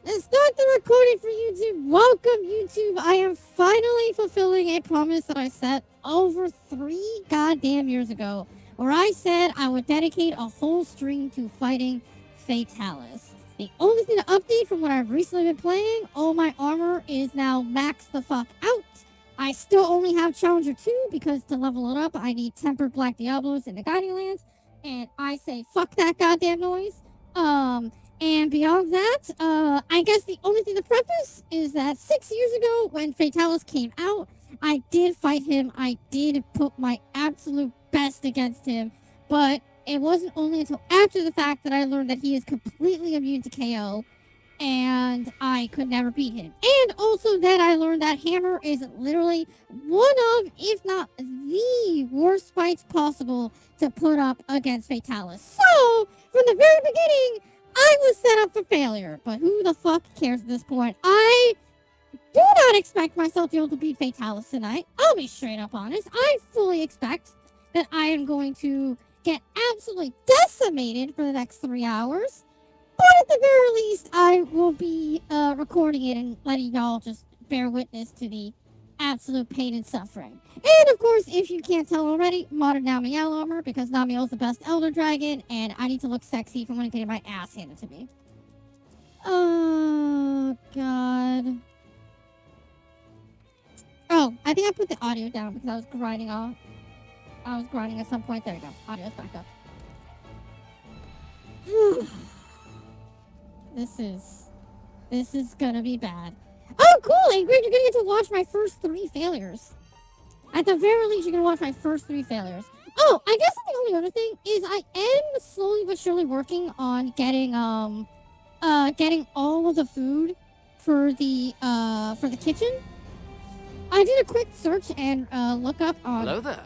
Let's start the recording for YouTube. Welcome, YouTube. I am finally fulfilling a promise that I set over 3 goddamn years ago, where I said I would dedicate a whole stream to fighting Fatalis. The only thing to update from what I've recently been playing, all my armor is now maxed the fuck out. I still only have Challenger 2 because to level it up, I need Tempered Black Diablos in the Guiding Lands, and I say fuck that goddamn noise. And beyond that, I guess the only thing to preface is that 6 years ago, when Fatalis came out, I did fight him. I did put my absolute best against him, but it wasn't only until after the fact that I learned that he is completely immune to KO, and I could never beat him. And also then I learned that Hammer is literally one of, if not the worst fights possible to put up against Fatalis. So, from the very beginning, I was set up for failure, but who the fuck cares at this point? I do not expect myself to be able to beat Fatalis tonight. I'll be straight up honest. I fully expect that I am going to get absolutely decimated for the next 3 hours. But at the very least, I will be recording it and letting y'all just bear witness to the absolute pain and suffering. And of course, if you can't tell already, modern Namiel armor, because Namiel's the best Elder Dragon, and I need to look sexy from when getting my ass handed to me. Oh, God. Oh, I think I put the audio down because I was grinding off. I was grinding at some point. There we go. Audio's back up. This is gonna be bad. Oh, cool, Ingrid, you're gonna get to watch my first 3 failures. At the very least, you're gonna watch my first 3 failures. Oh, I guess the only other thing is I am slowly but surely working on getting all of the food for the kitchen. I did a quick search and look up on Hello there.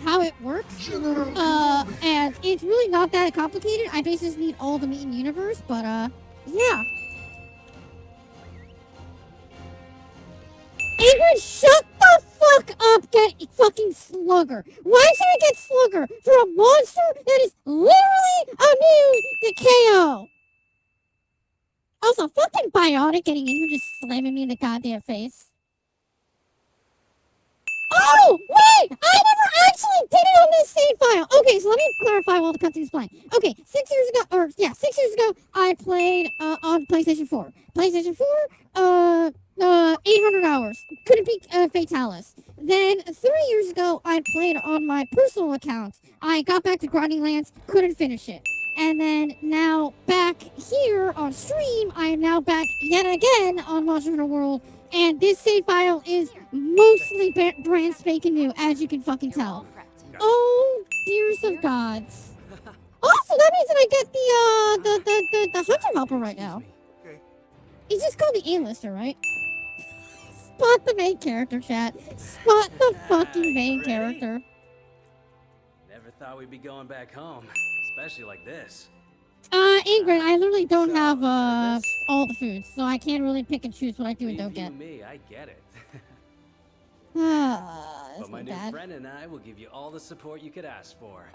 how it works. And it's really not that complicated. I basically just need all the meat in the universe, but yeah. Ingrid, shut the fuck up, get fucking Slugger. Why should I get Slugger for a monster that is literally immune to KO? Also, fucking Bionic getting in here just slamming me in the goddamn face. Oh, wait! I never actually did it on this save file! Okay, so let me clarify while the cutscene's playing. Okay, 6 years ago, I played on PlayStation 4. PlayStation 4, 800 hours. Couldn't beat Fatalis. Then 3 years ago, I played on my personal account. I got back to Grinding Lands, couldn't finish it. And then now back here on stream, I am now back yet again on Monster Hunter World. And this save file is mostly brand spanking new, as you can fucking tell. Oh, dearest of gods. Also, that means that I get the Hunter Helper right now. He's just called the A-lister, right? Spot the main character, chat. Spot the fucking main character. Never thought we'd be going back home, especially like this. Ingrid, I literally don't have all the foods, so I can't really pick and choose what I do and don't get. Me, I get it. But my new friend and I will give you all the support you could ask for.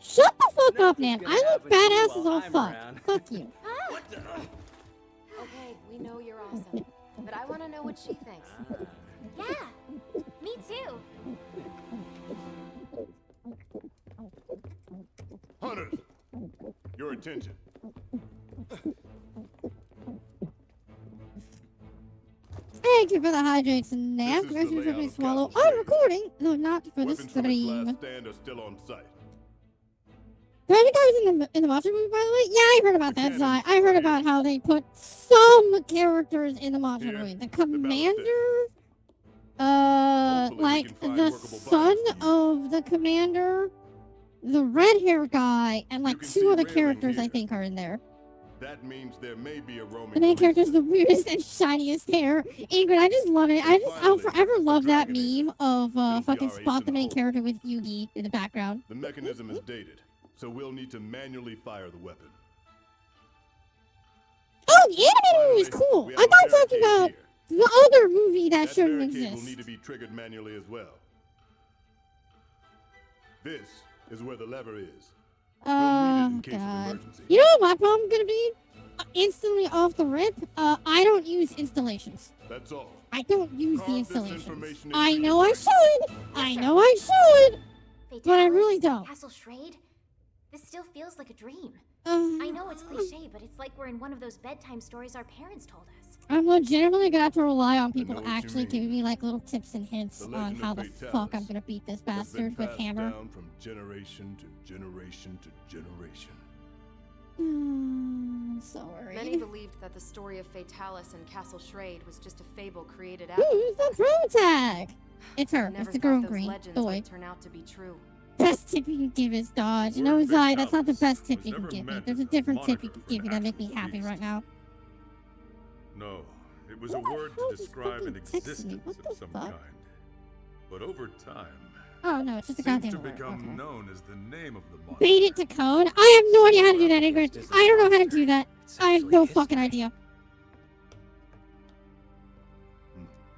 Shut the fuck up, man. I look badass as all fuck. Fuck you. What the? Okay, we know you're awesome, but I want to know what she thinks. Yeah, me too. Hunters, your attention. Thank you for the hydrates and nap. Rest for me swallow. I'm recording, though not for the Weapons from a stream. glass stand are still on site. Did I think I was in the Monster movie, by the way? Yeah, I heard about that, Zai. I heard about how they put some characters in the Monster movie. The commander, like the son of the commander, the red hair guy, and like 2 other characters I think are in there. That means there may be a roaming. The main character is the weirdest and shiniest hair. Ingrid, I just love it. I'll forever love that meme of fucking Spot the main character with Yugi in the background. The mechanism is dated, so we'll need to manually fire the weapon. Oh, the animated movie is cool. I thought you were talking about the other movie that shouldn't exist. Will need to be triggered manually as well. This is where the lever is. Oh, God. You know what my problem's gonna be? instantly off the rip, I don't use installations. That's all. I don't use the Carve this installations. information I into know your I brain. should. I know I should. But I really don't. Castle Shrade? This still feels like a dream. I I know it's cliche, but it's like we're in one of those bedtime stories our parents told us. I'm legitimately gonna have to rely on people know what you actually mean. giving me like little tips and hints The on legend how of the Fatalis fuck I'm gonna beat this has been bastard with passed hammer. down from generation to generation to generation. I'm so Many worried. believed that the story of Fatalis and Castle Shrade was just a fable created after. Who's the pro tag? It's her. Never It's the thought girl in those green. legends The would way. turn out to be true. Best tip you can give is dodge. Word No, Zai, that's not the Fatalis best tip was you can never give me. meant There's a as a different tip you moniker can for give me an that make me actual happy beast. right now. No, it was Who a the word hell to just describe an fucking texted me? existence What of the some fuck? kind. But over time, Oh no, it's just a seemed goddamn to alert. become Okay. known as the name of the monster. Bait it to code? I have no idea how to do that, Ingrid. I don't know how to do that. I have no fucking idea.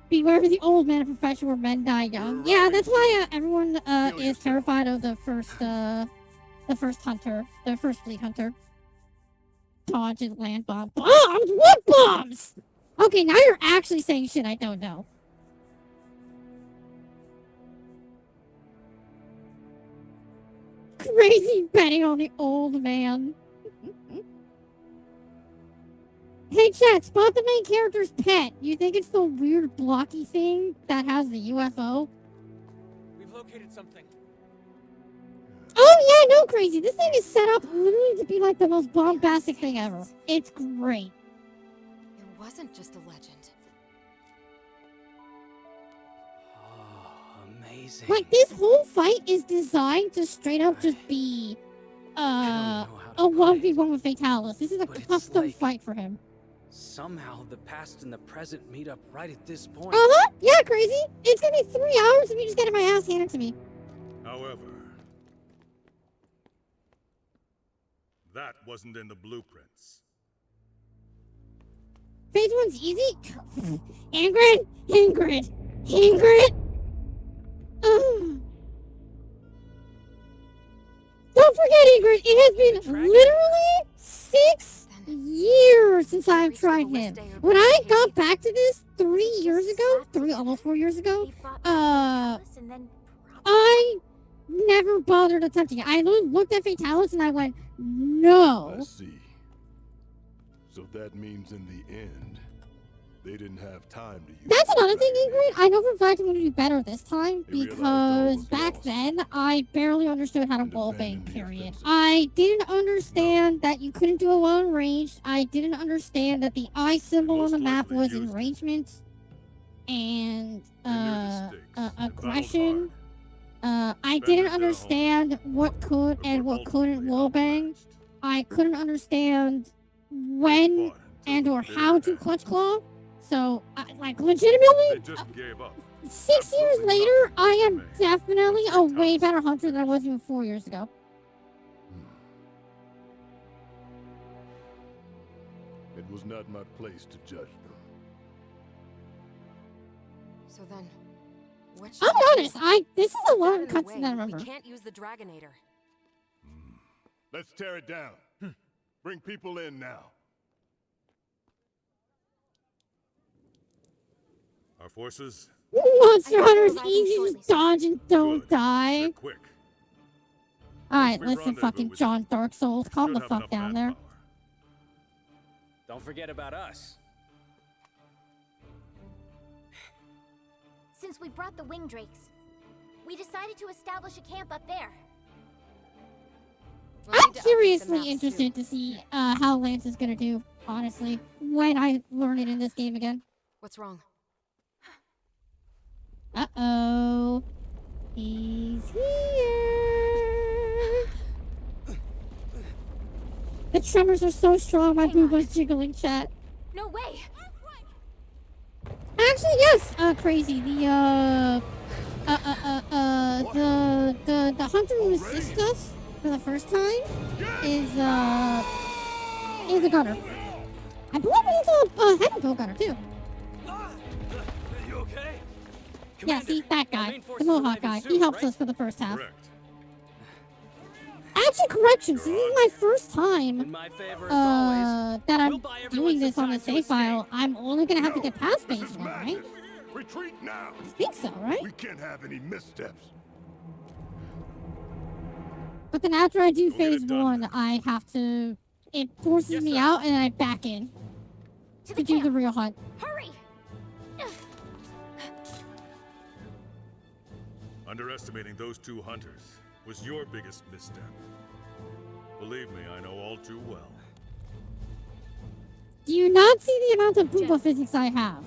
Beware of the old man of profession where men die young. Yeah, that's why everyone is terrified of the first hunter, the first fleet hunter. Dodge and land bomb. Bombs? What bombs? Okay, now you're actually saying shit I don't know. Crazy betting on the old man. Hey chat, spot the main character's pet. You think it's the weird blocky thing that has the UFO? We've located something. Oh yeah, no crazy. This thing is set up literally to be like the most bombastic thing ever. It's great. It wasn't just a legend. Oh, amazing. Like this whole fight is designed to straight up just be I a don't know how to put it, 1v1 with Fatalis. This is a but it's custom like- fight for him. Somehow the past and the present meet up right at this point. Uh-huh. Yeah, crazy. It's gonna be 3 hours of me just getting my ass handed to me. However, that wasn't in the blueprints. Phase 1's easy. Ingrid. Ugh. Don't forget, Ingrid, it has been literally 6 years since I've tried him. When I got back to this 3 years ago, almost 4 years ago, He fought Fatalis and then I never bothered attempting it. I looked at Fatalis and I went, no. I see. So that means in the end, they didn't have time to use That's the another thing, dragon. Ingrid. I know for a fact I'm going to do better this time They realized all because was back lost. then I barely understood how to And wallbang, abandoned the period. offensive. I didn't understand that you couldn't do it while in range. I didn't understand that the eye symbol on most the map likely was used it. enragement and They knew the stakes and battled aggression. hard. I Defended didn't their understand what could but and were what couldn't ultimately wallbang. outmatched. I couldn't understand when Fought until and the or bitter how to end. clutch claw. So, like, legitimately, They just gave up. 6 years Absolutely later, nothing I am remained. definitely a Fatalis way better was hunter than I was finished. even 4 years ago. It was not my place to judge them. So then, what should I'm we do? honest, this is a With that long in the cutscene way, that I remember. We can't use the Dragonator. Let's tear it down. Bring people in now. Our forces, Monster I think Hunter's they're arriving easy, shortly, just sir. dodge and don't Good. die. they're quick. Alright, we listen, rendezvous fucking with John Dark Souls, calm Should the have fuck enough down there. manpower. Don't forget about us. Since we brought the wing drakes, we decided to establish a camp up there. We'll I'm need to update the seriously maps, interested too. to see how Lance is gonna do, honestly, when I learn it in this game again. What's wrong? Uh-oh. He's here. The tremors are so strong, my Hang on. boob was jiggling, chat. No way! Actually, yes, crazy. The hunter who assists us for the first time is a gunner. I believe he's a heavy bow gunner too. You okay? Yeah, see that our guy, main the forces Mohawk arriving guy. soon, He helps right? us for the first half. Correct. Actually, actually, corrections. This is my first time In my favor, as always. that I'm We'll buy everyone doing this some on the time to save escape. file. I'm only gonna have to get past This phase is 1, right? madness. Retreat now. I think so, right? We can't have any missteps. But then after I do Go get it phase done. 1, I have to. It forces Yes, me sir. out, and I back in To to the do the camp. real hunt. Hurry! Underestimating those 2 hunters was your biggest misstep. Believe me, I know all too well. Do you not see the amount of Boomba Jen. physics I have?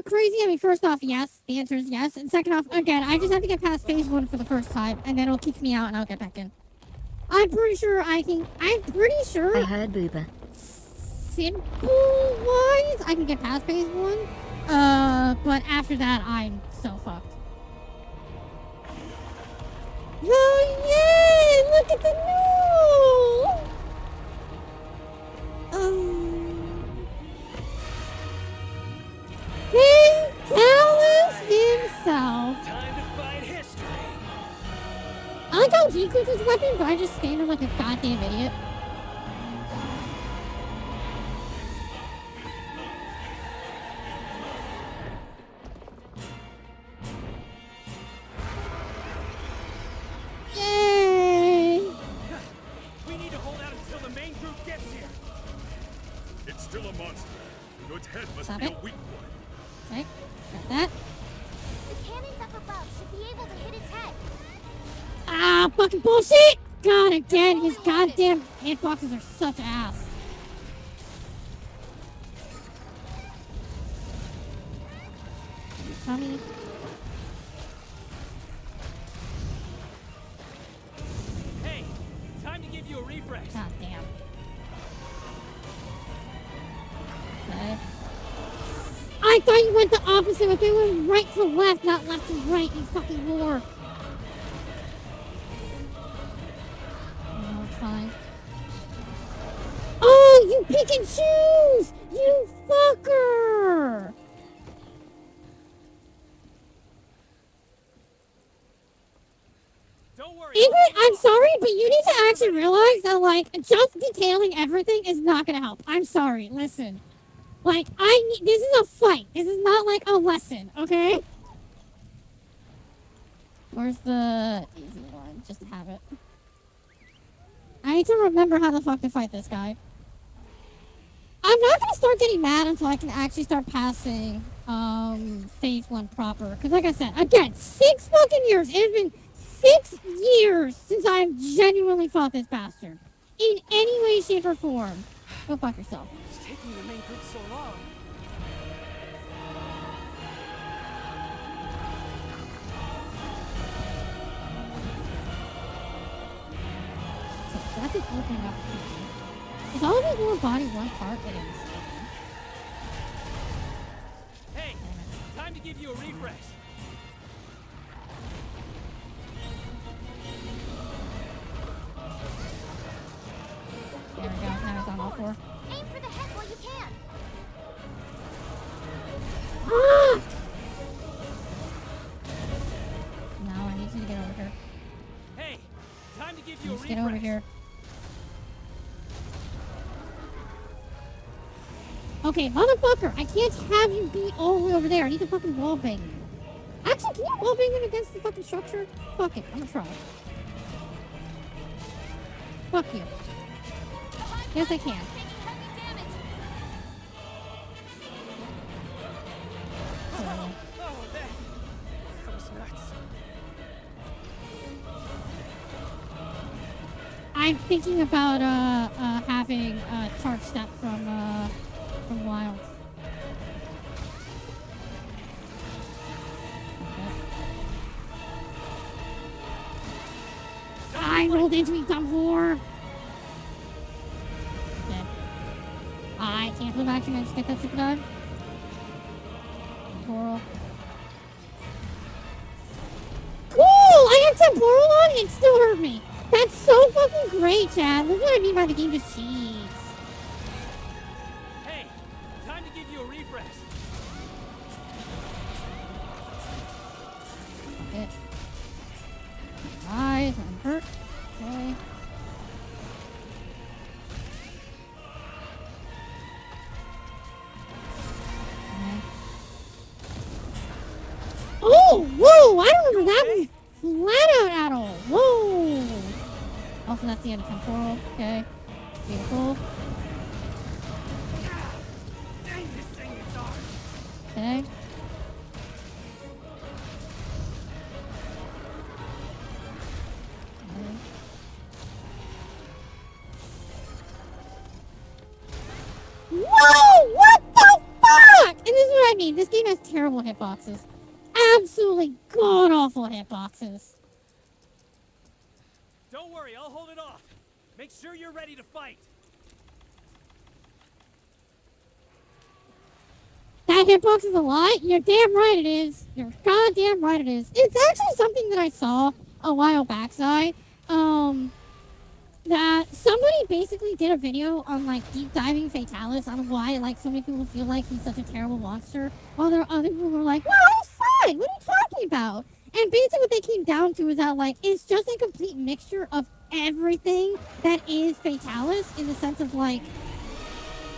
Crazy. I mean, first off, yes. The answer is yes. And second off, again, I just have to get past phase 1 for the first time, and then it'll kick me out, and I'll get back in. I'm pretty sure I can. I'm pretty sure. I heard Booba. Simple wise, I can get past phase 1. But after that, I'm so fucked. Oh yay! Look at the new. Fatalis himself. Time to fight history. I like how he equips his weapon, but I just stand there like a goddamn idiot. Yay! We need to hold out until the main group gets here. It's still a monster, so its head must Stop be it. a weak point. Okay, got that. The cannons up above should be able to hit its head. Ah, fucking bullshit! God, again, his goddamn hitboxes are such ass. Tell me. Hey, time to give you a refresh. God damn. Okay. I thought you went the opposite, but they went right to left, not left to right, you fucking whore. Oh, it's fine. Oh, you pick and choose! You fucker! Don't worry. Ingrid, I'm sorry, but you need to actually realize that, like, just detailing everything is not gonna help. I'm sorry, listen. Like, this is a fight. This is not like a lesson, okay? Where's the easy one? Just to have it. I need to remember how the fuck to fight this guy. I'm not gonna start getting mad until I can actually start passing, phase 1 proper. Because like I said, again, 6 fucking years. It has been 6 years since I have genuinely fought this bastard. In any way, shape, or form. Go fuck yourself. It's taking the main group so long. So that's an opening opportunity. Is all of his lower body one part? It is. Hey, time to give you a refresh. There we go. Now it's on all 4. Aim for the head while you can. Ah! No, I need you to get over here. Hey, time to give you a Just refresh. get over here. Okay, motherfucker, I can't have you be all the way over there. I need to fucking wallbang you. Actually, can you wallbang him against the fucking structure? Fuck it, I'm gonna try. Fuck you. Yes, I can. Oh, that was nuts. I'm thinking about having charge step from Wilds. I rolled into me, dumb whore. Dead. I can't move action. I just get that stupid dog. Coral. temporal on, it still hurt me. That's so fucking great, Chad. That's what I mean by the game just cheats. Hey, time to give you a refresh. Okay. Eyes, I'm hurt. Okay. Oh, whoa! I don't remember that one flat out at all. Whoa! Also, that's the end of temporal. Okay. Beautiful. Dang, this thing is hard. Okay. Whoa! What the fuck? And this is what I mean. This game has terrible hitboxes. Absolutely god-awful hitboxes. Don't worry, I'll hold it off. Make sure you're ready to fight. That hitbox is a lie? You're damn right it is. You're goddamn right it is. It's actually something that I saw a while back, Zai. That somebody basically did a video on, like, deep diving Fatalis on why, like, so many people feel like he's such a terrible monster, while there are other people who are like, well, he's fine! What are you talking about? And basically what they came down to is that, like, it's just a complete mixture of everything that is Fatalis, in the sense of, like,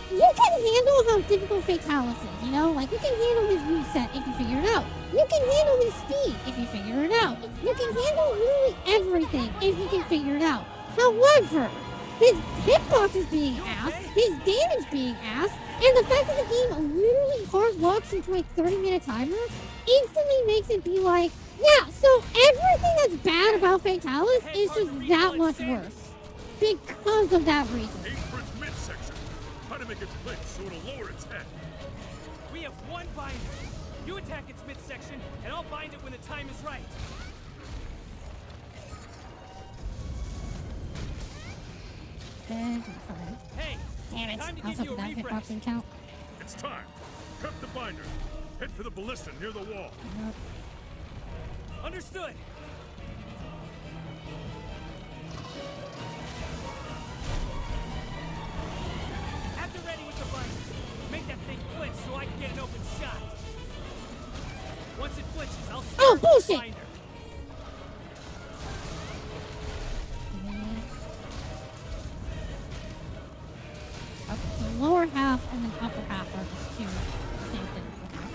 you can handle how difficult Fatalis is, you know? Like, you can handle his moveset if you figure it out. You can handle his speed if you figure it out. You can handle literally everything if you can figure it out. However, his hitbox is being ass, his damage being ass, and the fact that the game literally hard locks into a 30-minute timer instantly makes it be like, yeah, so everything that's bad about Fatalis is just that much worse. Because of that reason. Aim for its midsection. Try to make it flinch so it'll lower its head. We have one binder. You attack its midsection, and I'll bind it when the time is right. Okay, fine. Hey, Damn it. time to I was give you hoping a that refresh. hitbox didn't count. It's time. Prep the binder. Head for the ballista near the wall. Nope. Understood. Have to ready with the binder. Make that thing flinch so I can get an open shot. Once it flinches, I'll start Oh, with the bullshit! binder. Okay, so lower half and then upper half are just two same thing. Okay.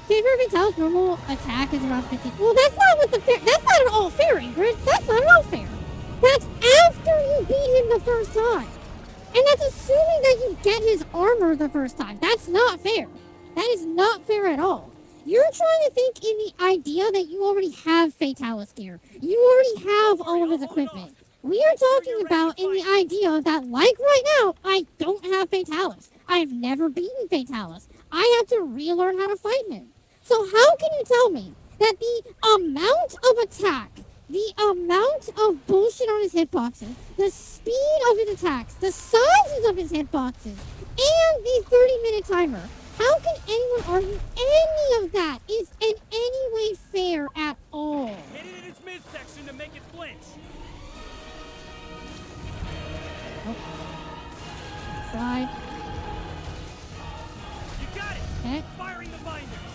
Favorite Vitel's normal attack is around 15. Well, that's not what that's not at all fair, Ingrid. That's not at all fair. That's after you beat him the first time. And that's assuming that you get his armor the first time. That's not fair. That is not fair at all. You're trying to think in the idea that you already have Fatalis gear. You already have all of his equipment. We are talking about in the idea that, like right now, I don't have Fatalis. I've never beaten Fatalis. I have to relearn how to fight him. So how can you tell me that the amount of attack, the amount of bullshit on his hitboxes, the speed of his attacks, the sizes of his hitboxes, and the 30-minute timer, how can anyone argue any of that is in any way fair at all? Hit it in its midsection to make it flinch. Try. You got it. Okay. Firing the binders.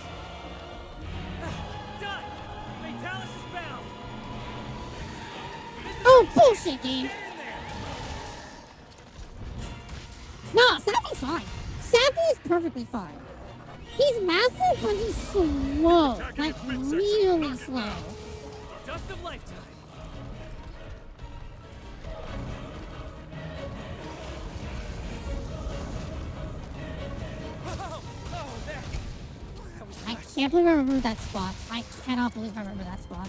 Done. Fatalis is bound. This is Oh, it. bullshit, game. Get in there. No, Sappy's fine. Sappy is perfectly fine. He's massive, but he's slow. Like, really slow. Dust of lifetime. Oh, there. That was I nice. can't believe I remember that spot. I cannot believe I remember that spot.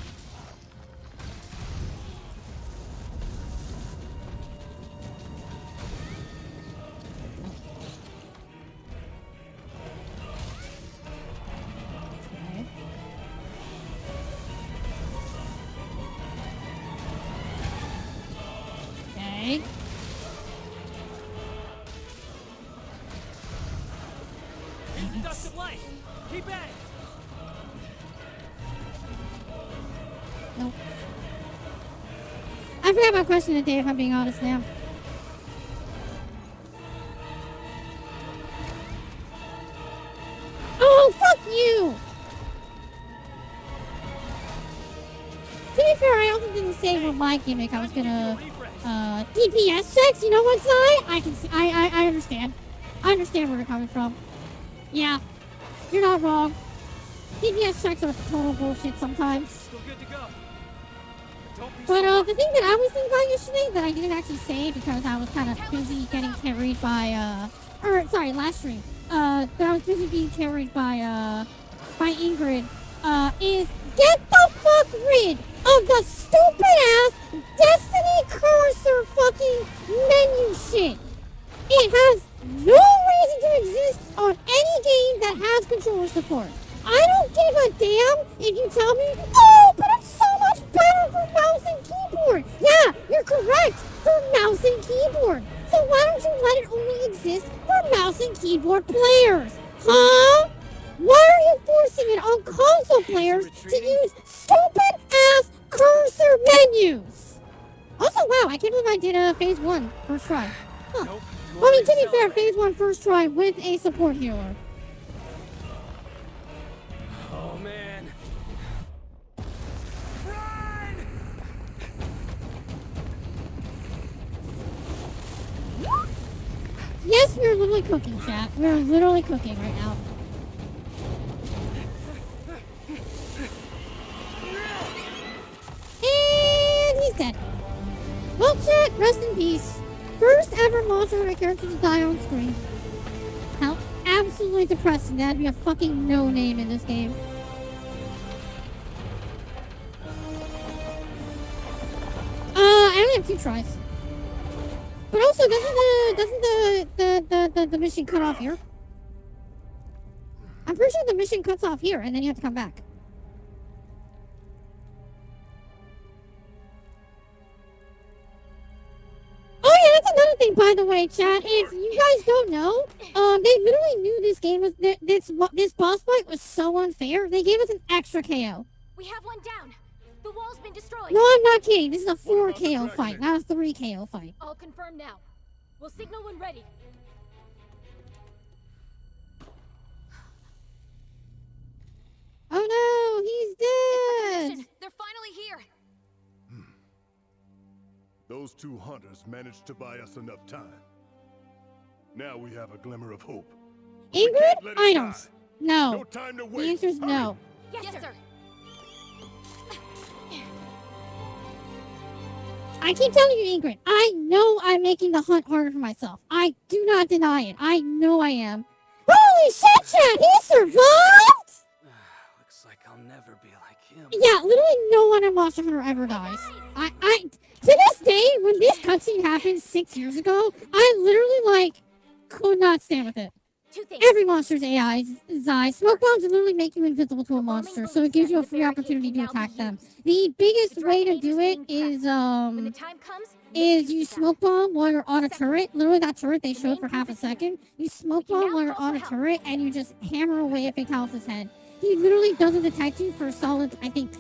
Okay. Okay. Here's the dust of life. Keep at it. Nope. I forgot my question today, if I'm being honest now. Oh, fuck you! To be fair, I also didn't say what my gimmick I was gonna, DPS checks, you know what, Si? I understand. I understand where you're coming from. Yeah, you're not wrong. DPS checks are total bullshit sometimes. Still good to go. Don't be But, the thing that I was thinking about yesterday that I didn't actually say because I was kind of busy getting carried by, last stream. That I was busy being carried by Ingrid, is get the fuck rid of the stupid ass Destiny cursor fucking menu shit. It has no reason to exist on any game that has controller support. I don't give a damn if you tell me, oh, but it's so much better for mouse and keyboard. Yeah, you're correct, for mouse and keyboard. So why don't you let it only exist for mouse and keyboard players? Huh? Why are you forcing it on console players to use stupid ass cursor menus? Also, wow, I can't believe I did phase 1 first try. Huh. Nope. Well, I mean, to be fair, phase 1 first try with a support healer. Oh man. Run! Yes, we're literally cooking, chat. We're literally cooking right now. And he's dead. Well, chat, rest in peace. First ever Monster Hunter character to die on screen. How absolutely depressing that'd be a fucking no name in this game. I only have 2 tries. But also, doesn't the mission cut off here? I'm pretty sure the mission cuts off here, and then you have to come back. Oh yeah, that's another thing, by the way, chat. If you guys don't know, they literally knew this game was this boss fight was so unfair. They gave us an extra KO. We have one down. The wall's been destroyed. No, I'm not kidding. This is a 4 KO fight, not a 3 KO fight. I'll confirm now. We'll signal when ready. Oh no, he's dead. They're finally here. Those 2 hunters managed to buy us enough time. Now we have a glimmer of hope. Ingrid? can't let it I don't. die. No. No time to The wait. answer's Hurry. no. Yes, sir. I keep telling you, Ingrid, I know I'm making the hunt harder for myself. I do not deny it. I know I am. Holy shit, chat! He survived? Looks like I'll never be like him. Yeah, literally no one in Monster Hunter ever dies. To this day, when this cutscene happened 6 years ago, I literally, could not stand with it. 2 things. Every monster's AI, Zai. Smoke bombs literally make you invisible to a monster, so it gives you a free opportunity to attack them. The biggest way to do it is, When the time comes, you smoke bomb while you're on a turret. Literally that turret they showed for half a second. You smoke bomb while you're on a turret, and you just hammer away at Fatalis' head. He literally doesn't detect you for a solid, I think,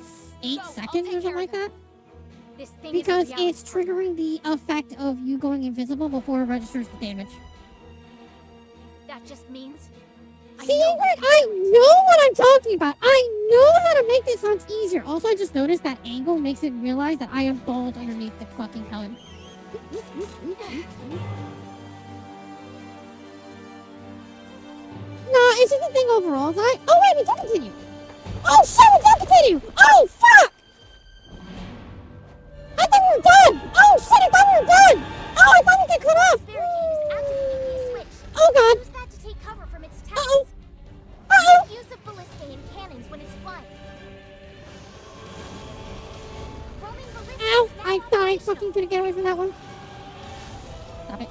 8 seconds or something like that. This thing Because is a reality it's triggering the effect of you going invisible before it registers the damage. That just means. I See, know Ingrid, I know what I'm talking about. I know how to make this hunt easier. Also, I just noticed that angle makes it realize that I am bald underneath the fucking helmet. No, it's just a thing overall. Oh, wait, we do continue. Oh, shit, we do continue. Oh, fuck. I thought we were done. Oh, shit, I thought we were done. Oh, I thought we got cut off. barricade is activating the switch. Oh, God. Use that to take cover from its attacks. Uh-oh. Uh-oh. Make use of ballistae and cannons when it's flying. Roaming ballistae Ow, is now I thought I operational. fucking couldn't get away from that one. Stop it.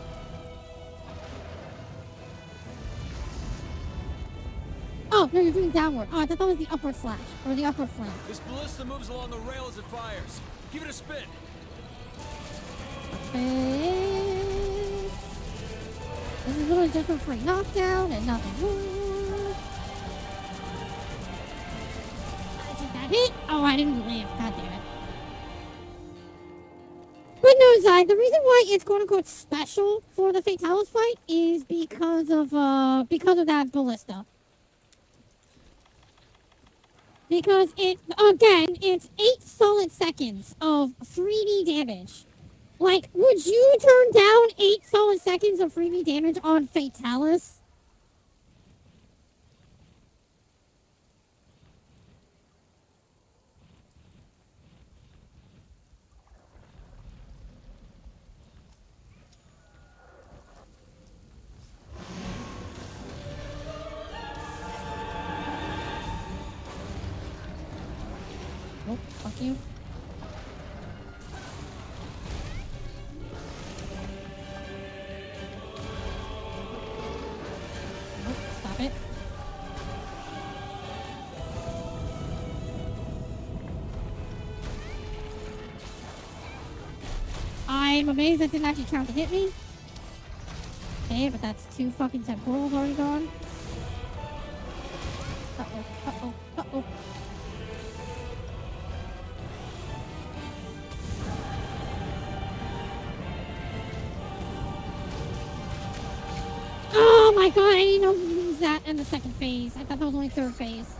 Oh, no, you're doing downward. Oh, I thought that was the upward slash. Or the upward flank. This ballista moves along the rail as it fires. Give it a spin. This is literally just a free knockdown and nothing more. I take that hit. Oh, I didn't live. God damn it. aside, the reason why it's quote unquote special for the Fatalis fight is because of that ballista. Because it's 8 solid seconds of 3D damage. Like, would you turn down 8 solid seconds of 3D damage on Fatalis? Oh, fuck you. Oh, stop it. I'm amazed that didn't actually count to hit me. Okay, but that's 2 fucking temporals already gone. Uh-oh, uh-oh, uh-oh. Oh my god, I didn't know we lose that in the second phase. I thought that was only 3rd phase.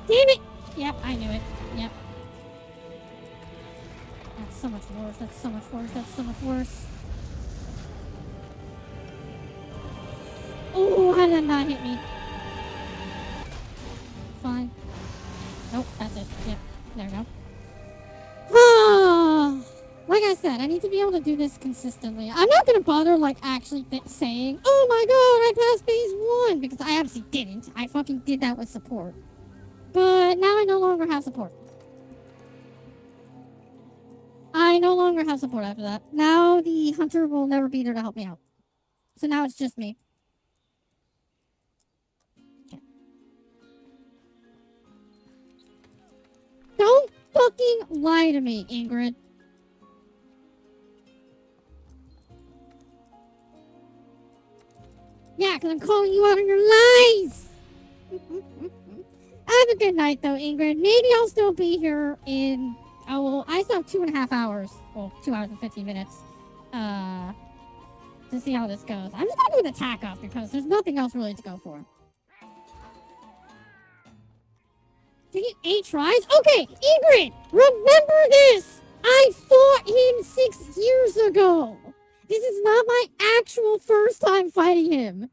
Damn it! Yep, I knew it. Yep. That's so much worse. That's so much worse. That's so much worse. Oh, how did that not hit me? Fine. Nope, that's it. Yep, there we go. Like I said, I need to be able to do this consistently. I'm not going to bother, like, actually saying, oh my god, I passed phase 1, because I obviously didn't. I fucking did that with support. But now I no longer have support. I no longer have support after that. Now the hunter will never be there to help me out. So now it's just me. Okay. Don't fucking lie to me, Ingrid. Yeah, because I'm calling you out on your lies! Have a good night, though, Ingrid. Maybe I'll still be here in... Oh, well, I still have 2.5 hours. Well, 2 hours and 15 minutes. To see how this goes. I'm just gonna go with attack up, because there's nothing else really to go for. Taking 8 tries? Okay, Ingrid! Remember this! I fought him 6 years ago! This is not my actual first time fighting him.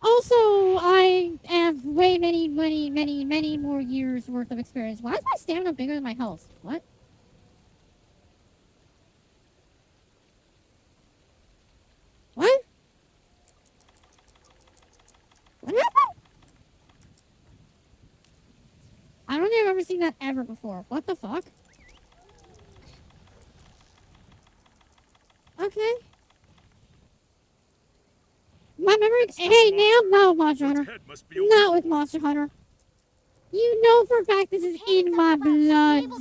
Also, I have way many more years worth of experience. Why is my stamina bigger than my health? What? What? What happened? I don't think I've ever seen that ever before. What the fuck? Okay. My memory. Hey, no, Monster Hunter. Not with Monster Hunter. You know for a fact this is in my blood.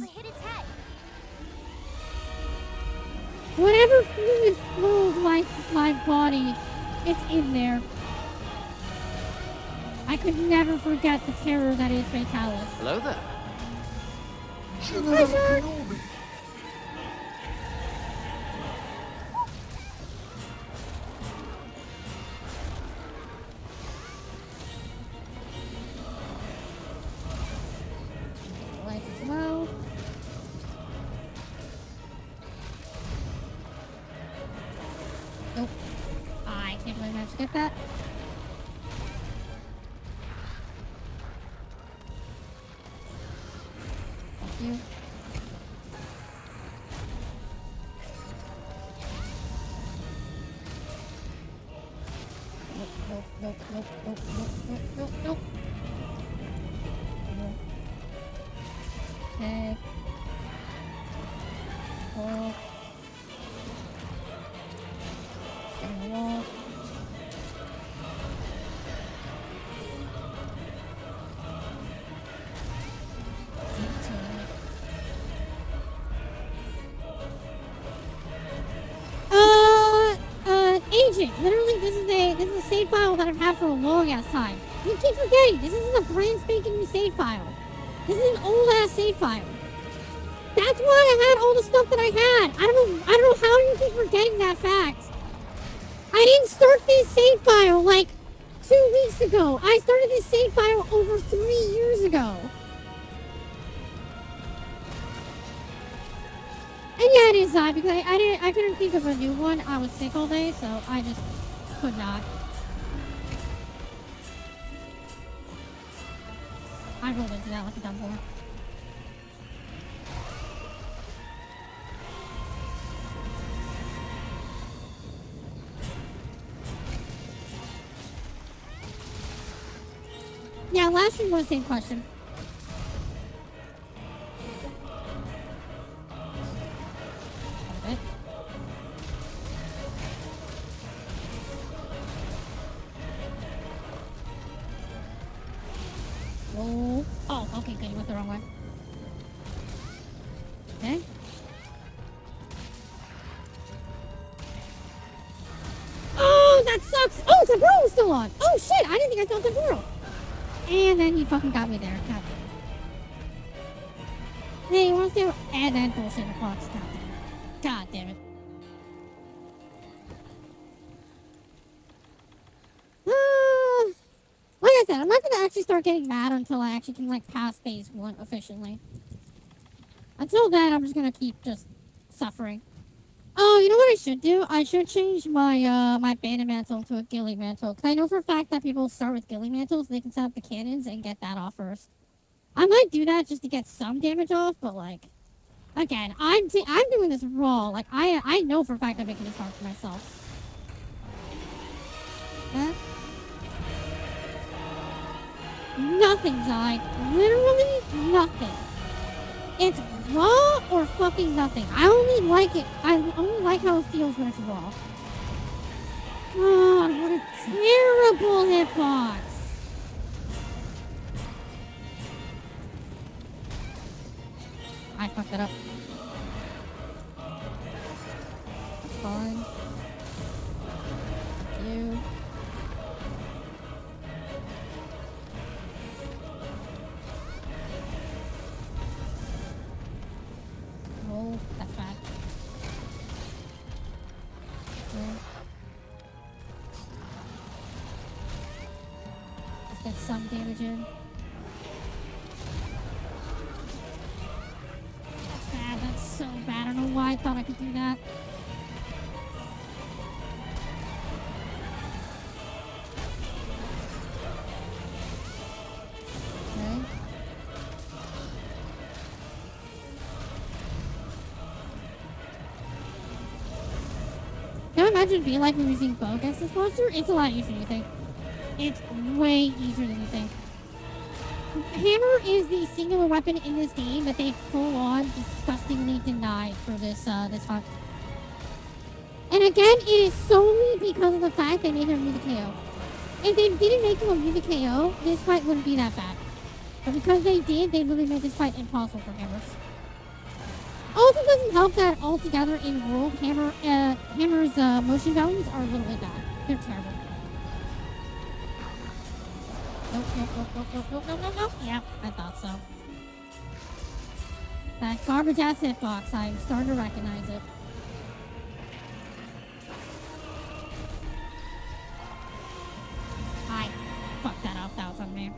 Whatever fluid flows my body, it's in there. I could never forget the terror that is Fatalis. Hello there. Hi, sir. Lights is low. Nope. I can't believe I managed to get that. Thank you. Nope. Okay. Coral. Get in the wall. Agent. Literally, this is a save file file that I've had for a long ass time. You keep forgetting, this isn't a brand spanking new save file. This is an old ass save file. That's why I had all the stuff that I had. I don't know how you keep forgetting that fact. I didn't start this save file like 2 weeks ago. I started this save file over 3 years ago. And yeah, it is sad because I couldn't think of a new one. I was sick all day, so I just could not. I rolled into that like a dumb boy. Yeah, last one was the same question. Oh, okay, good. You went the wrong way. Okay. Oh, that sucks. Oh, Tempura was still on. Oh, shit. I didn't think I saw Tempura. And then you fucking got me there. God damn it. Hey, you want to do... And then bullshit box. God damn it. God damn it. Like I said, I'm not gonna actually start getting mad until I actually can, like, pass phase 1 efficiently. Until then, I'm just gonna keep just suffering. Oh, you know what I should do? I should change my, my bandit mantle to a ghillie mantle. Because I know for a fact that people start with ghillie mantles, they can set up the cannons and get that off first. I might do that just to get some damage off, but, like... Again, I'm doing this raw. Like, I know for a fact I'm making this hard for myself. Huh? Nothing, Zai. Literally nothing. It's raw or fucking nothing. I only like it. I only like how it feels when it's raw. God, what a terrible hitbox. I fucked it up. That's fine. You. Oh, that's bad. Okay. Let's get some damage in. That's bad. That's so bad. I don't know why I thought I could do that. Okay. Can you imagine being like when using bow against this monster? It's a lot easier than you think. It's way easier than you think. Hammer is the singular weapon in this game that they full-on disgustingly denied for this this hunt. And again, it is solely because of the fact they made him immune to KO. If they didn't make him immune to KO, this fight wouldn't be that bad. But because they did, they literally made this fight impossible for Hammers. Also, doesn't help that altogether in World, Hammer's motion values are a little bit bad. They're terrible. Nope, nope, nope, nope, nope, nope, nope, nope, nope. Yeah, I thought so. That garbage ass hitbox, I'm starting to recognize it. I fucked that up. That was on me.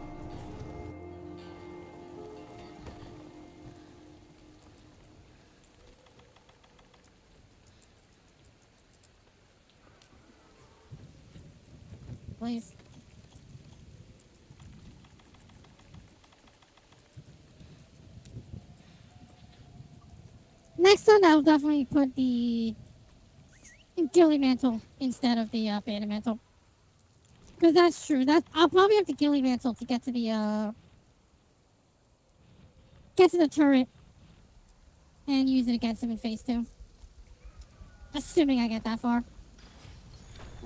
Please. Next time, I'll definitely put the ghillie mantle instead of the bandit mantle. Because that's true. I'll probably have the ghillie mantle to get to the turret and use it against him in phase 2. Assuming I get that far.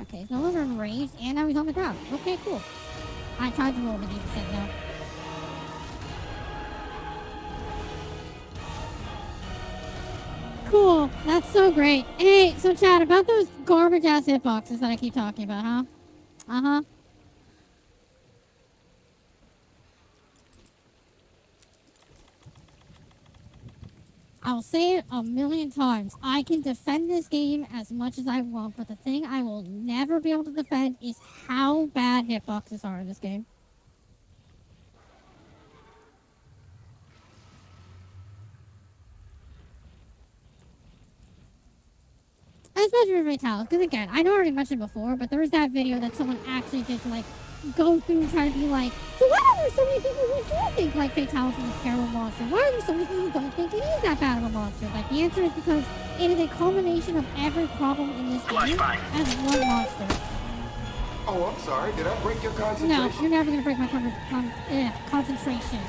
Okay, he's no longer enraged, and now he's on the ground. Okay, cool. I tried to roll, but he said no. Cool. That's so great. Hey, so Chad, about those garbage ass hitboxes that I keep talking about, huh? Uh-huh. I'll say it a million times. I can defend this game as much as I want, but the thing I will never be able to defend is how bad hitboxes are in this game. Especially for Fatalis, because again, I know I already mentioned before, but there was that video that someone actually did to like go through and try to be like, so why are there so many people who do think like Fatalis is a terrible monster? Why are there so many people who don't think it is that bad of a monster? Like the answer is because it is a culmination of every problem in this game as one monster. Oh, I'm sorry. Did I break your concentration? No, you're never gonna break my concentration.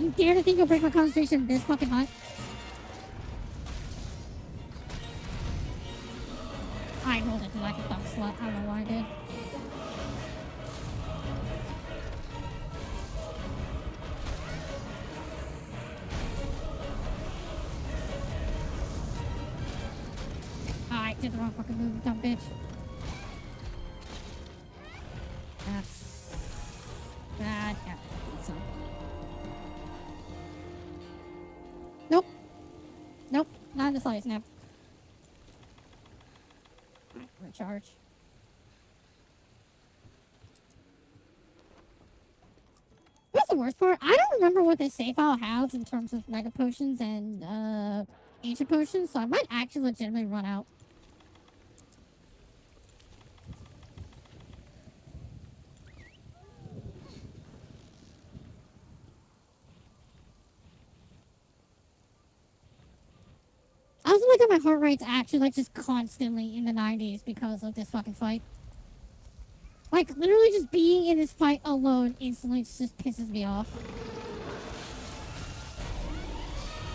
You dare to think you'll break my concentration this fucking much? I rolled it like a dumb slut. I don't know why I did. I did the wrong fucking move, you dumb bitch. That's bad. Yeah, that's so. Nope. Nope. Not in the slightest, snap. Recharge. What's the worst part? I don't remember what this save file has in terms of mega potions and ancient potions, so I might actually legitimately run out. I also like that my heart rate's actually like just constantly in the 90s because of this fucking fight. Like literally just being in this fight alone instantly just pisses me off.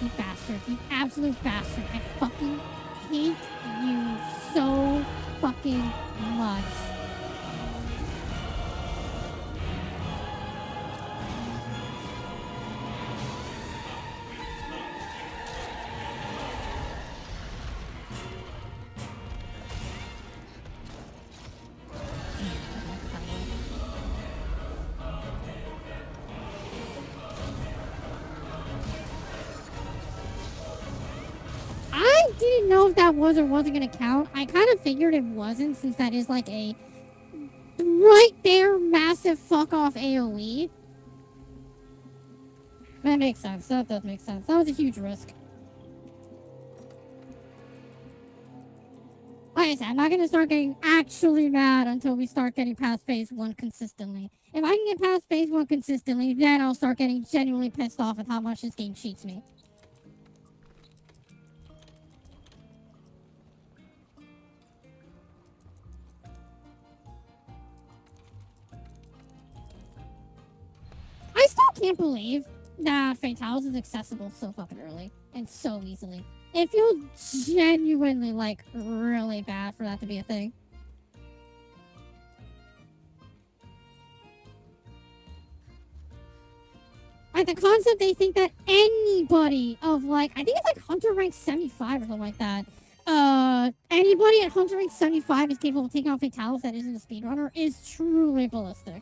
You bastard. You absolute bastard. I fucking hate you so fucking much. I didn't know if that was or wasn't gonna count. I kind of figured it wasn't since that is like a right there massive fuck off AoE. That makes sense. That does make sense. That was a huge risk. Like I said, I'm not gonna start getting actually mad until we start getting past phase 1 consistently. If I can get past phase 1 consistently, then I'll start getting genuinely pissed off at how much this game cheats me. I still can't believe that Fatalis is accessible so fucking early and so easily. It feels genuinely, like, really bad for that to be a thing. Like, the concept they think that anybody of, like, I think it's, like, Hunter rank 75 or something like that. Anybody at Hunter rank 75 is capable of taking out Fatalis that isn't a speedrunner is truly ballistic.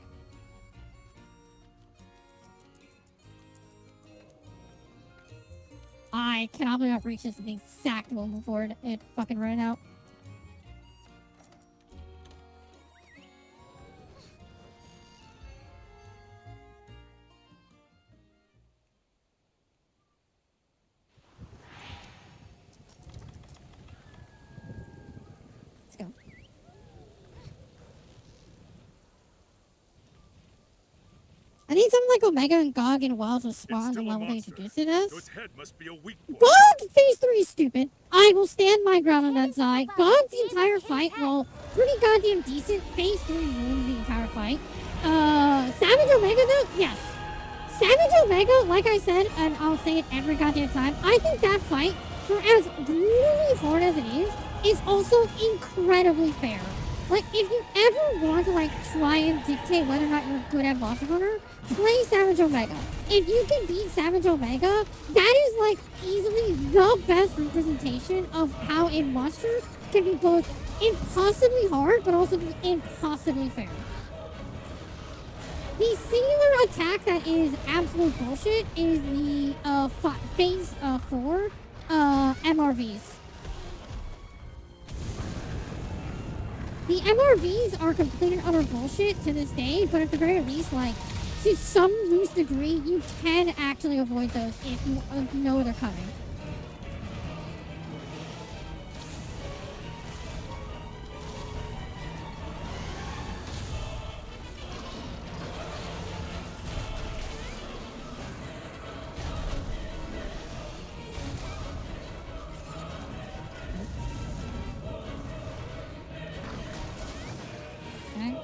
I cannot believe I've reached this at the exact moment before it fucking ran out. Let's go. I need something like Omega and Gog and Wells with Spawn the level they introduced it as. Its head must be a weak point. Gog phase 3 is stupid. I will stand my ground on that side. Gog's entire fight, well, pretty goddamn decent. Phase 3 ruins the entire fight. Savage Omega though? Yes. Savage Omega, like I said, and I'll say it every goddamn time, I think that fight, for as brutally hard as it is also incredibly fair. Like, if you ever want to, like, try and dictate whether or not you're good at Monster Hunter, play Savage Omega. If you can beat Savage Omega, that is, like, easily the best representation of how a monster can be both impossibly hard, but also be impossibly fair. The singular attack that is absolute bullshit is the, phase 4, MRVs. The MRVs are complete and utter bullshit to this day, but at the very least, like, to some loose degree, you can actually avoid those if you know they're coming. Okay.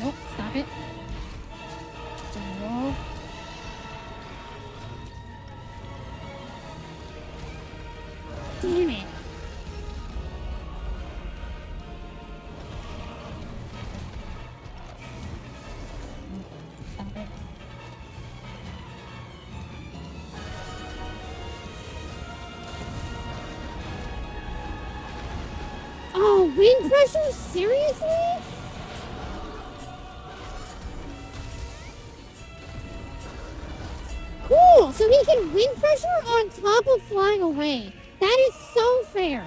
Nope, stop it. Roll. Damn it. Stop it. Oh, wind pressure? Seriously? Cool! So he can wind pressure on top of flying away. That is so fair.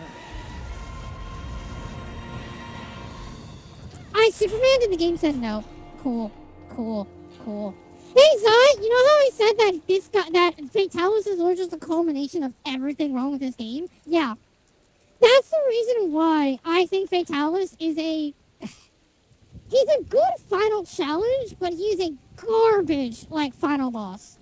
Superman in the game said no. Cool. Cool. Cool. Hey, Zai, you know how I said that that Fatalis is just a culmination of everything wrong with this game? Yeah. That's the reason why I think Fatalis is he's a good final challenge, but he's a garbage, like, final boss.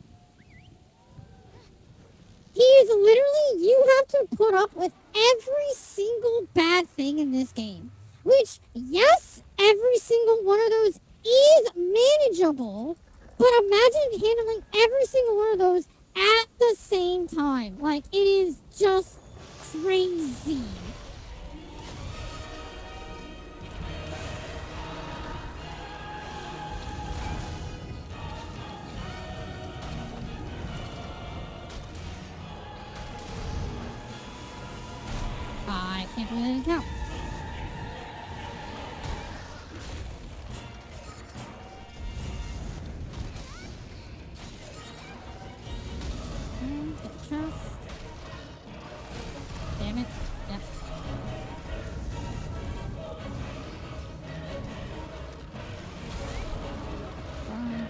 He is literally, you have to put up with every single bad thing in this game. Which, yes, every single one of those is manageable, but imagine handling every single one of those at the same time. Like, it is just crazy. I can't believe I didn't count. Get the chest. Damn it. Yep. Fine.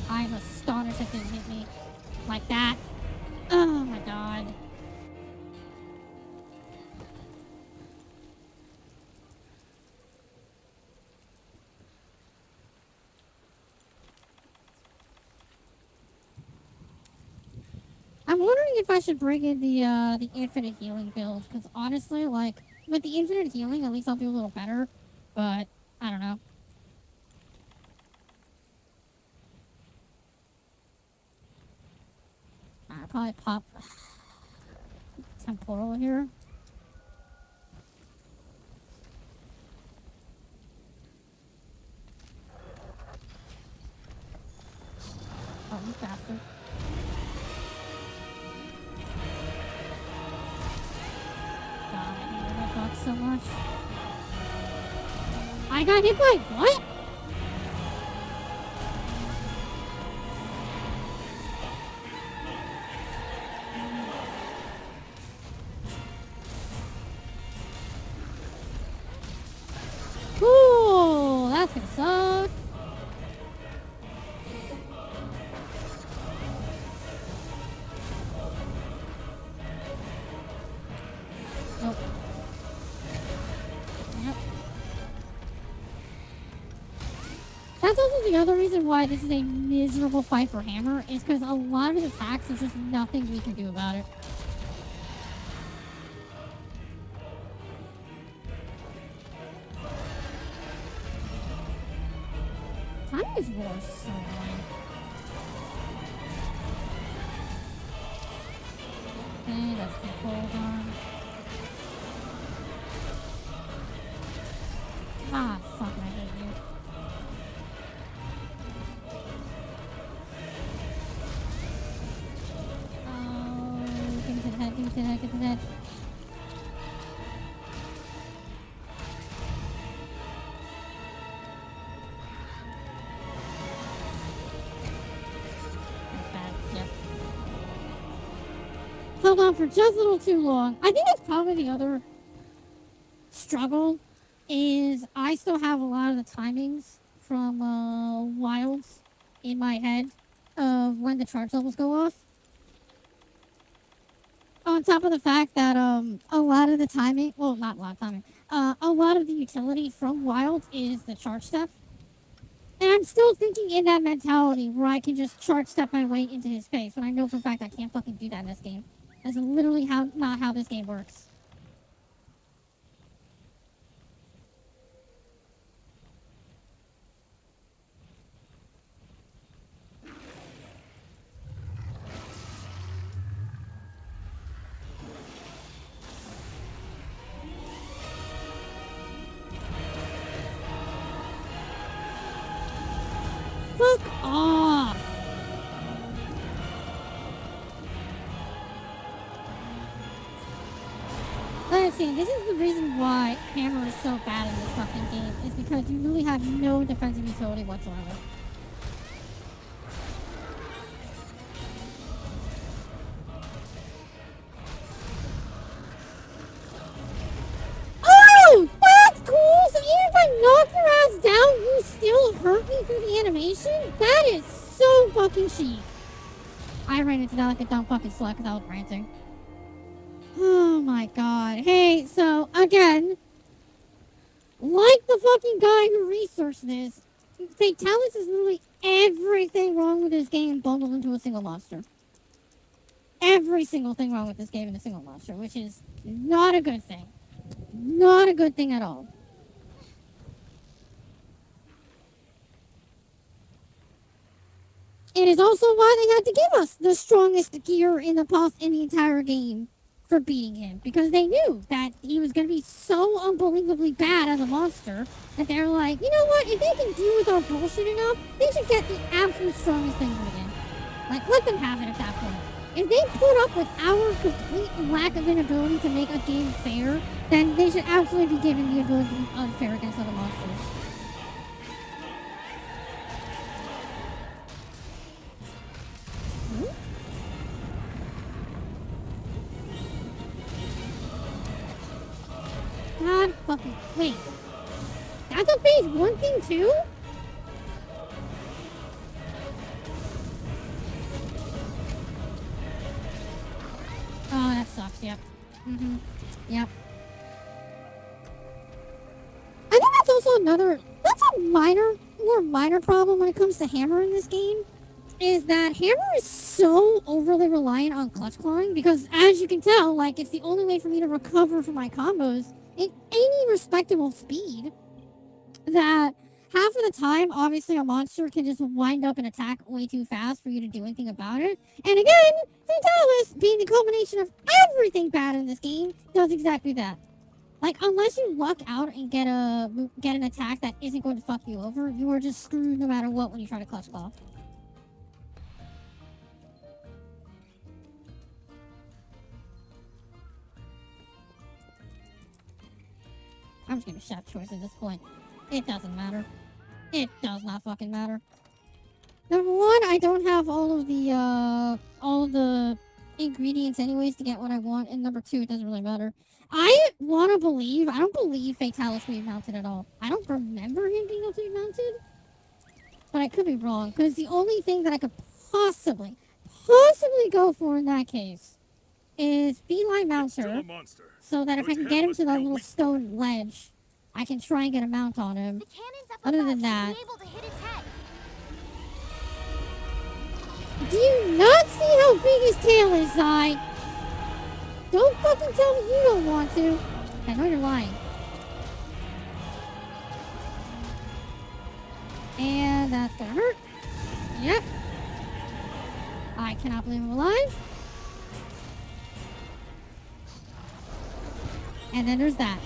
I'm astonished it didn't hit me like that. Oh my god. I'm wondering if I should bring in the infinite healing build, because honestly, like, with the infinite healing, at least I'll do a little better, but I don't know. I'll probably pop temporal here. Oh, you bastard. God, I hate that dog so much. I got hit by what? Cool! That's gonna suck. Nope. Yep. That's also the other reason why this is a miserable fight for Hammer, is because a lot of his attacks, there's just nothing we can do about it. Tiny's roar is so annoying. Okay, that's controlled on. Ah, fuck, I hate you. Oh, things in head. to that, get to that. That's bad, yep. Held on for just a little too long. I think that's probably the other struggle is I still have a lot of the timings from Wilds in my head of when the charge levels go off. On top of the fact that a lot of the timing, well, not a lot of timing, a lot of the utility from Wild is the charge step. And I'm still thinking in that mentality where I can just charge step my way into his face when I know for a fact I can't fucking do that in this game. That's literally not how this game works. Fuck off! Let's see, this is the reason why Hammer is so bad in this fucking game, is because you really have no defensive utility whatsoever. Oh! That's cool! So even if I knock your ass down, you still hurt me through the animation? That is so fucking cheap. I ran into that like a dumb fucking slut because I was ranting. Oh my god. Hey, so again, like the fucking guy who researched this, Fatalis is literally everything wrong with this game bundled into a single monster. Every single thing wrong with this game in a single monster, which is not a good thing. Not a good thing at all. It is also why they had to give us the strongest gear in the entire game for beating him, because they knew that he was going to be so unbelievably bad as a monster that they were like, you know what, if they can deal with our bullshit enough, they should get the absolute strongest things in the game. Like, let them have it at that point. If they put up with our complete lack of inability to make a game fair, then they should absolutely be given the ability to be unfair against other monsters. God fucking wait. That's a phase 1 thing too? Oh, that sucks, yep. Mm-hmm. Yep. I think that's also that's a more minor problem when it comes to Hammer in this game, is that Hammer is so overly reliant on clutch clawing, because as you can tell, like, it's the only way for me to recover from my combos in any respectable speed, that half of the time, obviously, a monster can just wind up and attack way too fast for you to do anything about it. And again, Fatalis, being the culmination of everything bad in this game, does exactly that. Like, unless you luck out and get an attack that isn't going to fuck you over, you are just screwed no matter what when you try to clutch claw. I'm just gonna chef choice at this point. It doesn't matter. It does not fucking matter. Number one, I don't have all of the ingredients anyways to get what I want, and number two, it doesn't really matter. I don't believe Fatalis will be mounted at all. I don't remember him being able to be mounted, but I could be wrong, because the only thing that I could possibly go for in that case is Feline Mounter, so that if I can get him to that little stone ledge, I can try and get a mount on him. The cannons up Other above than should that, be able to hit his head. do you not see how big his tail is, Zai? Don't fucking tell me you don't want to. I know you're lying. And that's gonna hurt. Yep. I cannot believe I'm alive. And then there's that.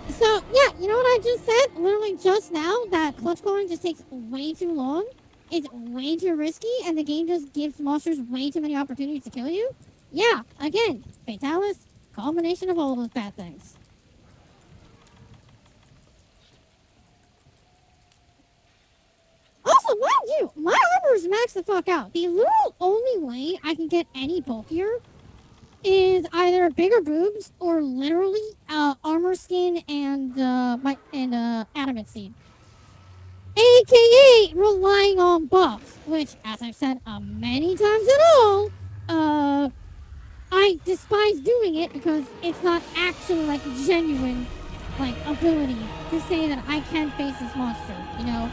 So, yeah, you know what I just said? Literally just now, that clutch clawing just takes way too long. It's way too risky, and the game just gives monsters way too many opportunities to kill you. Yeah, again, Fatalis, culmination of all those bad things. Also, mind you, my armor is maxed the fuck out. The literal only way I can get any bulkier is either bigger boobs or literally armor skin and adamant seed, aka relying on buffs, which, as I've said many times at all, I despise doing it because it's not actually like genuine like ability to say that I can face this monster. You know,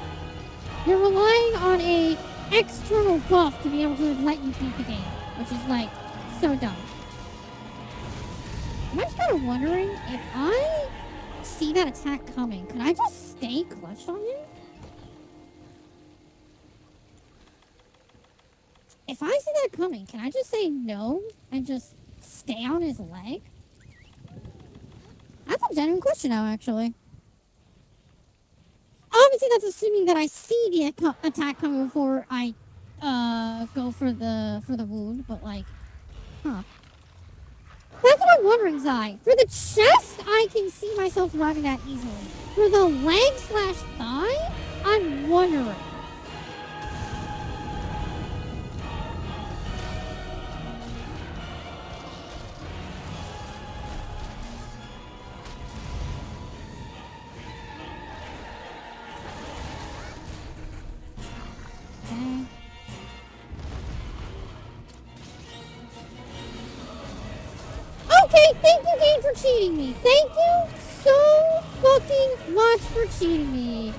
you're relying on a external buff to be able to let you beat the game, which is like so dumb. I'm just kind of wondering if I see that attack coming, can I just stay clutched on him? If I see that coming, can I just say no and just stay on his leg? That's a genuine question now, actually. Obviously, that's assuming that I see the attack coming before I go for the wound, but like, huh. That's what I'm wondering, Zai. For the chest, I can see myself surviving that easily. For the leg/thigh, I'm wondering. Okay, thank you, game, for cheating me. Thank you so fucking much for cheating me.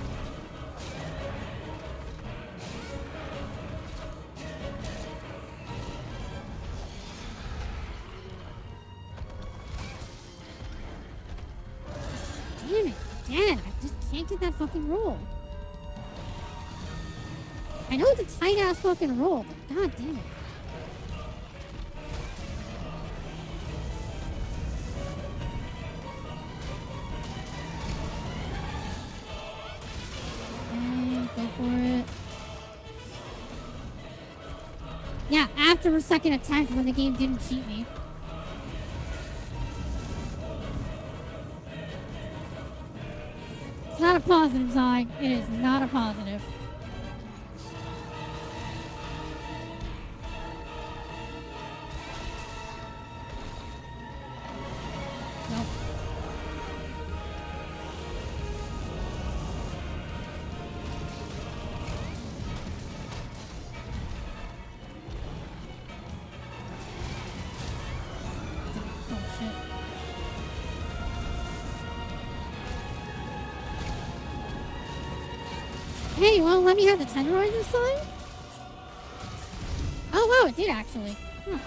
Damn it, again, I just can't get that fucking roll. I know it's a tight-ass fucking roll, but god damn it. Go for it. Yeah, after a second attempt when the game didn't cheat me. It's not a positive, Zai. It is not a positive. Nope. Oh, shit. Hey, you wanna let me have the tenderizer this time? Oh wow, it did actually. Huh.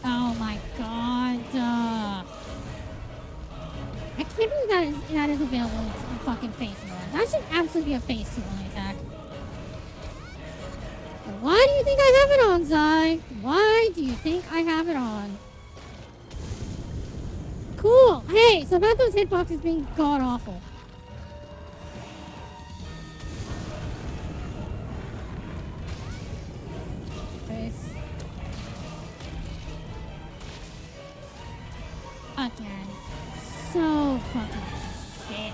Oh my god. I can't believe that is available in fucking face mode. That should absolutely be a face only attack. But why do you think I have it on, Zai? Why do you think I have it on? Cool. Hey, so about those hitboxes being god awful. Face. Again. So fucking shit.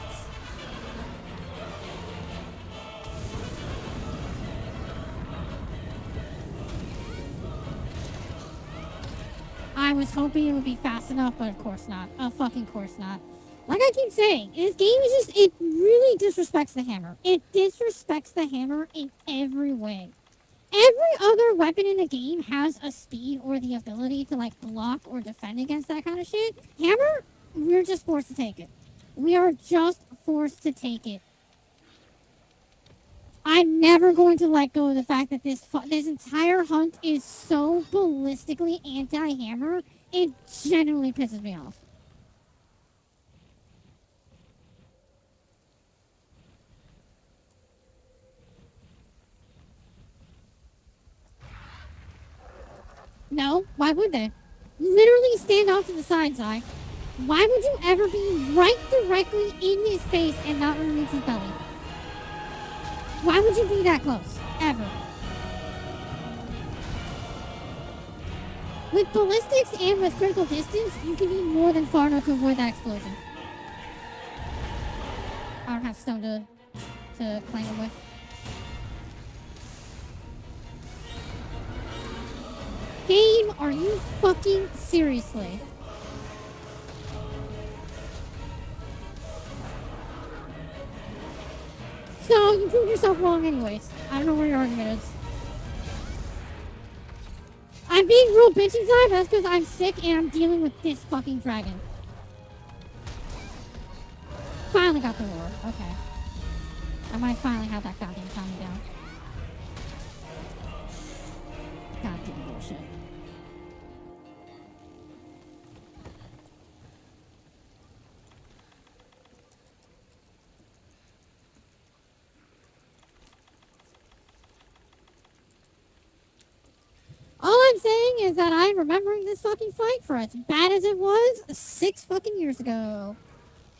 I was hoping it would be fast enough, but of course not. Of fucking course not. Like I keep saying, this game is just, it really disrespects the hammer. It disrespects the hammer in every way. Every other weapon in the game has a speed or the ability to like block or defend against that kind of shit. Hammer, we're just forced to take it. We are just forced to take it. I'm never going to let go of the fact that this entire hunt is so ballistically anti-hammer. It genuinely pisses me off. No, why would they? Literally stand off to the side, Zai. Why would you ever be right directly in his face and not underneath his belly? Why would you be that close? Ever. With ballistics and with critical distance, you can be more than far enough to avoid that explosion. I don't have stone to claim him with. Game, are you fucking seriously? So, you proved yourself wrong anyways. I don't know where your argument is. I'm being real bitchy, Zai, but that's because I'm sick and I'm dealing with this fucking dragon. Finally got the roar. Okay. I might finally have that goddamn time down. Goddamn bullshit. All I'm saying is that I'm remembering this fucking fight for as bad as it was 6 fucking years ago.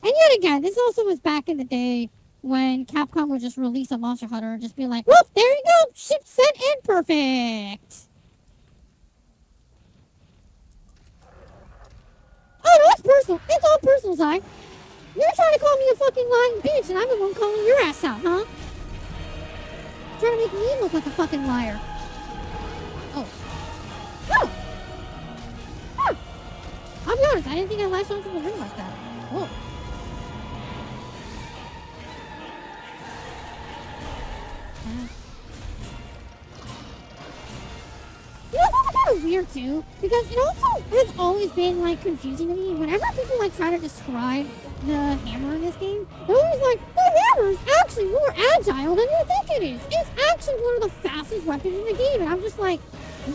And yet again, this also was back in the day when Capcom would just release a Monster Hunter and just be like, whoop, there you go, ship set and perfect. Oh, no, it's personal. It's all personal, Zai. You're trying to call me a fucking lying bitch, and I'm the one calling your ass out, huh? Trying to make me look like a fucking liar. Oh. Oh! Oh! I'll be honest, I didn't think I latched onto the ring like that. Whoa. You know, it's also kind of weird too, because it also has always been like confusing to me. Whenever people like try to describe the hammer in this game, they're always like, the hammer is actually more agile than you think it is. It's actually one of the fastest weapons in the game, and I'm just like,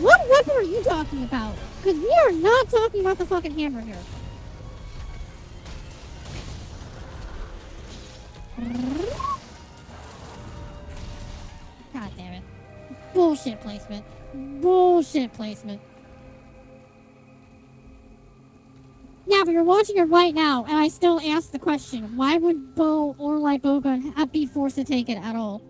what weapon are you talking about? Because we are not talking about the fucking hammer here. God damn it. Bullshit placement. Bullshit placement. Yeah, but you're watching it right now, and I still ask the question, why would bow or light bowgun be forced to take it at all?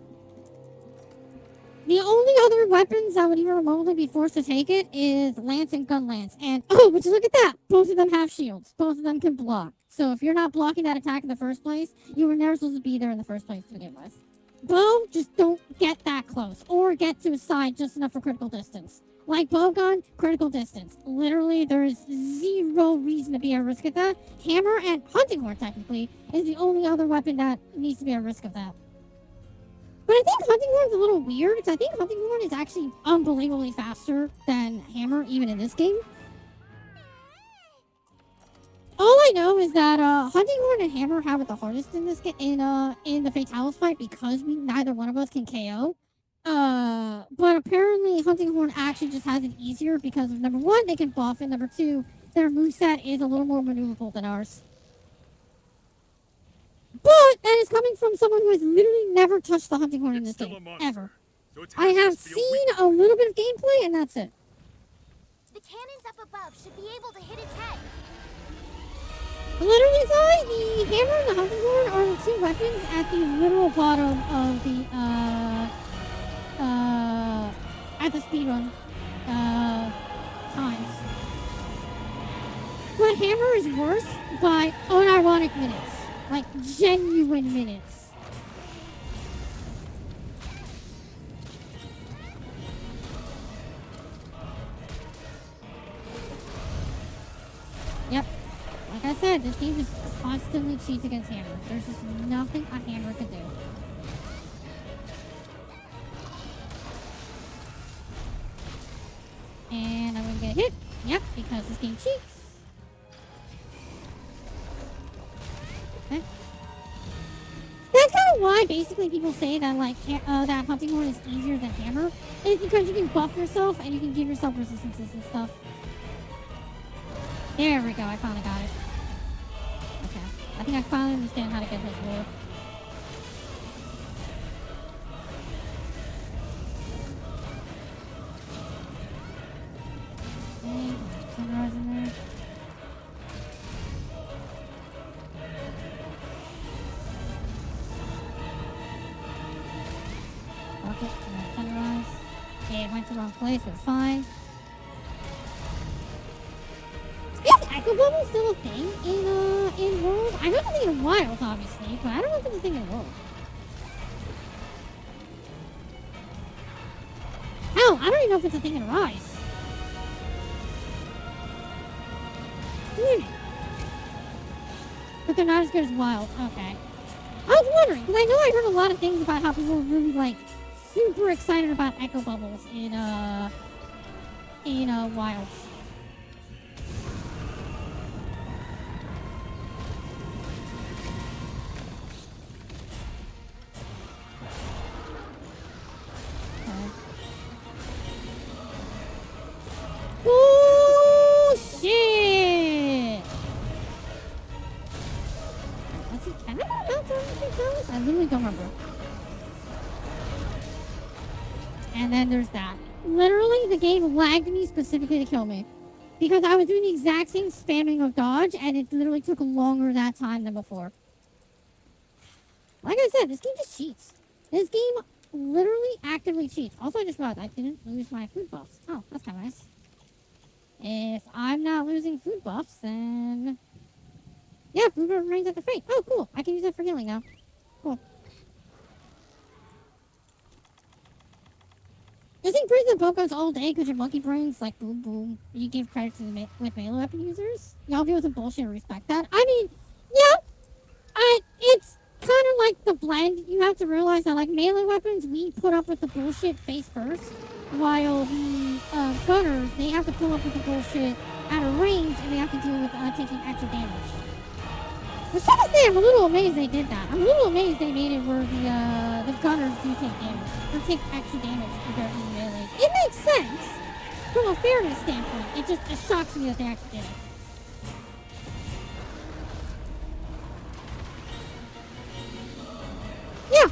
The only other weapons that would even remotely be forced to take it is lance and gun lance. And, oh, would you look at that? Both of them have shields. Both of them can block. So if you're not blocking that attack in the first place, you were never supposed to be there in the first place to begin with. Bow, just don't get that close. Or get to his side just enough for critical distance. Like bowgun, critical distance. Literally, there's zero reason to be at risk of that. Hammer and hunting horn, technically, is the only other weapon that needs to be at risk of that. But I think hunting horn's a little weird, because I think hunting horn is actually unbelievably faster than hammer, even in this game. All I know is that hunting horn and hammer have it the hardest in this game, in the Fatalis fight, because neither one of us can KO. But apparently hunting horn actually just has it easier because of number one, they can buff, and number two, their moveset is a little more maneuverable than ours. But that is coming from someone who has literally never touched the hunting horn in this game. Ever. I have seen a little bit of gameplay, and that's it. The cannons up above should be able to hit its head. Literally, Zai, the hammer and the hunting horn are the two weapons at the literal bottom of the, at the speedrun, times. But hammer is worse by unironic minutes. Like, genuine minutes. Yep. Like I said, this game just constantly cheats against hammer. There's just nothing a hammer could do. And I'm gonna get hit. Yep, because this game cheats. Okay. That's kind of why basically people say that like that hunting horn is easier than hammer. It's because you can buff yourself and you can give yourself resistances and stuff. There we go, I finally got it. Okay. I think I finally understand how to get his roar. mark it. Tenderize. It went to the wrong place, but it's fine. Is Echo Bubble still a thing in World? I know it's a thing in Wilds, obviously, but I don't know if it's a thing in World. Hell, I don't even know if it's a thing in Rise. Damn it. But they're not as good as Wild. Okay. I was wondering, because I know I heard a lot of things about how people were really, like, super excited about Echo Bubbles in Wilds. Oh, shit! Can I go bounce on anything else? I literally don't remember. And then there's that. Literally, the game lagged me specifically to kill me. Because I was doing the exact same spamming of dodge, and it literally took longer that time than before. Like I said, this game just cheats. This game literally actively cheats. Also, I just realized I didn't lose my food buffs. Oh, that's kind of nice. If I'm not losing food buffs, then... Yeah, food remains at the fate. Oh, cool. I can use that for healing now. Cool. Just increase the Pokemons all day because your monkey brain's like boom boom. You give credit to the with melee weapon users. Y'all deal with some bullshit and respect that. I mean, yeah, it's kind of like the blend. You have to realize that like melee weapons, we put up with the bullshit face first, while the gunners, they have to pull up with the bullshit at a range and they have to deal with taking extra damage. Which to this day, I'm a little amazed they did that. I'm a little amazed they made it where the gunners do take damage. Or take extra damage compared to the melees. It makes sense from a fairness standpoint. It shocks me that they actually did it. Yeah!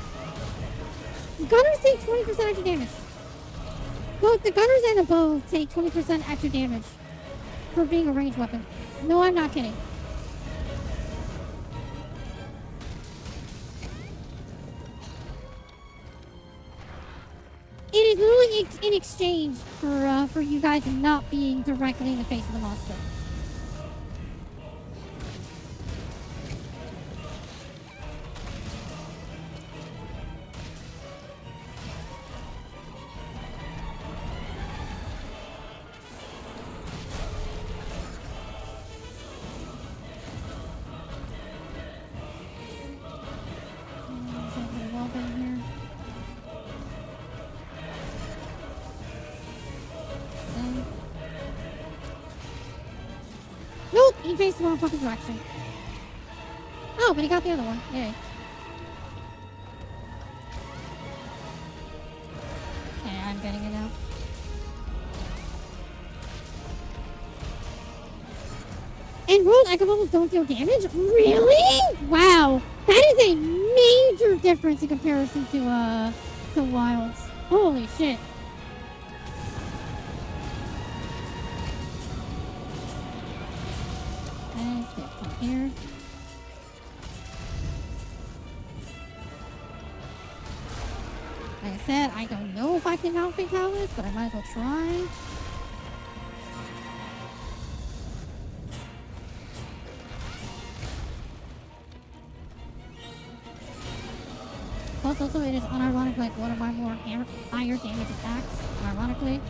Gunners take 20% extra damage. Both the gunners and the bow take 20% extra damage for being a ranged weapon. No, I'm not kidding. It is literally in exchange for you guys not being directly in the face of the monster. Nope, he faced the wrong fucking direction. Oh, but he got the other one. Yay. Okay, I'm getting it now. And rolled Echo Bubbles don't deal damage? Really? Wow. That is a major difference in comparison to Wilds. Holy shit. Here. Like I said, I don't know if I can mount Fatalis, but I might as well try. Plus, also, it is unironically like one of my more higher damage attacks, ironically.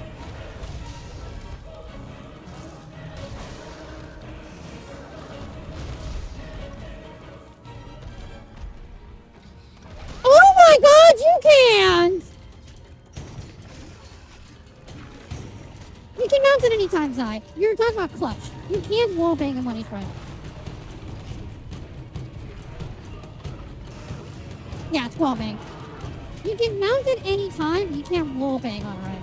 Oh my god, you can't! You can mount it anytime, Zai. You're talking about clutch. You can't wallbang him when he's right. Yeah, it's wallbang. You can mount it anytime, you can't wallbang on right.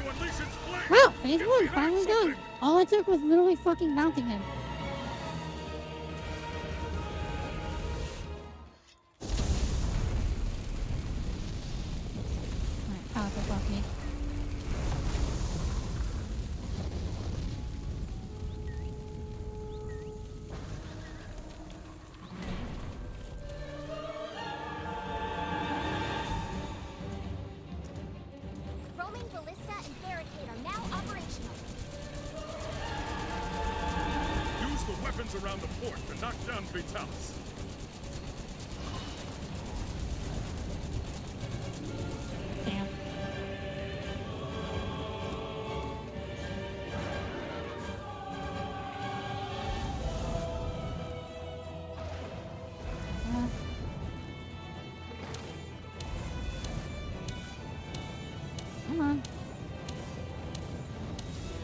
Unleash its flame! Wow, phase one, finally done. All it took was literally fucking mounting him. forms around the fort to knock down Fatalis. Damn. Come on.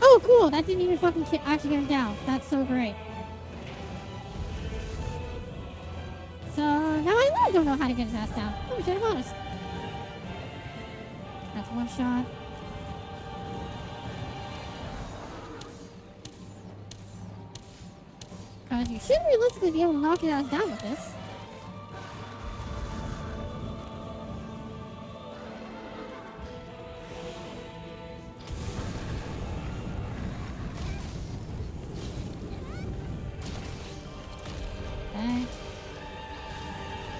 Oh, cool. That didn't even fucking actually get him down. That's so great. So, now I really don't know how to get his ass down. Oh, shit, I'm honest. That's one shot. Because you should realistically be able to knock his ass down with this. Okay.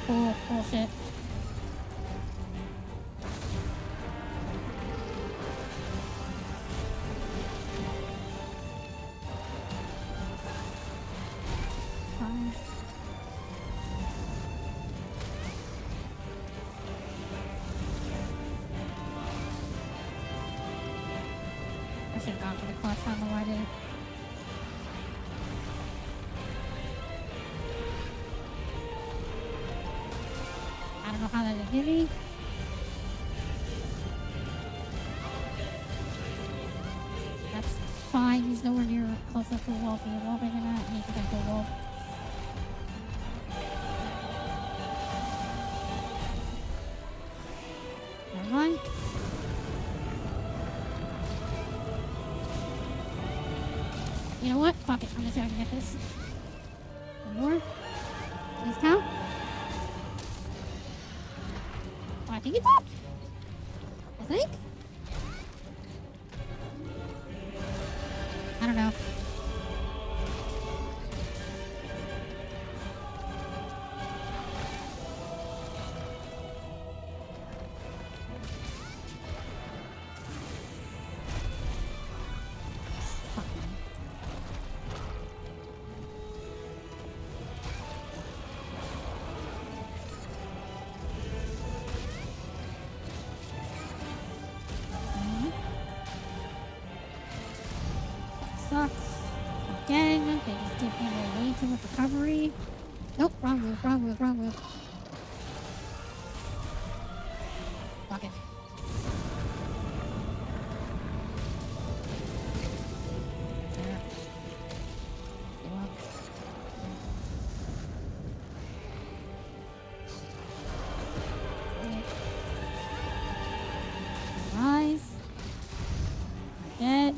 Cool, bullshit. Fine. I should have gone for the clutch. I don't know why I didn't. I don't know how that didn't hit me. That's fine. He's nowhere near close enough to the wall for the wall bigger than that. He needs to get to the wall. Never mind. You know what? Fuck it. I'm just gonna get this. One more. Please count. Oh, I think it's up. I think. I don't know. Fuck. Sucks. Again, they just give me way too much recovery. Nope, wrong move, wrong move, wrong move. Fuck it. There. Go up. Rise. Dead.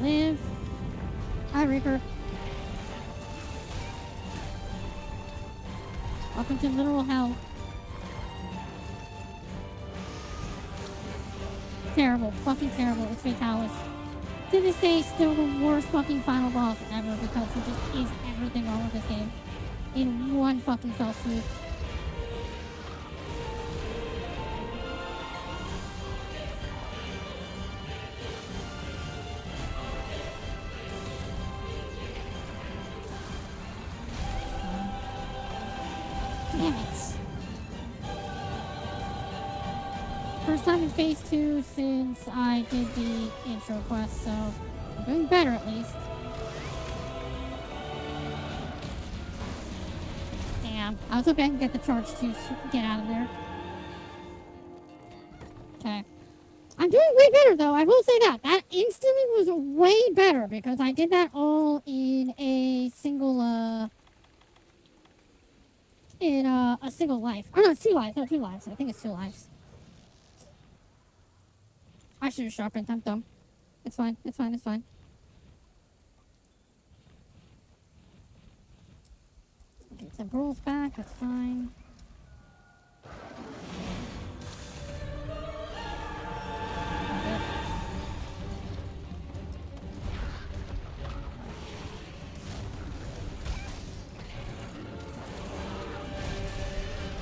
Live. Hi, Reaper. Welcome to literal hell. Terrible. Fucking terrible. It's Fatalis. To this day, still the worst fucking final boss ever because he just is everything wrong with this game. In one fucking fell swoop. Damn it. First time in phase 2 since I did the intro quest, so I'm doing better at least. Damn. I was hoping I could get the charge to get out of there. Okay. I'm doing way better though, I will say that. That instantly was way better because I did that all in a single, a single life. Oh no, it's 2 lives. No, 2 lives. I think it's 2 lives. I should have sharpened. I'm dumb. It's fine. It's fine. It's fine. Get some rules back. That's fine. Okay.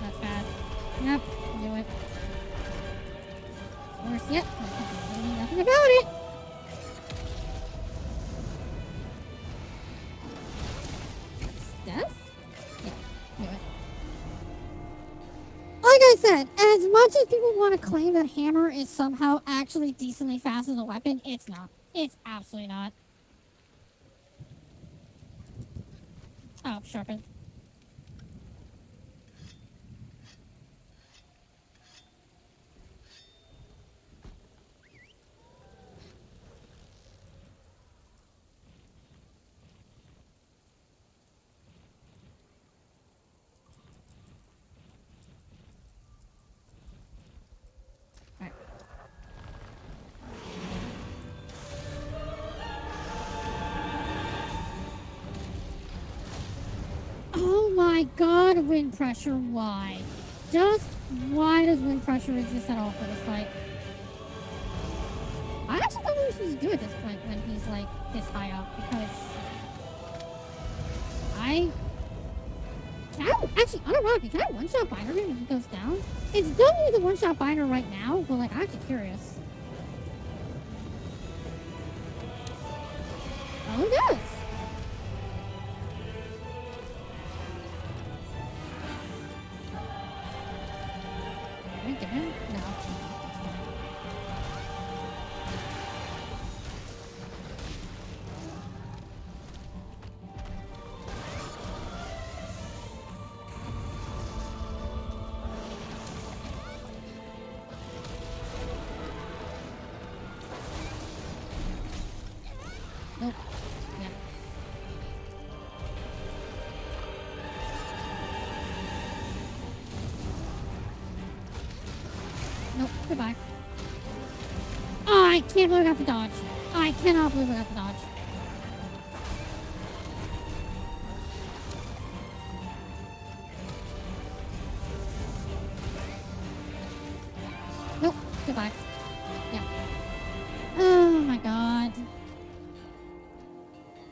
That's bad. Yep. Do it. It's worse yet. Nothing about it. said, as much as people want to claim that hammer is somehow actually decently fast as a weapon, it's not. It's absolutely not. Oh, sharpened. Oh my god, wind pressure, why? Just why does wind pressure exist at all for this fight? I actually thought we were supposed to do at this point when he's like this high up because actually unironically, can I one-shot binder him when he goes down? It's dumb to use a one-shot binder right now, but like I'm actually curious. Oh, it does! Can I get him? No. Nope. Yeah. Nope. Goodbye. Oh, I can't believe I got the dodge. I cannot believe I got the dodge. Nope. Goodbye. Yeah. Oh my god.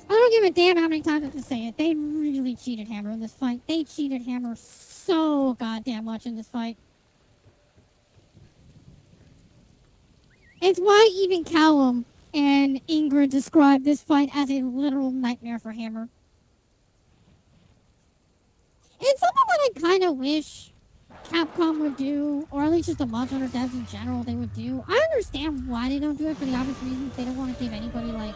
I don't give a damn how many times I have to say it. They really cheated Hammer in this fight. They cheated Hammer so goddamn much in this fight. It's why even Callum and Ingrid described this fight as a literal nightmare for Hammer. It's something that I kind of wish Capcom would do, or at least just the Monster Hunter devs in general they would do. I understand why they don't do it for the obvious reasons. They don't want to give anybody like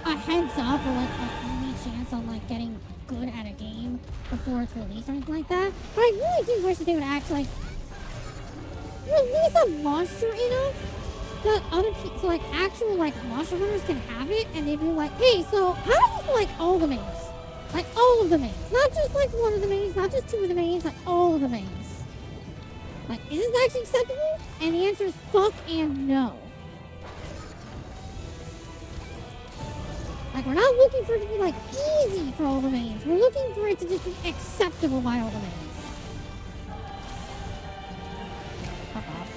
a heads up or like a free chance on like getting good at a game before it's released or anything like that. But I really do wish that they would act like release a monster enough that other people, so like actual like monster hunters can have it, and they'd be like, hey, so how does like all the mains, like all of the mains, not just like one of the mains, not just two of the mains, like all of the mains. Like, is this actually acceptable? And the answer is fuck and no. Like, we're not looking for it to be, like, easy for all the mains. We're looking for it to just be acceptable by all the mains. Fuck off.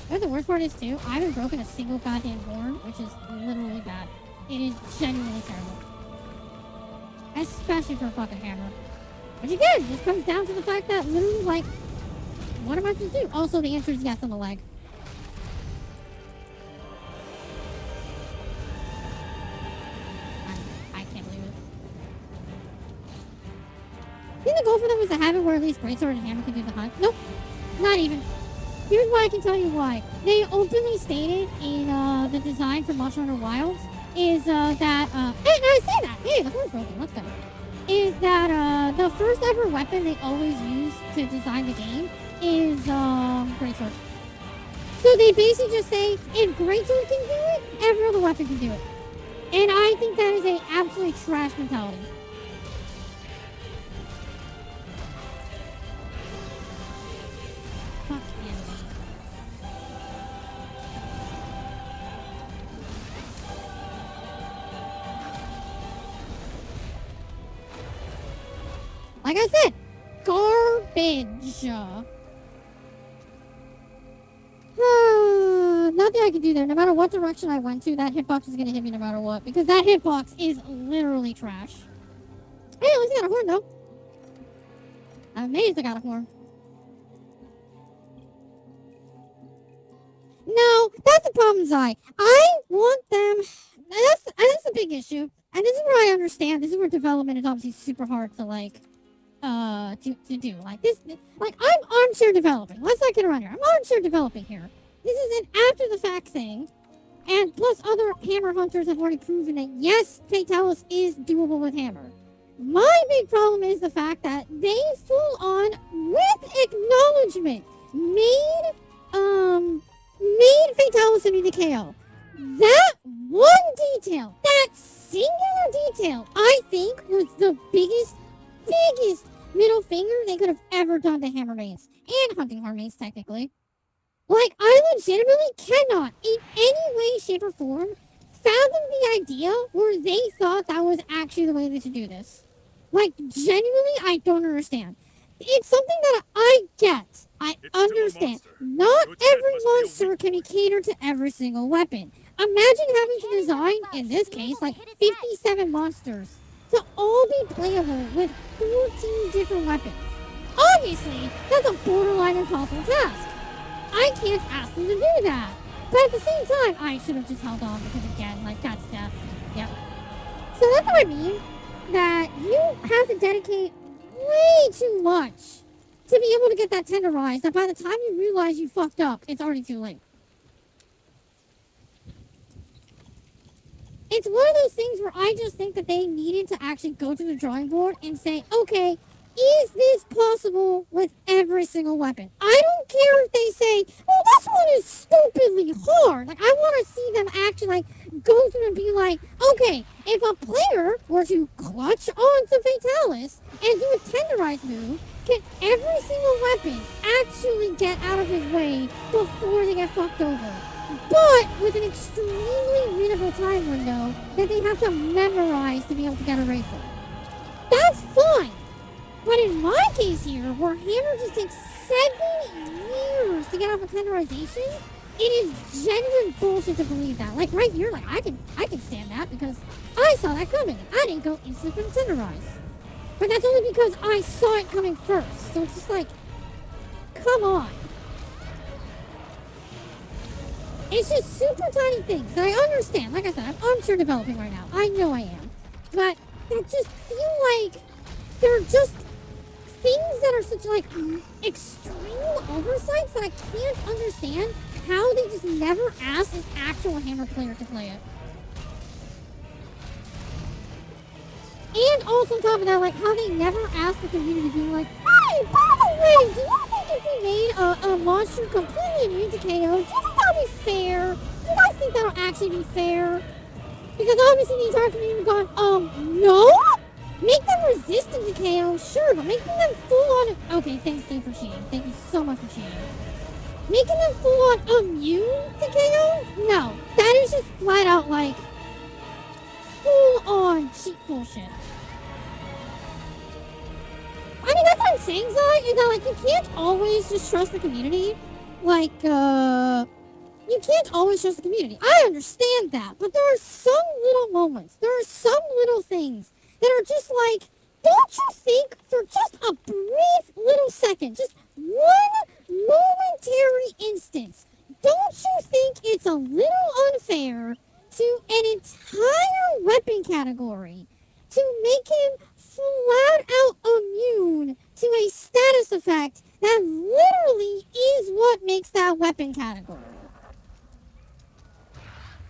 You know what the worst part is, too? I haven't broken a single goddamn horn, which is literally bad. It is genuinely terrible. Especially for a fucking hammer. Which again, just comes down to the fact that literally, like, what am I supposed to do? Also, the answer is yes on the leg. I can't believe it. I think the goal for them was to have it where at least Greatsword and Hammer could do the hunt. Nope. Not even. Here's why I can tell you why. They openly stated in the design for Monster Hunter Wilds is that, hey, I say that! Hey, the horn's broken, let's go. Is that, the first ever weapon they always use to design the game is, Greatsword. So they basically just say, if Greatsword can do it, every other weapon can do it. And I think that is a absolutely trash mentality. Fuck anime. Like I said, garbage. Nothing I can do there. No matter what direction I went to, that hitbox is going to hit me no matter what. Because that hitbox is literally trash. Hey, at least I got a horn, though. I'm amazed I got a horn. No, that's the problem, Zai. I want them... That's the big issue. And this is where I understand. This is where development is obviously super hard to like, to do. Like this, like I'm armchair developing. Let's not get around here. I'm armchair developing here. This is an after the fact thing. And plus other hammer hunters have already proven that yes, Fatalis is doable with hammer. My big problem is the fact that they full on, with acknowledgement, made Fatalis immune to KO. That one detail, that singular detail, I think was the biggest middle finger they could have ever done to hammer mains. And hunting horn mains, technically. Like, I legitimately cannot, in any way, shape, or form, fathom the idea where they thought that was actually the way they should do this. Like, genuinely, I don't understand. It's something that I get. I understand. Not every monster can be catered to every single weapon. Imagine having to design, in this case, like 57 monsters to all be playable with 14 different weapons. Obviously, that's a borderline impossible task. I can't ask them to do that. But at the same time, I should have just held on because, again, like, that's death. Yep. So that's what I mean. That you have to dedicate way too much to be able to get that tenderized, that by the time you realize you fucked up, it's already too late. It's one of those things where I just think that they needed to actually go to the drawing board and say, okay, is this possible with every single weapon? I don't care if they say, well, this one is stupidly hard. Like, I want to see them actually, like, go through and be like, okay, if a player were to clutch onto Fatalis and do a tenderized move, can every single weapon actually get out of his way before they get fucked over? But with an extremely readable time window that they have to memorize to be able to get a rifle. That's fine. But in my case here, where hammer just takes 7 years to get off of tenderization, it is genuine bullshit to believe that. Like right here, like I can stand that because I saw that coming. I didn't go instantly tenderize. But that's only because I saw it coming first. So it's just like, come on. It's just super tiny things that I understand. Like I said, I'm armchair developing right now. I know I am. But I just feel like they're just things that are such like extreme oversights that I can't understand how they just never asked an actual hammer player to play it. And also on top of that, like how they never asked the community being like, hey, by the way, do you think if we made a monster completely immune to KO, do you think that'll be fair? Do you guys think that'll actually be fair? Because obviously the entire community gone, no? Make them resistant to KO, sure, but making them full on... Okay, thanks Dave for cheating. Thank you so much for cheating. Making them full on immune to KO? No. That is just flat out like... full on cheat bullshit. I mean, that's what I'm saying, Zai, is that like you can't always just trust the community. Like, you can't always trust the community. I understand that, but there are some little moments, there are some little things that are just like, don't you think for just a brief little second, just one momentary instance, don't you think it's a little unfair to an entire weapon category to make him flat out immune to a status effect that literally is what makes that weapon category?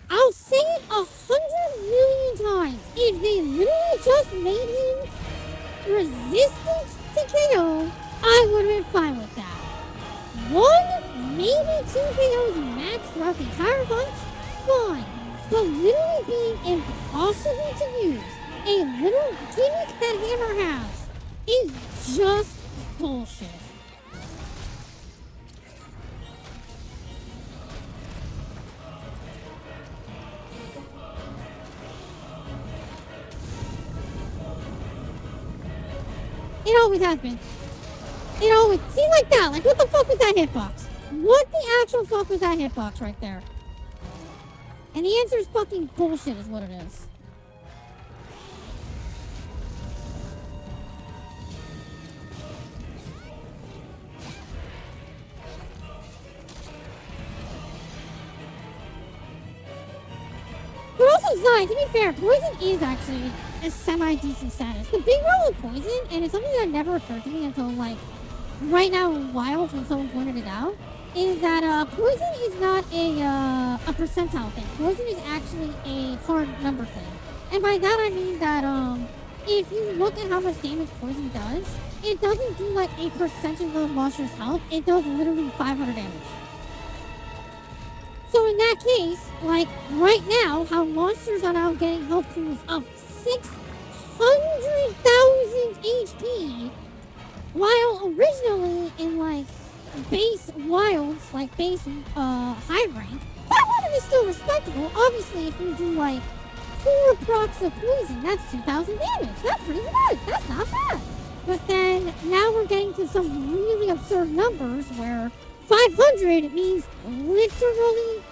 I'll say it 100 million times. If they literally just made him resistant to KO, I would have been fine with that. 1, maybe 2 KOs max throughout the entire hunt, fine. But literally being impossible to use, a little gimmick that Hammer has, is just bullshit. It always has been. It always... See, like that. Like, what the fuck was that hitbox? What the actual fuck was that hitbox right there? And the answer is fucking bullshit is what it is. But also Zai, to be fair, poison is actually a semi-decent status. The big role of poison, and it's something that never occurred to me until, like, right now in Wild when someone pointed it out, is that poison is not a percentile thing. Poison is actually a hard number thing. And by that I mean that if you look at how much damage poison does, it doesn't do like a percentage of the monster's health. It does literally 500 damage. So in that case, like right now, how monsters are now getting health pools of 600,000 HP, while originally in like base wilds, like base high rank, 500 is still respectable. Obviously, if you do like 4 procs of poison, that's 2,000 damage. That's pretty good. That's not bad. But then now we're getting to some really absurd numbers where 500 means literally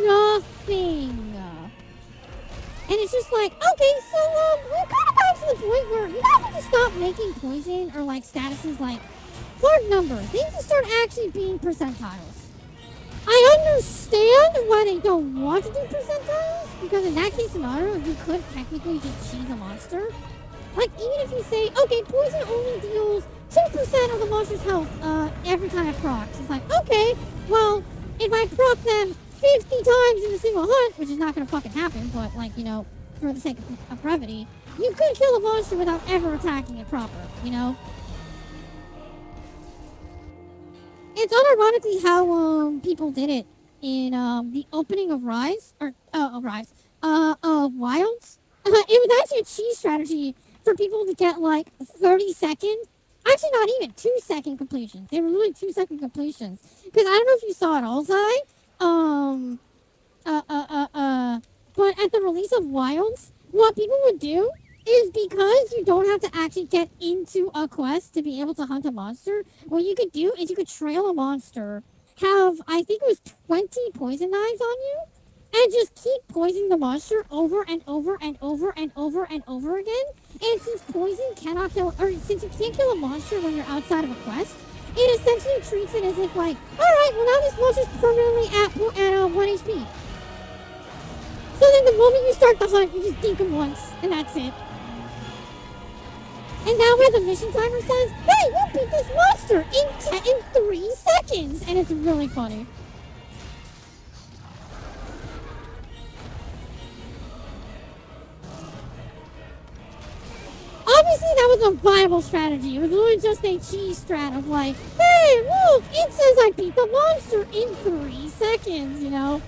nothing. And it's just like, okay, so we're kind of back to the point where you guys have to stop making poison or like statuses like hard numbers. They need to start actually being percentiles. I understand why they don't want to do percentiles, because in that case scenario, you could technically just cheese a monster. Like, even if you say, okay, poison only deals 2% of the monster's health every time it procs. It's like, okay, well, if I proc them 50 times in a single hunt, which is not going to fucking happen, but, like, you know, for the sake of brevity, you could kill a monster without ever attacking it proper, you know? It's unironically how people did it in the opening of Rise, or of Wilds. It was actually a cheese strategy for people to get like 30-second, actually not even 2-second completions. They were really 2-second completions. Because I don't know if you saw it all, Zai. But at the release of Wilds, what people would do is, because you don't have to actually get into a quest to be able to hunt a monster, what you could do is you could trail a monster, have, I think it was 20 poison knives on you, and just keep poisoning the monster over and over and over and over and over again. And since poison cannot kill, or since you can't kill a monster when you're outside of a quest, it essentially treats it as if like, alright, well now this monster's permanently at 1 HP. So then the moment you start the hunt, you just dink him once, and that's it. And now where the mission timer says, hey, you beat this monster in 3 seconds! And it's really funny. Obviously, that was a viable strategy. It was literally just a cheese strat of like, hey, look, it says I beat the monster in 3 seconds, you know?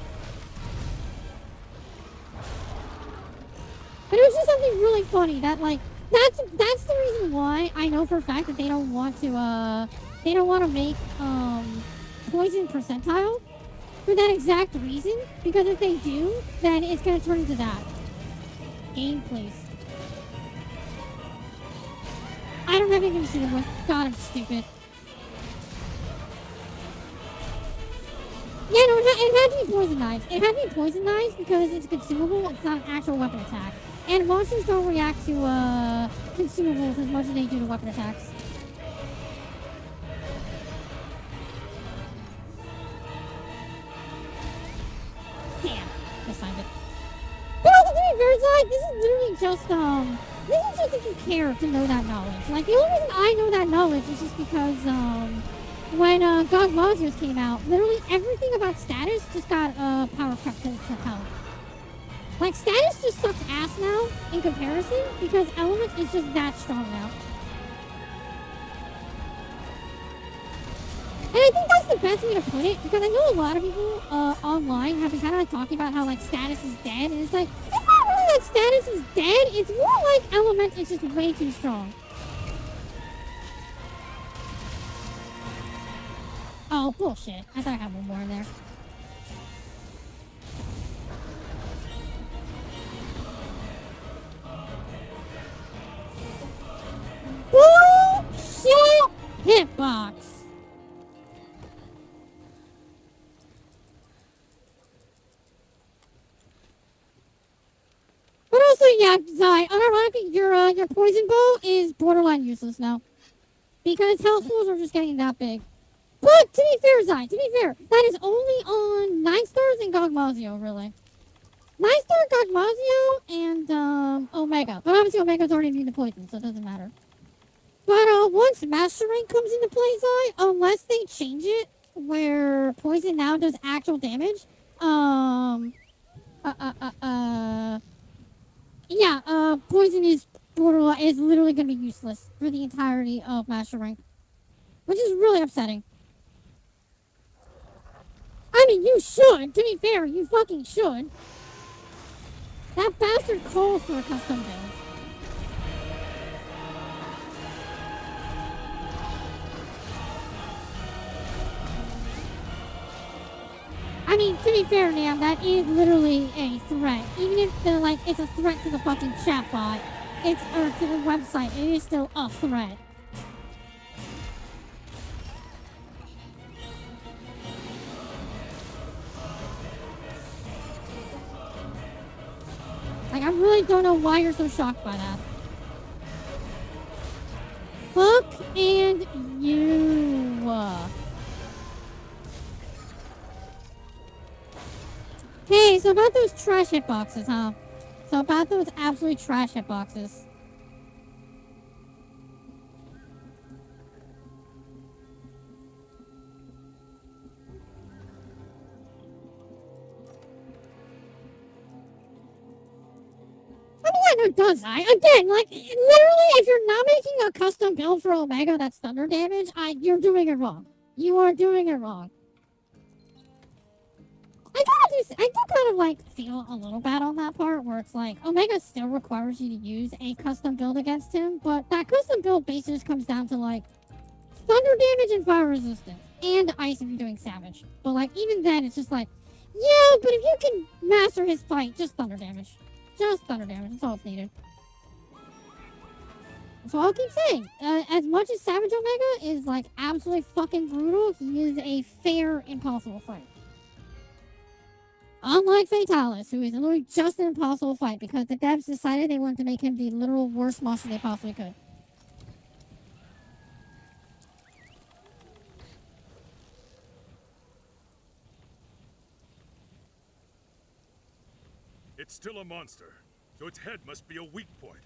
But it was just something really funny that, like, that's the reason why I know for a fact that they don't want to make, poison percentile. For that exact reason. Because if they do, then it's gonna turn into that. Game, please. I don't have anything to do with. God, I'm stupid. Yeah, no, it had to be poison knives. It had to be poison knives because it's consumable. It's not an actual weapon attack. And monsters don't react to consumables as much as they do to weapon attacks. Damn, mistimed it. But also, to be fair, this is literally just this is just if you care to know that knowledge. Like, the only reason I know that knowledge is just because, when, God Monsters came out, literally everything about status just got, power cut to hell. Like, status just sucks ass now, in comparison, because element is just that strong now. And I think that's the best way to put it, because I know a lot of people, online have been kind of like talking about how, like, status is dead, and it's like, it's not really that status is dead, it's more like element is just way too strong. Oh, bullshit. I thought I had one more in there. Bullshit hitbox. But also, yeah, Zai, unironically, your poison bow is borderline useless now. Because health pools are just getting that big. But, to be fair, Zai, to be fair, that is only on 9 stars and Gogmazio, really. Nice Dark Gogmazio and Omega. But obviously Omega's already immune to poison, so it doesn't matter. But once Master Rank comes into play, Zai, unless they change it where poison now does actual damage, poison is borderline is literally gonna be useless for the entirety of Master Rank, which is really upsetting. I mean, you should. To be fair, you fucking should. That bastard calls for a custom build. I mean, to be fair, Nam, that is literally a threat. Even if it's a threat to the fucking chatbot, or to the website, it is still a threat. Like, I really don't know why you're so shocked by that. Fuck and you. Hey, so about those trash hitboxes, huh? So about those absolutely trash hitboxes. I mean, yeah, no, does I? Again, like, literally, if you're not making a custom build for Omega that's thunder damage, you're doing it wrong. You are doing it wrong. I do kind of like feel a little bad on that part where it's like Omega still requires you to use a custom build against him, but that custom build basically just comes down to like thunder damage and fire resistance and ice if you're doing savage. But like even then it's just like, yeah, but if you can master his fight, just thunder damage. Just thunder damage, that's all it's needed. So I'll keep saying, as much as Savage Omega is like absolutely fucking brutal, he is a fair, impossible fight. Unlike Fatalis, who is literally just an impossible fight because the devs decided they wanted to make him the literal worst monster they possibly could. It's still a monster, so its head must be a weak point.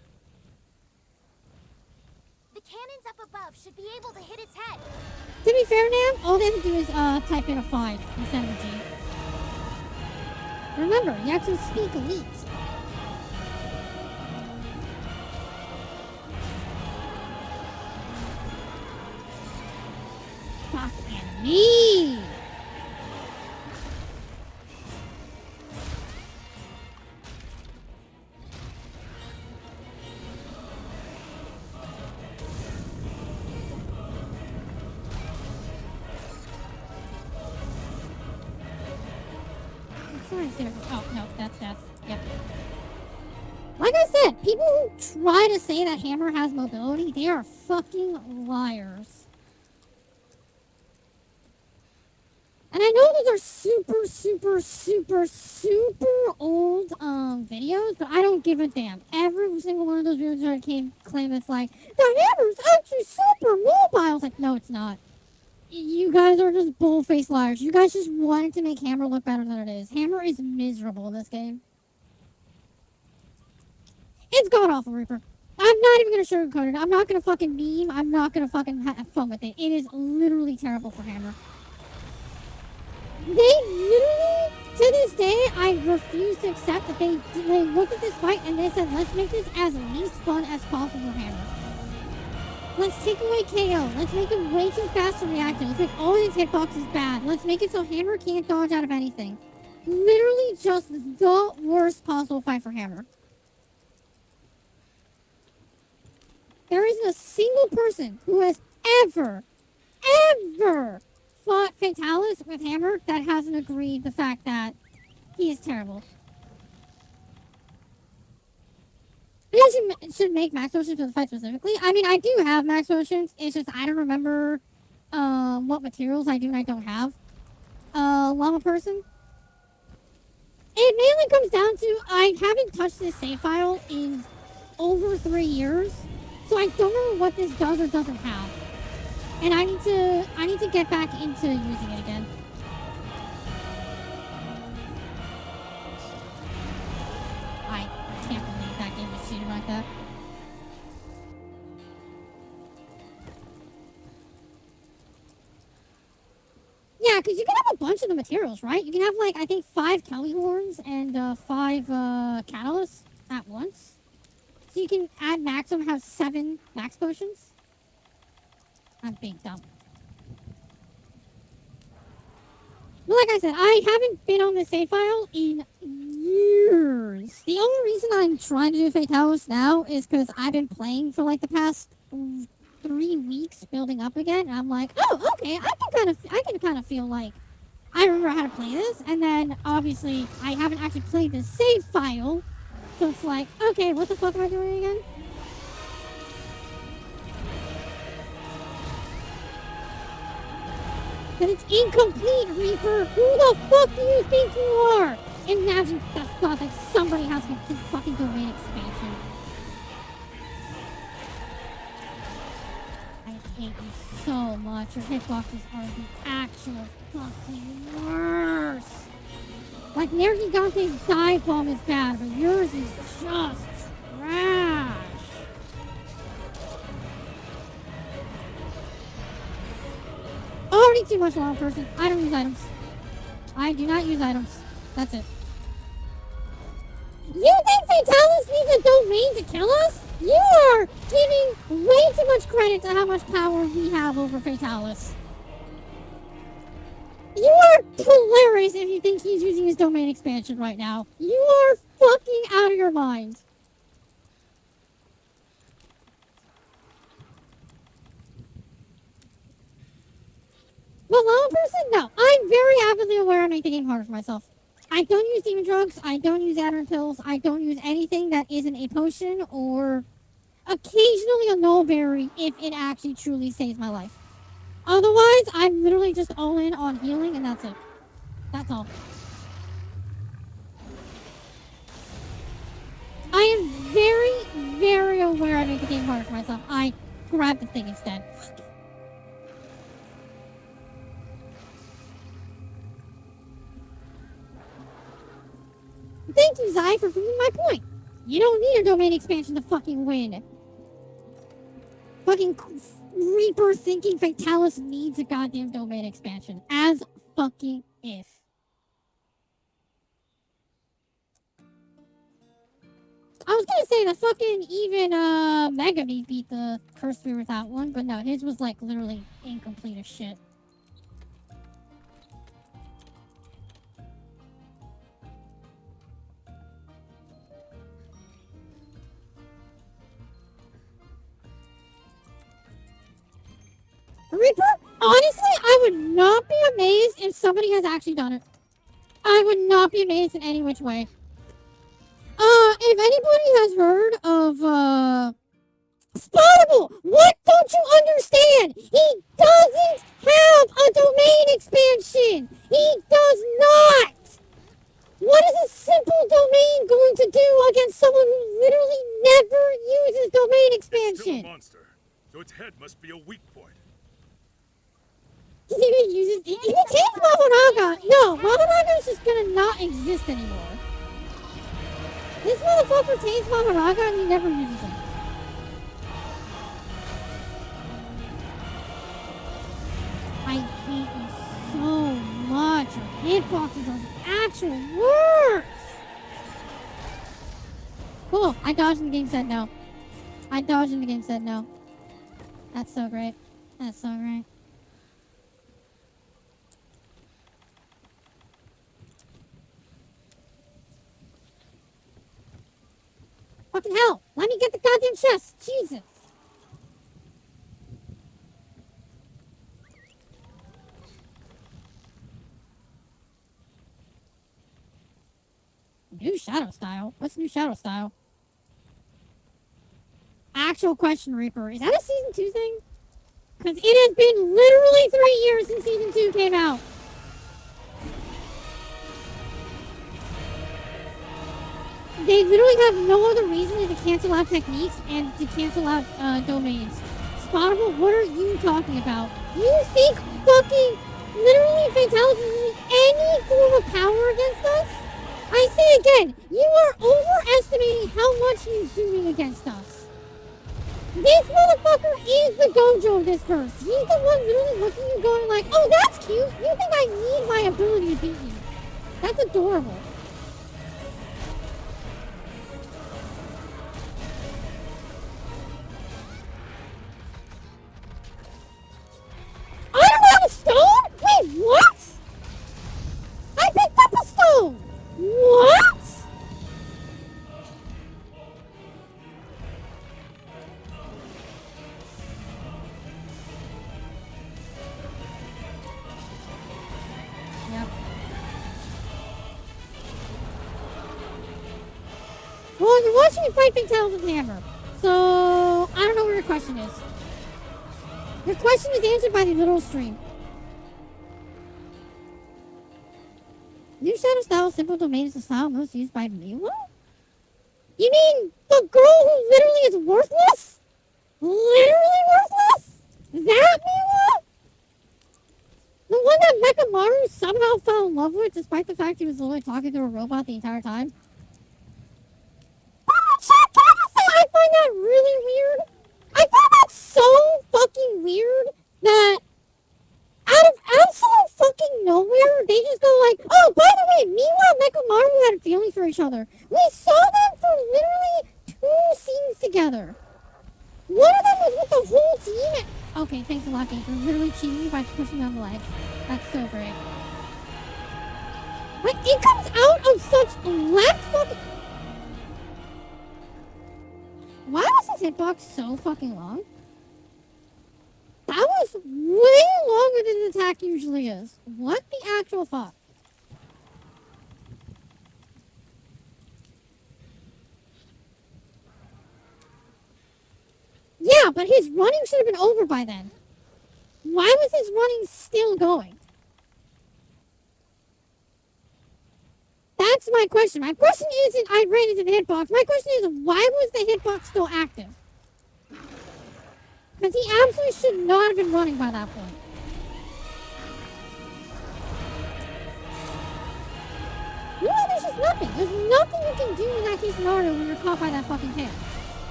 The cannons up above should be able to hit its head. To be fair, Nam, all they have to do is type in a 5 instead of a G. Remember, you have to speak elite. Fucking me! Oh, no, that's death. Yep. Like I said, people who try to say that Hammer has mobility, they are fucking liars. And I know those are super, super, super, super old videos, but I don't give a damn. Every single one of those videos that claim it's like, the Hammer's actually super mobile. I was like, no, it's not. You guys are just bull-faced liars. You guys just wanted to make Hammer look better than it is. Hammer is miserable in this game. It's god-awful, Reaper. I'm not even going to sugarcoat it. I'm not going to fucking meme. I'm not going to fucking have fun with it. It is literally terrible for Hammer. They literally, to this day, I refuse to accept that they looked at this fight and they said, let's make this as least fun as possible for Hammer. Let's take away KO. Let's make him way too fast to react to. Let's make all his hitboxes bad. Let's make it so Hammer can't dodge out of anything. Literally just the worst possible fight for Hammer. There isn't a single person who has ever fought Fatalis with Hammer that hasn't agreed the fact that he is terrible. You should make max potions for the fight specifically. I mean, I do have max potions. It's just I don't remember what materials I do and I don't have. Llama person. It mainly comes down to I haven't touched this save file in over 3 years, so I don't remember what this does or doesn't have. And I need to get back into using it again. of the materials, right? You can have, like, I think 5 Kelly horns and 5 catalysts at once. So you can add maximum, have 7 max potions. I'm being dumb. But like I said, I haven't been on the save file in years. The only reason I'm trying to do Fatalis now is because I've been playing for like the past 3 weeks, building up again. And I'm like, oh, okay, I can kind of feel like I remember how to play this. And then obviously I haven't actually played the save file, so it's like, okay, what the fuck am I doing again? But it's incomplete, Reaper! Who the fuck do you think you are? Imagine the thought that somebody has complete fucking domain expansion. I hate you so much. Your hitboxes are the actual fucking worst. Like, Nergigante's dive bomb is bad, but yours is just trash. Already too much long person. I don't use items. I do not use items. That's it. You think Fatalis needs a domain to kill us? You are giving way too much credit to how much power we have over Fatalis. You are hilarious if you think he's using his domain expansion right now. You are fucking out of your mind. But long person? No. I'm very avidly aware I make the game harder for myself. I don't use demon drugs. I don't use Adderant pills. I don't use anything that isn't a potion or occasionally a nullberry if it actually truly saves my life. Otherwise, I'm literally just all in on healing and that's it. That's all. I am very, very aware I make the game harder for myself. I grab the thing instead. Thank you, Zai, for proving my point. You don't need a domain expansion to fucking win. Fucking Reaper thinking Fatalis needs a goddamn domain expansion. As fucking if. I was gonna say the fucking even Mega beat the Curse Spear without one, but no, his was like literally incomplete as shit. Reaper, honestly, I would not be amazed if somebody has actually done it. I would not be amazed in any which way. If anybody has heard of, Spottable, what don't you understand? He doesn't have a domain expansion. He does not. What is a simple domain going to do against someone who literally never uses domain expansion? It's still a monster, so its head must be a weak point. He even uses. If he takes Maharaga, no, Maharaga is just gonna not exist anymore. This motherfucker takes Maharaga and he never uses him. I hate you so much. Your hitboxes are the actual worst. Cool. I dodged and the game said no. I dodged and the game said no. That's so great. That's so great. Fucking hell! Let me get the goddamn chest! Jesus! New shadow style? What's new shadow style? Actual question, Reaper. Is that a season 2 thing? Because it has been literally 3 years since season 2 came out. They literally have no other reason than to cancel out techniques and to cancel out domains. Spottable, what are you talking about? You think fucking literally Fatalis is using any form of power against us? I say again, you are overestimating how much he's doing against us. This motherfucker is the Gojo of this verse. He's the one literally looking at you going like, oh, that's cute. You think I need my ability to beat you. That's adorable. I don't have a stone? Wait, what? I picked up a stone. What? Yep. Well, you're watching me fight Big Tails with Hammer. So, I don't know what your question is. Your question is answered by the literal stream. New shadow style simple domain is the style most used by Miwa? You mean the girl who literally is worthless? Literally worthless? That Miwa? The one that Mechamaru somehow fell in love with despite the fact he was literally talking to a robot the entire time? I find that really weird. I find that so fucking weird that out of absolute fucking nowhere, they just go like, oh, by the way, Miwa and Mechamaru had feelings for each other. We saw them for literally 2 scenes together. One of them was with the whole team. Okay, thanks a lot, Game, for literally cheating me by pushing me on the legs. That's so great. Like, it comes out of such left fucking... Why was his hitbox so fucking long? That was way longer than the attack usually is. What the actual fuck? Yeah, but his running should have been over by then. Why was his running still going? That's my question. My question isn't I ran into the hitbox. My question is why was the hitbox still active? Because he absolutely should not have been running by that point. You know, there's just nothing. There's nothing you can do in that case scenario when you're caught by that fucking tail.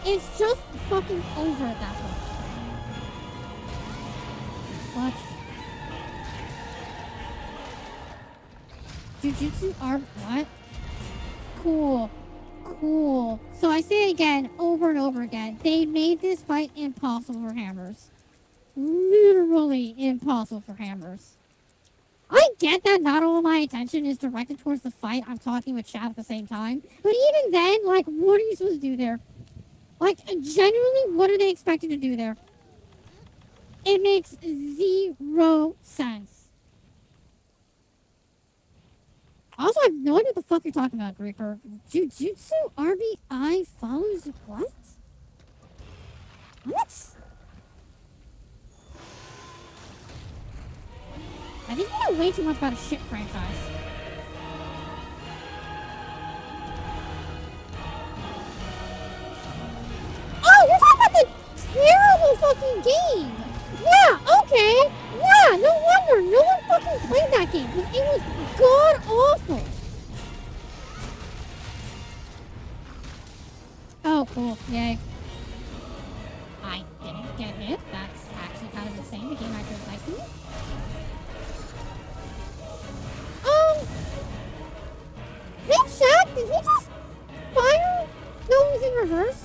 It's just fucking over at that point. What? Jujutsu art, what? Cool. Cool. So I say again, over and over again, they made this fight impossible for hammers. Literally impossible for hammers. I get that not all my attention is directed towards the fight. I'm talking with chat at the same time. But even then, like, what are you supposed to do there? Like, genuinely, what are they expected to do there? It makes 0 sense. Also, I have no idea what the fuck you're talking about, Reaper. Jujutsu RBI follows what? What? I think you know way too much about a shit franchise. Oh, you're talking about the terrible fucking game! Yeah, okay! Yeah, no wonder no one fucking played that game, because it was god-awful! Oh, cool. Yay. I didn't get hit. That's actually kind of insane. The game actually was nice to me. Hey, Shaq, did he just fire? No, it was in reverse.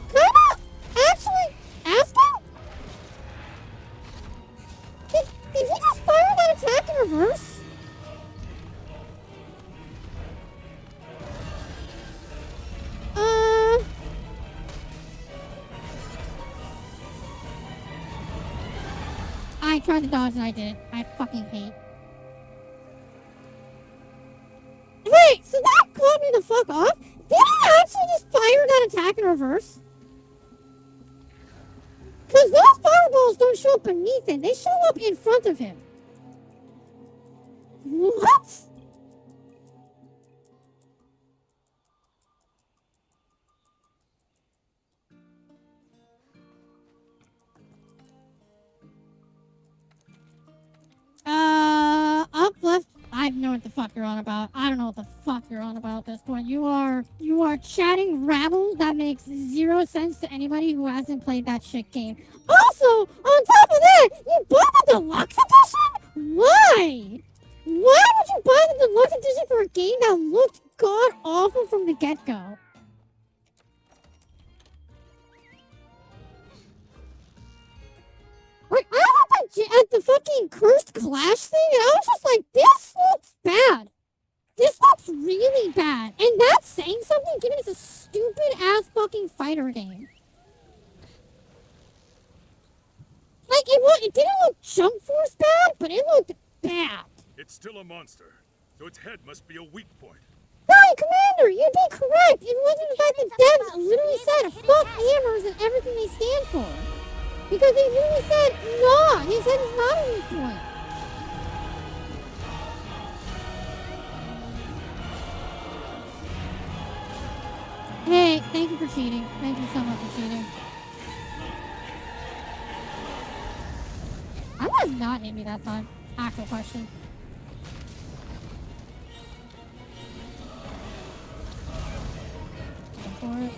Kinda, actually, ask him? Did he just fire that attack in reverse? I tried to dodge and I didn't. I fucking hate. Wait, so that caught me the fuck off? Did he actually just fire that attack in reverse? Because those fireballs don't show up beneath him. They show up in front of him. What? Up left. I don't know what the fuck you're on about. I don't know what the fuck you're on about at this point. You are chatting rabble that hasn't played that shit game. Also, on top of that, you bought the deluxe edition? Why? Why would you buy the deluxe edition for a game that looked god awful from the get-go? Like, I looked at the fucking cursed clash thing, and I was just like, this looks bad. This looks really bad. And that's saying something, given it's a stupid-ass fucking fighter game. Like, it didn't look Jump Force bad, but it looked bad. It's still a monster, so its head must be a weak point. Right, Commander, you'd be correct. It wasn't the fact that devs literally said, fuck hammers and everything they stand for. Because they literally said, nah, his head is not a weak point. Hey, thank you for cheating. Thank you so much for cheating. I was not hit me that time. Actual question. Go for it.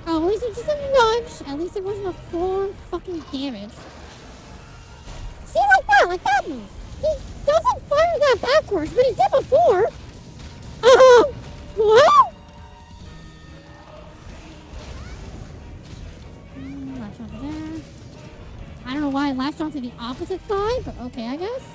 Oh, at least it's just a nudge. At least it wasn't a full fucking damage. See, like that move. He doesn't fire that backwards, but he did before. What? Latch onto there. I don't know why I latched onto the opposite side, but okay, I guess.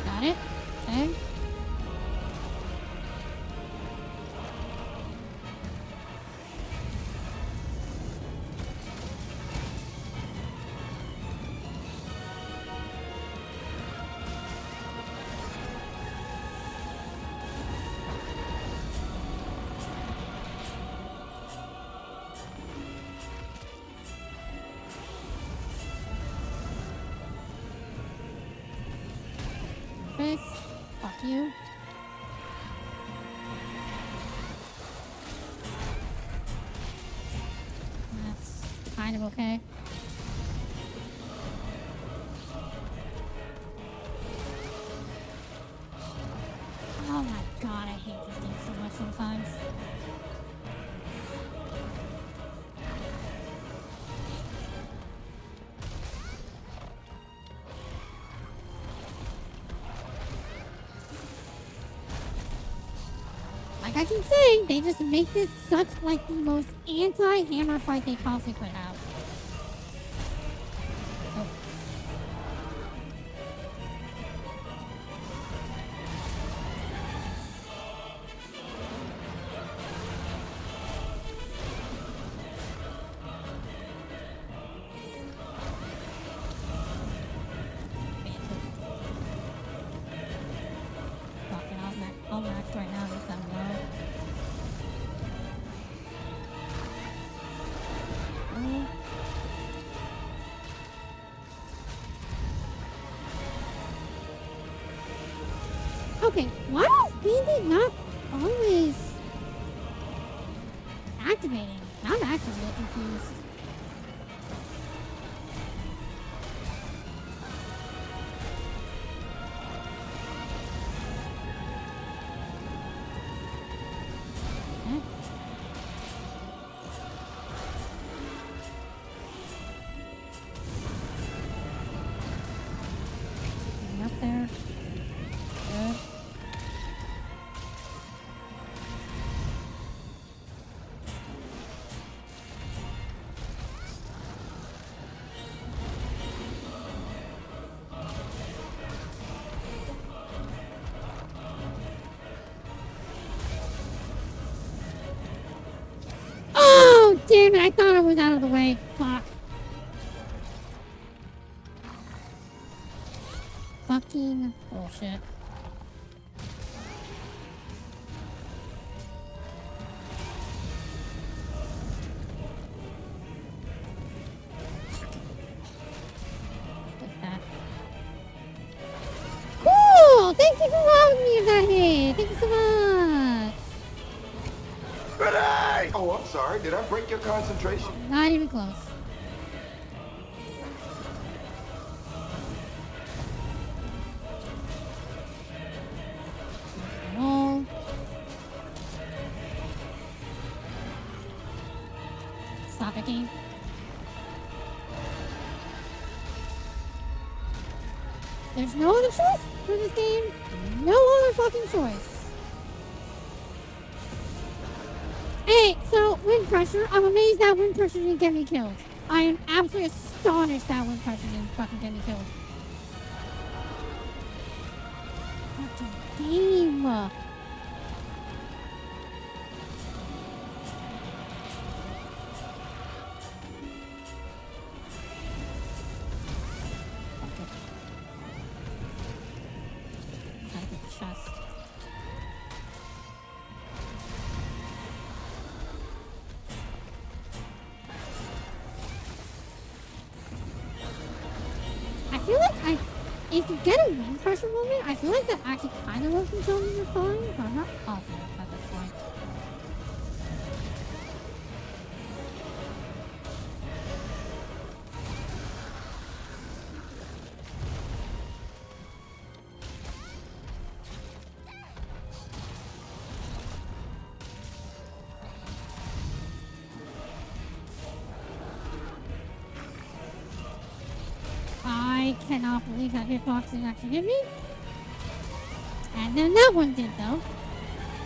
Got it. Okay. Chris, fuck you. That's kind of okay. Oh my god, I hate this game so much sometimes. Like I keep saying, they just make this such like the most anti-hammer fight they possibly could have. Oh. Fucking, I'll max right now because I'm low. Okay, why is Bandit not always activating? I'm actually really confused. Okay. Getting up there. Good. Oh, damn it, I thought I was out of the way. Fuck. Fucking bullshit. give that hit. Thank you so much. Grenade! Oh, I'm sorry. Did I break your concentration? Not even close. Roll. Stop it, game. There's no other choice for this game. No other fucking choice. Hey, so wind pressure. I'm amazed that wind pressure didn't get me killed. I am absolutely astonished that wind pressure didn't fucking get me killed. Fucking game. Chest. I feel like if you get a wind pressure moment, I feel like that actually kind of works until you're fine, but I'm not positive at this point. I cannot believe that hitbox didn't actually hit me. And then that one did, though.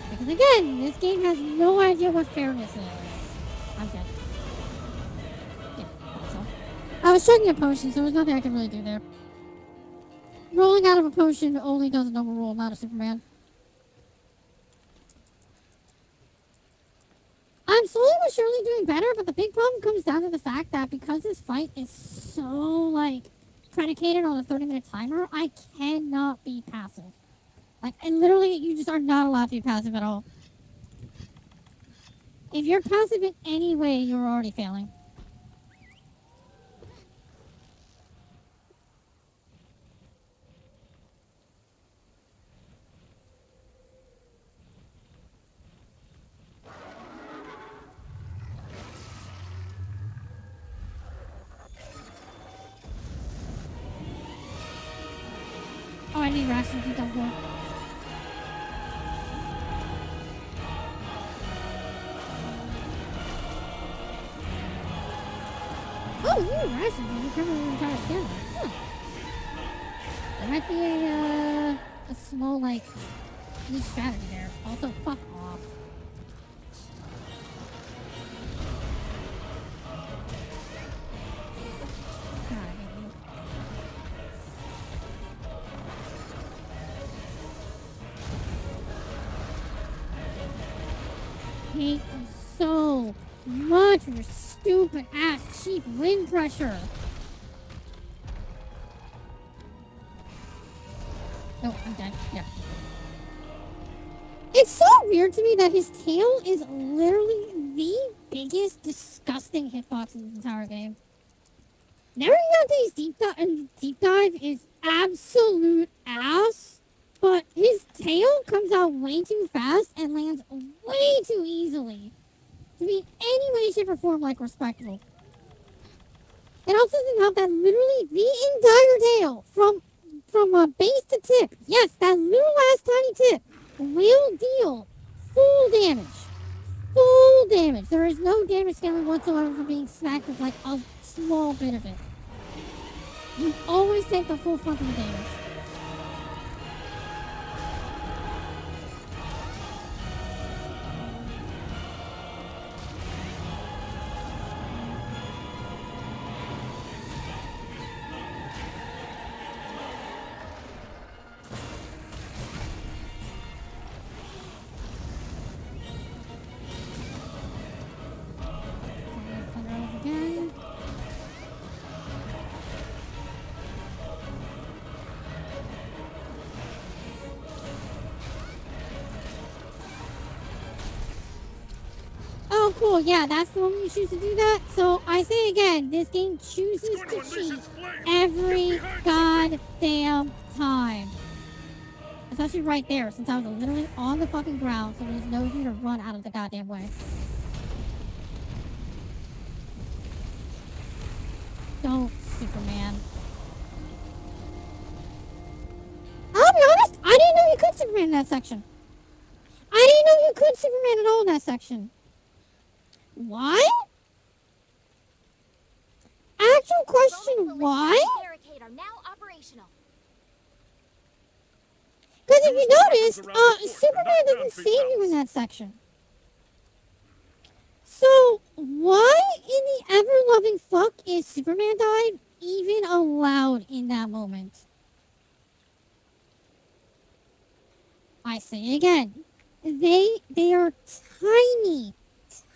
Because again, this game has no idea what fairness is. I'm dead. Yeah, that's all. I was chugging a potion, so there's nothing I can really do there. Rolling out of a potion only does a normal roll, not a Superman. I'm slowly but surely doing better, but the big problem comes down to the fact that because this fight is so, like, predicated on a 30-minute timer, I cannot be passive. Like, and literally, you just are not allowed to be passive at all. If you're passive in any way, you're already failing. Oh, I need rations to dump more. Oh, you need rations to recover your entire stamina. Huh. There might be a small, like, new strategy there. Also, fuck off. God, I hate you. Hate you so much for your stupid ass cheap wind pressure. Oh, I'm dead. Yeah. It's so weird to me that his tail is literally the biggest, disgusting hitbox in this entire game. Never got to his deep dive is absolute ass. But his tail comes out way too fast and lands way too easily to be any way, shape, or form like respectable. It also doesn't help that literally the entire tail, from base to tip, yes, that little last tiny tip, will deal full damage. Full damage. There is no damage scaling whatsoever from being smacked with like a small bit of it. You always take the full front of the damage. Again. Oh, cool. Yeah, that's the moment you choose to do that. So I say again, this game chooses to cheat every goddamn time. Especially right there, since I was literally on the fucking ground, so there's no reason to run out of the goddamn way. Don't, Superman. I'll be honest, I didn't know you could Superman in that section. I didn't know you could Superman at all in that section. Why? Actual question, why? Barricade are now operational. Because if you noticed, Superman doesn't save you in that section. So, why in the ever-loving fuck is Superman dive even allowed in that moment? I say it again. They are tiny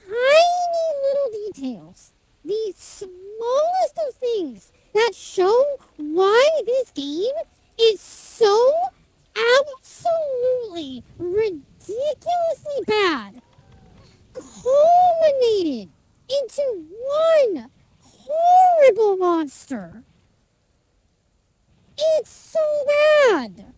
little details. The smallest of things that show why this game is so absolutely ridiculously bad culminated into one horrible monster. It's so bad.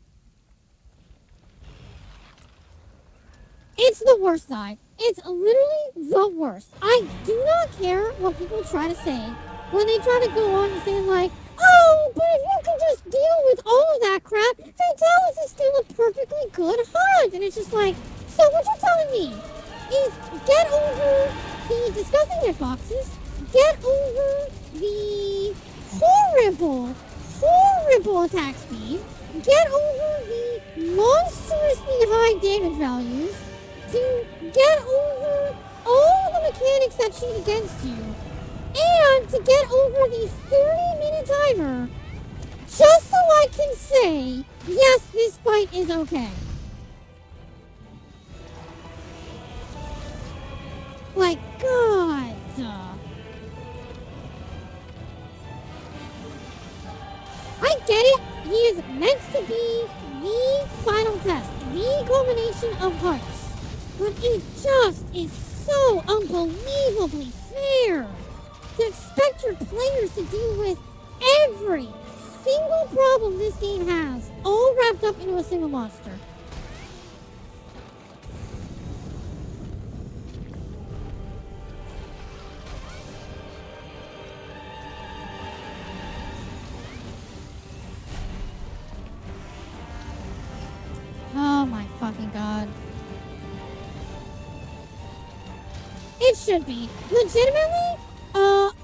It's the worst side. It's literally the worst. I do not care what people try to say when they try to go on and say like, oh, but if you can just deal with all of that crap, Fatalis is still a perfectly good hunt. And it's just like, so what you're telling me is get over the disgusting hitboxes, get over the horrible attack speed, get over the monstrously high damage values, to get over all the mechanics that cheat against you, and to get over the 30-minute timer, just so I can say, yes, this fight is okay. Like, God. I get it. He is meant to be the final test, the culmination of hearts. But it just is so unbelievably fair to expect your players to deal with every single problem this game has, all wrapped up into a single monster. Oh my fucking God. It should be. Legitimately,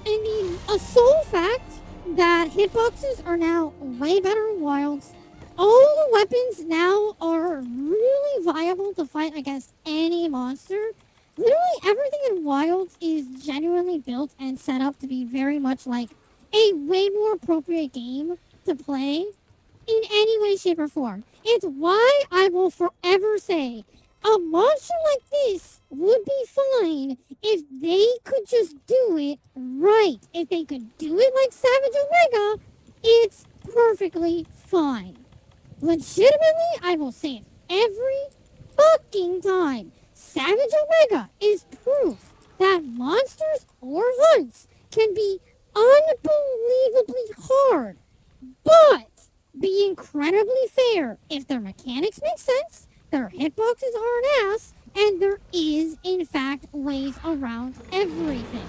in the sole fact that hitboxes are now way better in Wilds, all the weapons now are really viable to fight against any monster. Literally everything in Wilds is genuinely built and set up to be very much like a way more appropriate game to play in any way, shape, or form. It's why I will forever say a monster like this would be fine if they could just do it right. If they could do it like Savage Omega, it's perfectly fine. Legitimately, I will say it every fucking time. Savage Omega is proof that monsters or hunts can be unbelievably hard, but be incredibly fair if their mechanics make sense, their hitboxes are an ass, and there is, in fact, ways around everything.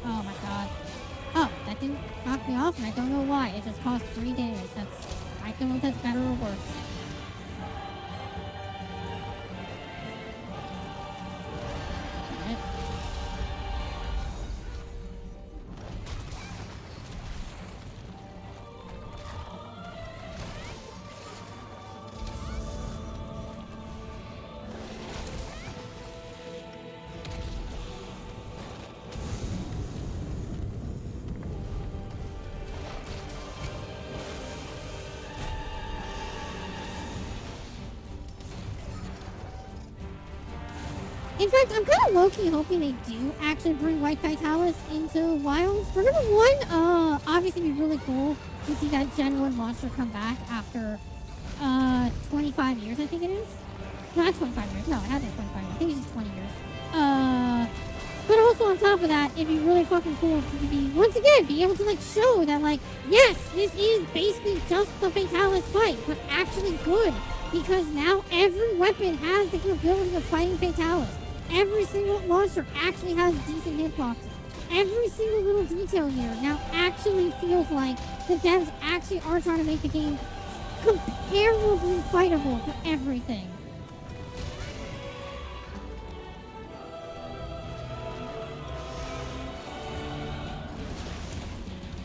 Oh my god. Oh, that didn't knock me off, and I don't know why. It just caused 3 damage. I don't know if that's better or worse. Alright. In fact, I'm kind of low-key hoping they do actually bring White Fatalis into Wilds. For number one, obviously it'd be really cool to see that Gen 1 monster come back after 25 years, I think it is. No, not 25 years. No, it hasn't been 25 years. I think it's just 20 years. But also on top of that, it'd be really fucking cool to be, once again, be able to, like, show that, like, yes, this is basically just the Fatalis fight, but actually good. Because now every weapon has the capability of fighting Fatalis. Every single monster actually has decent hitboxes. Every single little detail here now actually feels like the devs actually are trying to make the game comparably fightable for everything.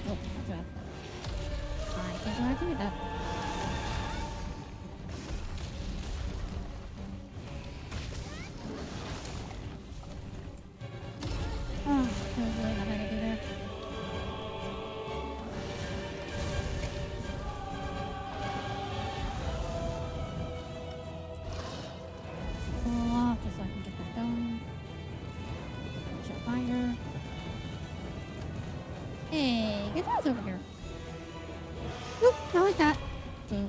Oh, that's right. I can't go back to get that. Oh, that was really not bad to do there. Pull off just so I can get that going. Shot finder. Hey, get those over here. Nope, not like that. Boop.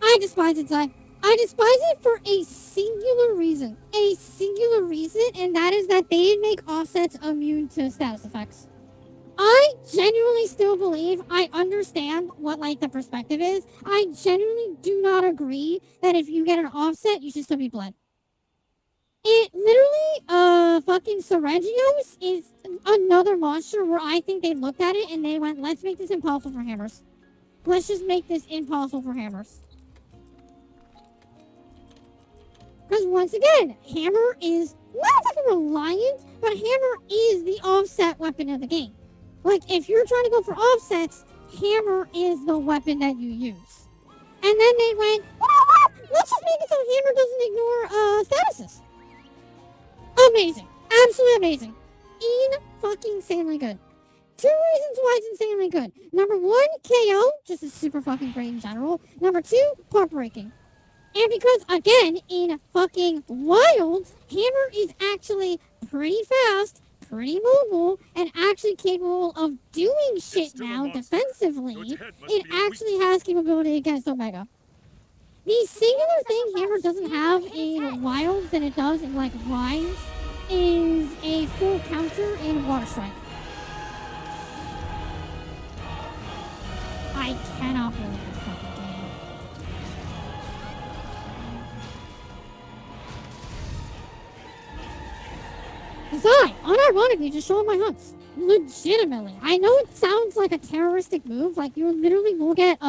I despise it, Zai. I despise it for a singular reason. A singular reason, and that is that they didn't make offsets immune to status effects. I genuinely still believe, I understand what, like, the perspective is. I genuinely do not agree that if you get an offset, you should still be bled. It literally, fucking Seregios is another monster where I think they looked at it and they went, let's make this impossible for hammers. Let's just make this impossible for hammers. Because once again, Hammer is not fucking reliant, but Hammer is the offset weapon of the game. Like, if you're trying to go for offsets, Hammer is the weapon that you use. And then they went, you know what? Let's just make it so Hammer doesn't ignore statuses. Amazing. Absolutely amazing. In-fucking-sanely good. Two reasons why it's insanely good. Number one, KO, just is super fucking great in general. Number two, part breaking. And because, again, in fucking Wilds, Hammer is actually pretty fast, pretty mobile, and actually capable of doing shit now defensively. It actually has capability against Omega. The singular thing Hammer doesn't have in Wilds than it does in, like, Rise is a full counter in Water Strike. I cannot believe this fucking game. Zai, unironically, just showing my hunts. Legitimately. I know it sounds like a terroristic move, like you literally will get,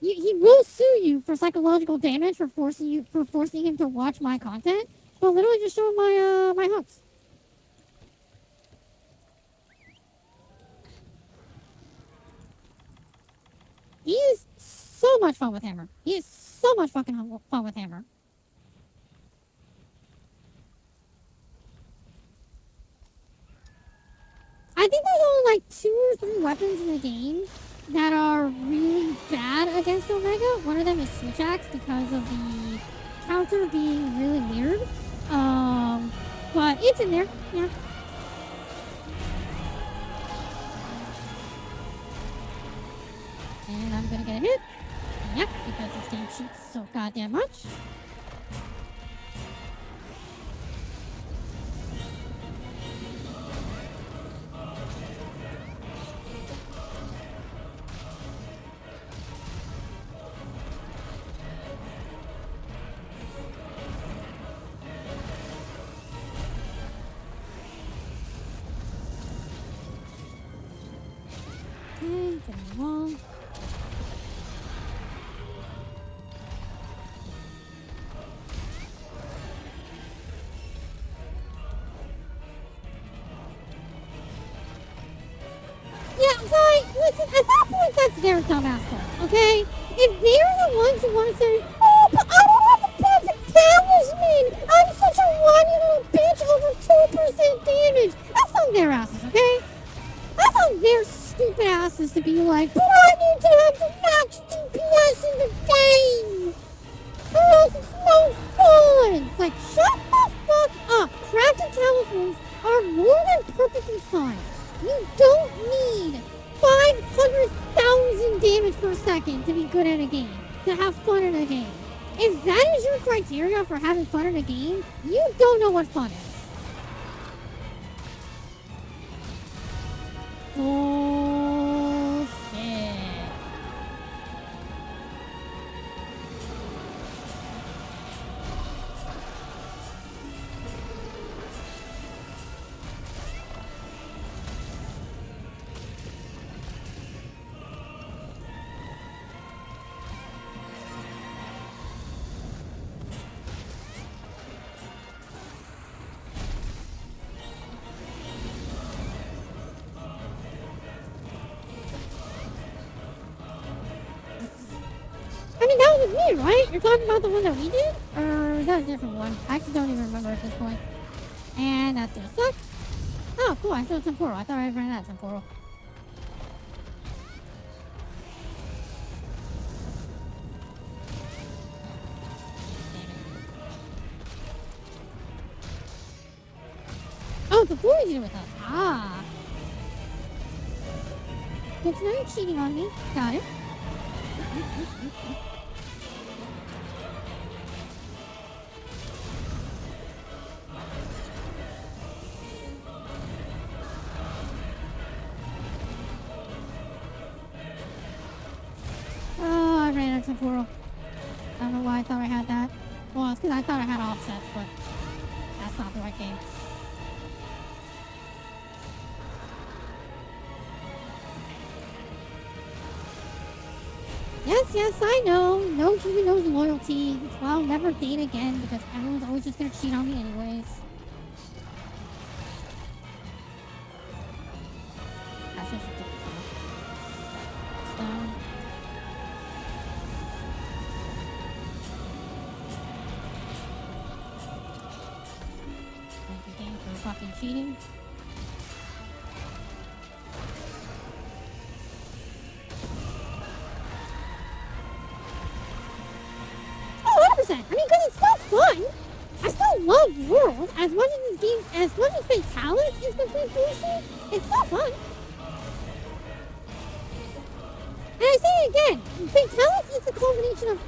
he will sue you for psychological damage for forcing him to watch my content, but literally just showing my, my hunts. He is so much fun with Hammer. He is so much fucking fun with Hammer. I think there's only like 2 or 3 weapons in the game that are really bad against Omega. One of them is Switch Axe because of the counter being really weird. But it's in there, yeah. And I'm gonna get a hit. Yep, because this game cheats so goddamn much. Okay, getting the wall. Yeah, sorry, listen, at that point, that's their dumbass fault, okay? If they're the ones who want to say, oh, but I don't have the perfect talisman! I'm such a whiny little bitch over 2% damage! That's on their asses, okay? That's on their stupid asses to be like, but I need to have the max DPS in the game! your criteria for having fun in a game, you don't know what fun is. Bullshit. I mean, that was with me, right? You're talking about the one that we did? Or is that a different one? I actually don't even remember at this point. And that's gonna suck. Oh, cool. I still have temporal. I thought I ran out of temporal. Oh, the boys did it with us. Ah. Good to know you're cheating on me. Got it. Oh, I ran out of temporal. I don't know why I thought I had that. Well, it's because I thought I had offsets, but that's not the right game. Yes, I know. No human knows loyalty. Well, never date again because everyone's always just gonna cheat on me anyways. That's just ridiculous. Stone. Thank you, game, for fucking cheating. I mean, because it's still fun. I still love World. As much as this game, as much as Fatalis is complete bullshit, it's still fun. And I say it again, Fatalis is the culmination of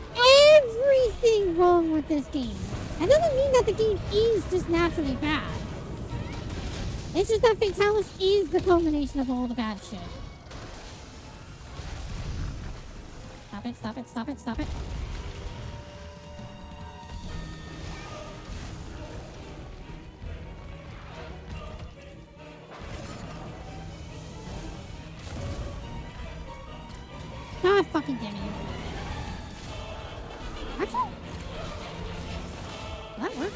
everything wrong with this game. That doesn't mean that the game is just naturally bad. It's just that Fatalis is the culmination of all the bad shit. Stop it, stop it, stop it, stop it. God fucking damn you. Actually, will that work?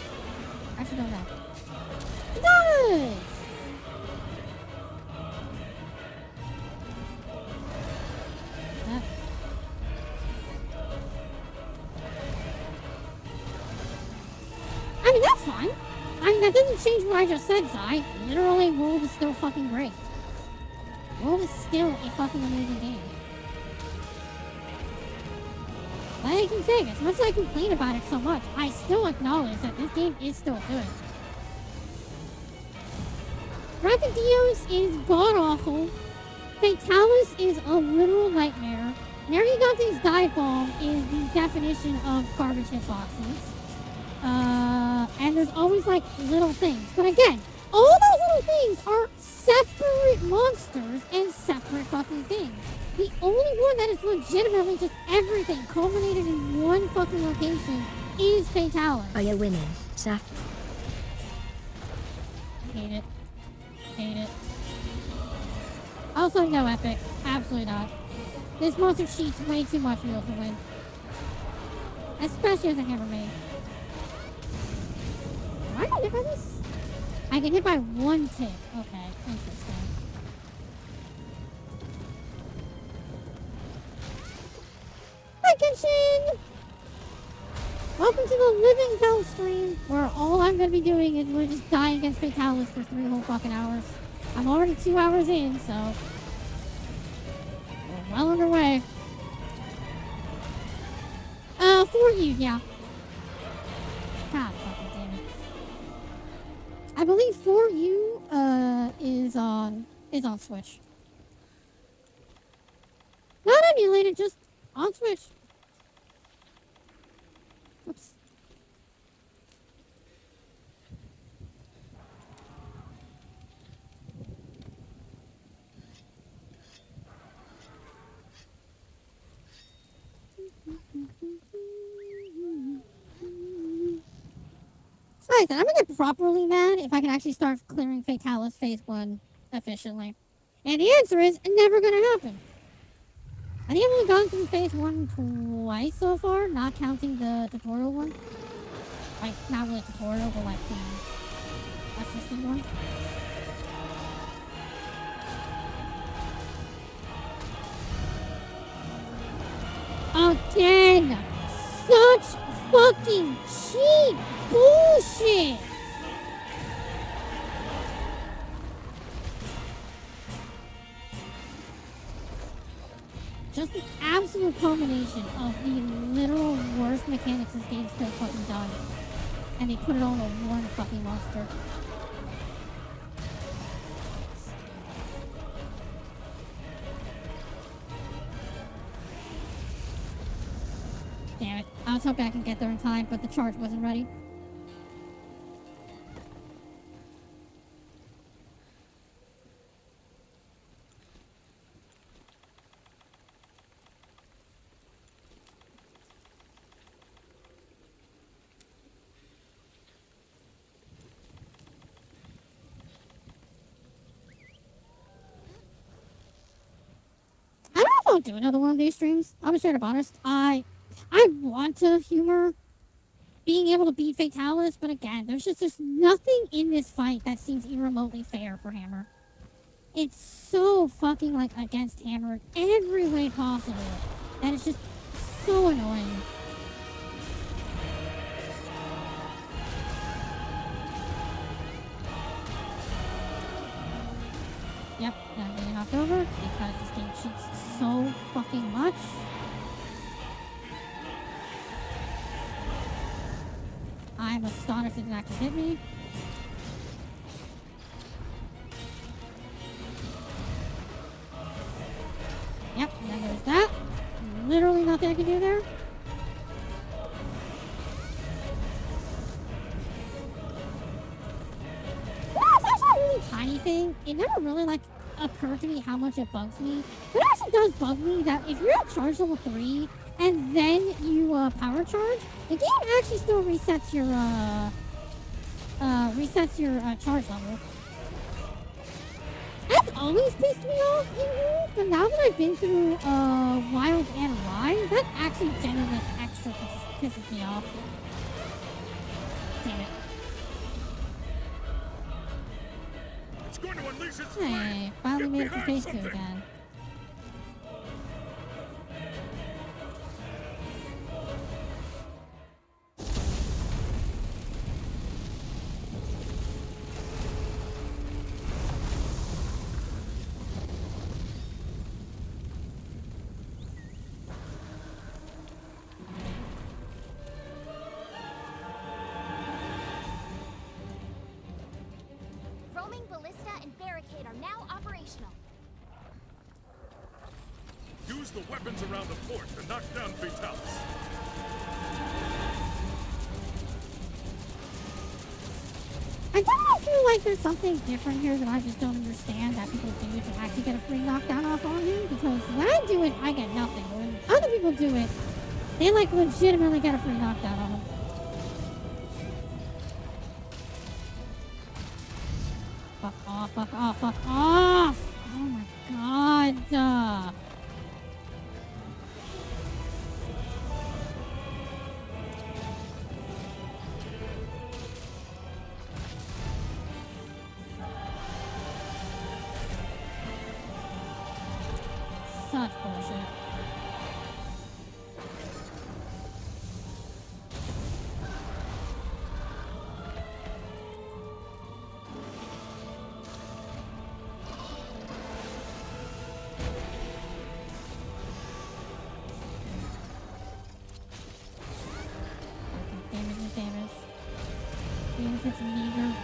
Actually, no, that. It does! That. I mean, that's fine. I mean, that doesn't change what I just said, Zai. Literally, World is still fucking great. World is still a fucking amazing game. Like I keep saying, as much as I complain about it so much, I still acknowledge that this game is still good. Rapid Dios is god-awful. Fatalis is a literal nightmare. Marigate's dive bomb is the definition of garbage hitboxes. And there's always, like, little things. But again, all those little things are separate monsters and separate fucking things. The only one that is legitimately just everything culminated in one fucking location is Fatalis. Are you winning, Saf? Hate it. Hate it. Also, no epic. Absolutely not. This monster cheats way too much for you to win. Especially as a hammermaid. Am I gonna hit by this? I can hit by one tick. Okay, interesting. Hi, Kenshin! Welcome to the Living Hell stream, where all I'm gonna be doing is we're just dying against Fatalis for 3 whole fucking hours. I'm already 2 hours in, so we're well underway. For you, yeah. God fucking damn it. I believe For You, is on Switch. Not emulated, just on Switch. Oops. Like I said, I'm gonna get properly mad if I can actually start clearing Fatalis Phase 1 efficiently. And the answer is never gonna happen. I think I've only gone through Phase 1 twice so far, not counting the tutorial one. Like, not really tutorial, but like the assisted one. Again! Such fucking cheap bullshit! Just the absolute culmination of the literal worst mechanics this game's could have fucking done. And they put it all in one fucking monster. Damn it. I was hoping I could get there in time, but the charge wasn't ready. I don't know if I'll do another one of these streams. I'll be straight up honest. I want to humor being able to beat Fatalis, but again, there's nothing in this fight that seems even remotely fair for Hammer. It's so fucking like against Hammer in every way possible that it's just so annoying. Yep, I'm getting knocked over because this game cheats so fucking much. I'm astonished it didn't actually hit me. Yep, and then there's that. Literally nothing I can do there. That's actually a really tiny thing. It never really like occurred to me how much it bugs me. But it actually does bug me that if you're at charge level 3 and then you power charge, the game actually still resets your charge level. That's always pissed me off in here, but now that I've been through Wilds and Rise, that actually genuinely extra pisses me off. Damn it. It's going to unleash its Hey, finally made it to phase 2 again. Roaming ballista and barricade are now operational. Use the weapons around the port to knock down Fatalis. I definitely feel like there's something different here that I just don't understand that people do to actually get a free knockdown off on him, because when I do it, I get nothing. When other people do it, they like legitimately get a free knockdown on him. Fuck off, fuck off, fuck off! Oh my god! Such bullshit. Damage is damage. Even if it's meager,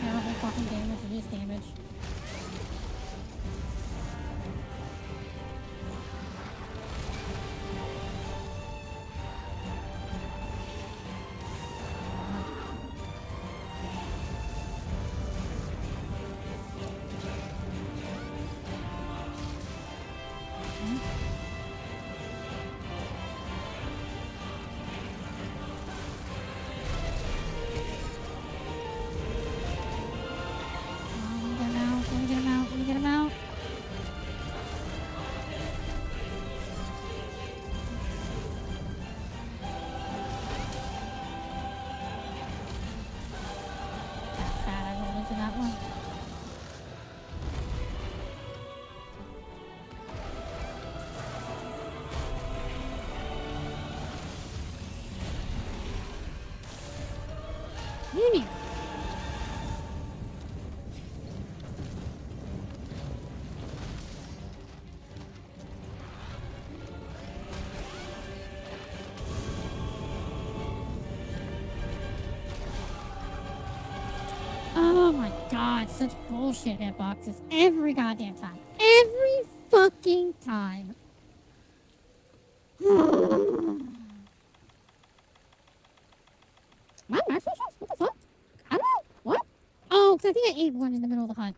terrible fucking damage, it is damage. Damn it. Oh my god, such bullshit hitboxes every goddamn time. Every fucking time. What? What the fuck? I don't know. What? Oh, because I think I ate one in the middle of the hunt.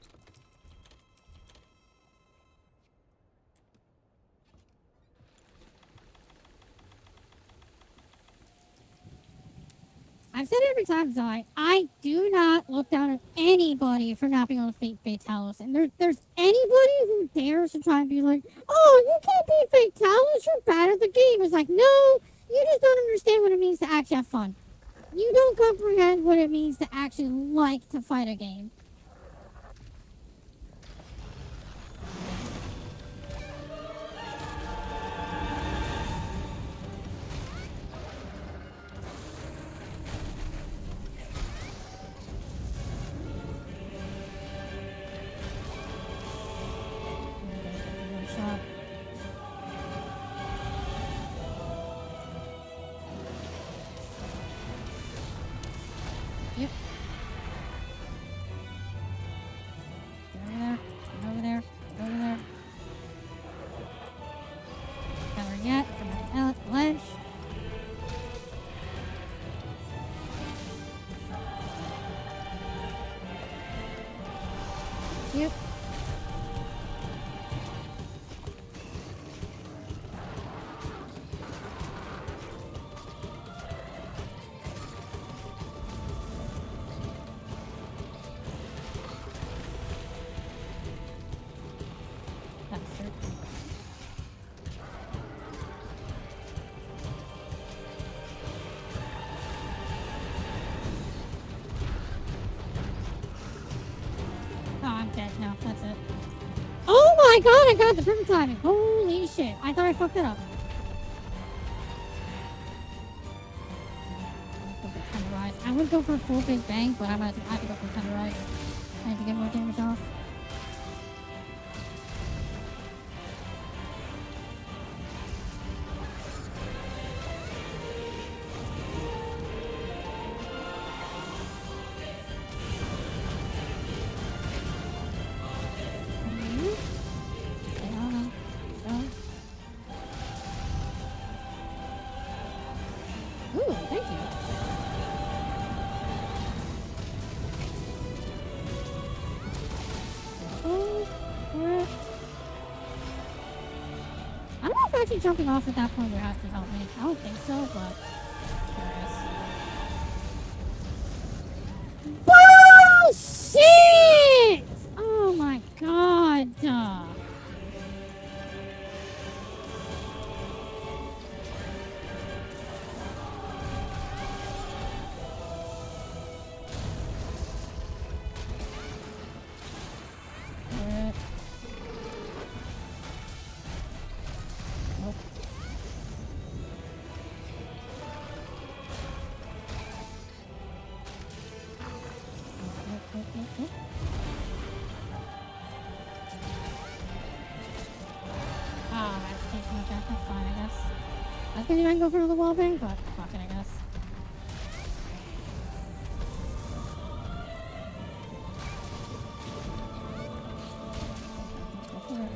I've said it every time, Zai. I do not look down at anybody for not being able to fake Fatalis. And there's anybody who dares to try and be like, oh, you can't be Fatalis, you're bad at the game. It's like, no, you just don't understand what it means to actually have fun. You don't comprehend what it means to actually like to fight a game. Yep. Over there. Over there. Cover yet. Come on, ledge. Yep. No, that's it. Oh my god, I got the perfect timing. Holy shit. I thought I fucked it up. I would go for a full big bang, but I might have to go for tenderize. I need to get more damage off. Ooh, thank you. Oh, crap. I don't know if actually jumping off at that point would actually help me. I don't think so, but curious. Bullshit! Oh my god. That's fine, I guess. I was gonna even go for another wall bang, but fuck it, I guess. Go for it.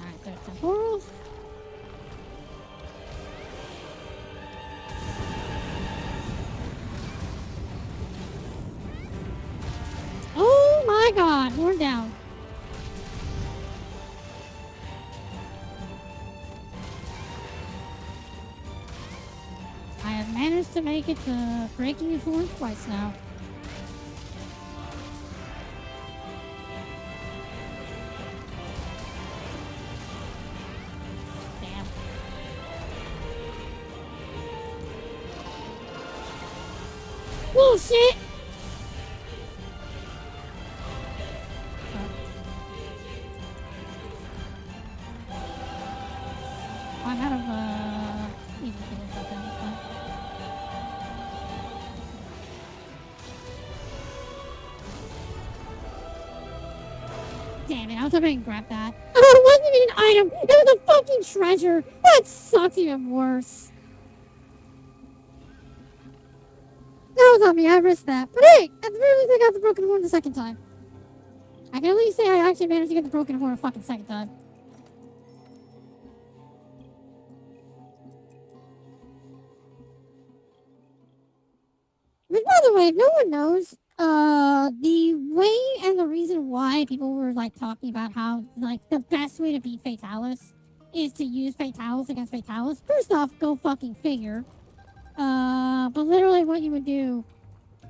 Alright, there's temporal. Oh my god, we're down. I have managed to make it to breaking his horn twice now. Damn. Bullshit! I'm out of damn it. I was hoping I could grab that. Oh, it wasn't even an item. It was a fucking treasure. That sucks even worse. That was on me. I risked that. But hey, at the very least, I got the broken horn the second time. I can at least say I actually managed to get the broken horn a fucking second time. But by the way, if no one knows, the way and the reason why people were like talking about how like the best way to beat Fatalis is to use Fatalis against Fatalis. First off, go fucking figure. But literally what you would do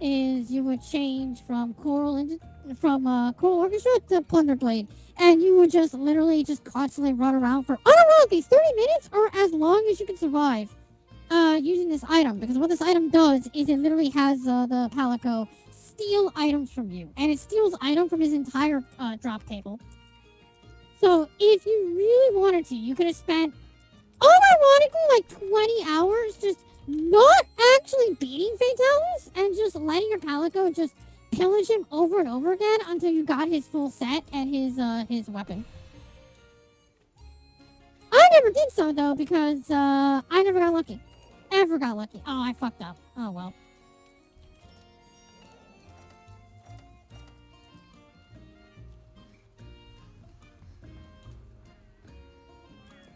is you would change from Coral Orchestra to Plunder Blade, and you would just literally just constantly run around for unironically 30 minutes or as long as you can survive. Using this item, because what this item does is it literally has the Palico steal items from you, and it steals items from his entire drop table. So if you really wanted to, you could have spent unironically like 20 hours just not actually beating Fatalis and just letting your Palico just pillage him over and over again until you got his full set and his weapon. I never did so though because I never got lucky. Ever got lucky. Oh, I fucked up. Oh, well.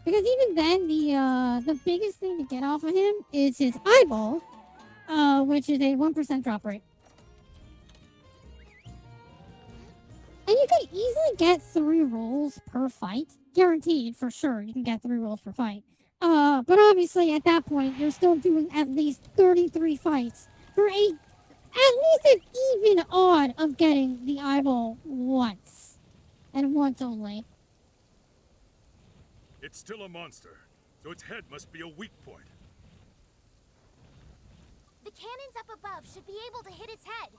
Because even then, the biggest thing to get off of him is his eyeball, which is a 1% drop rate. And you could easily get 3 rolls per fight. Guaranteed, for sure, you can get 3 rolls per fight. But obviously at that point, you're still doing at least 33 fights for at least an even odd of getting the eyeball once. And once only. It's still a monster, so its head must be a weak point. The cannons up above should be able to hit its head.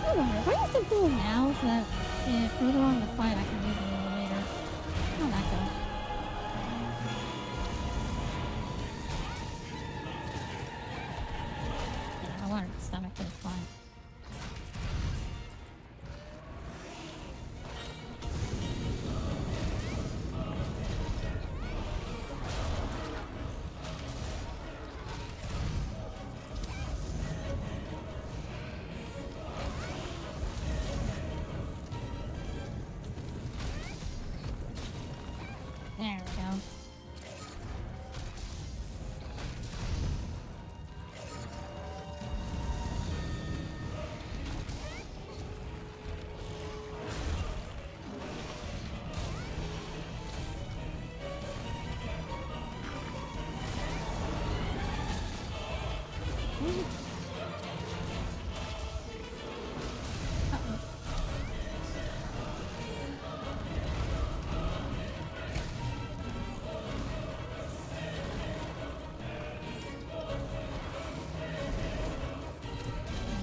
I wonder, if I use the pool now so that further on in the fight I can use it a little later. How'd that go? Yeah, I wanted the stomach, but it's fine. There we go.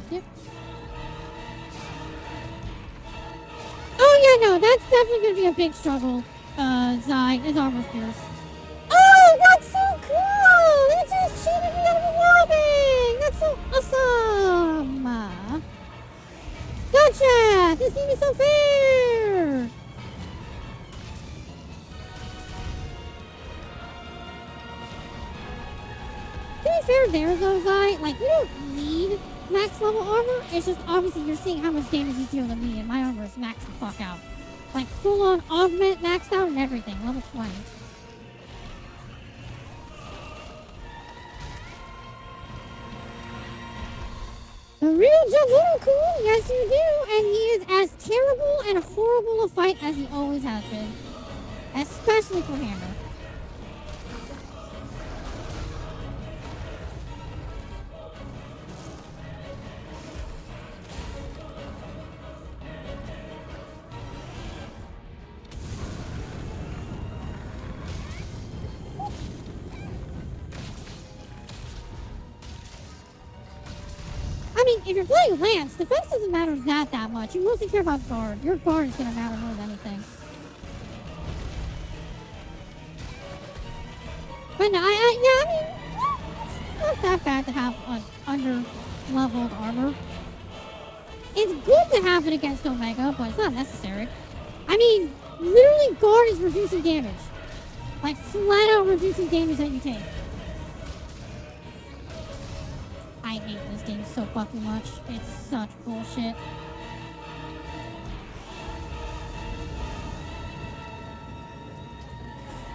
Yep. Oh yeah, no, that's definitely gonna be a big struggle. Zai, his armor's pierced. Oh, that's so cool! It just cheated me out of a webbing! That's so awesome! Gotcha! This game is so fair! To be fair there, though, Zai, like, you don't need max level armor. It's just obviously you're seeing how much damage you deal to me, and my armor is maxed the fuck out. Like, full on augment, maxed out, and everything. Level 20. The real Joe cool, yes you do, and he is as terrible and horrible a fight as he always has been. Especially for Hammer. I mean, if you're playing Lance, defense doesn't matter that much. You mostly care about guard. Your guard is going to matter more than anything. But no, I mean, not that bad to have an under-leveled armor. It's good to have it against Omega, but it's not necessary. I mean, literally guard is reducing damage. Like, flat out reducing damage that you take. I hate this game so fucking much. It's such bullshit.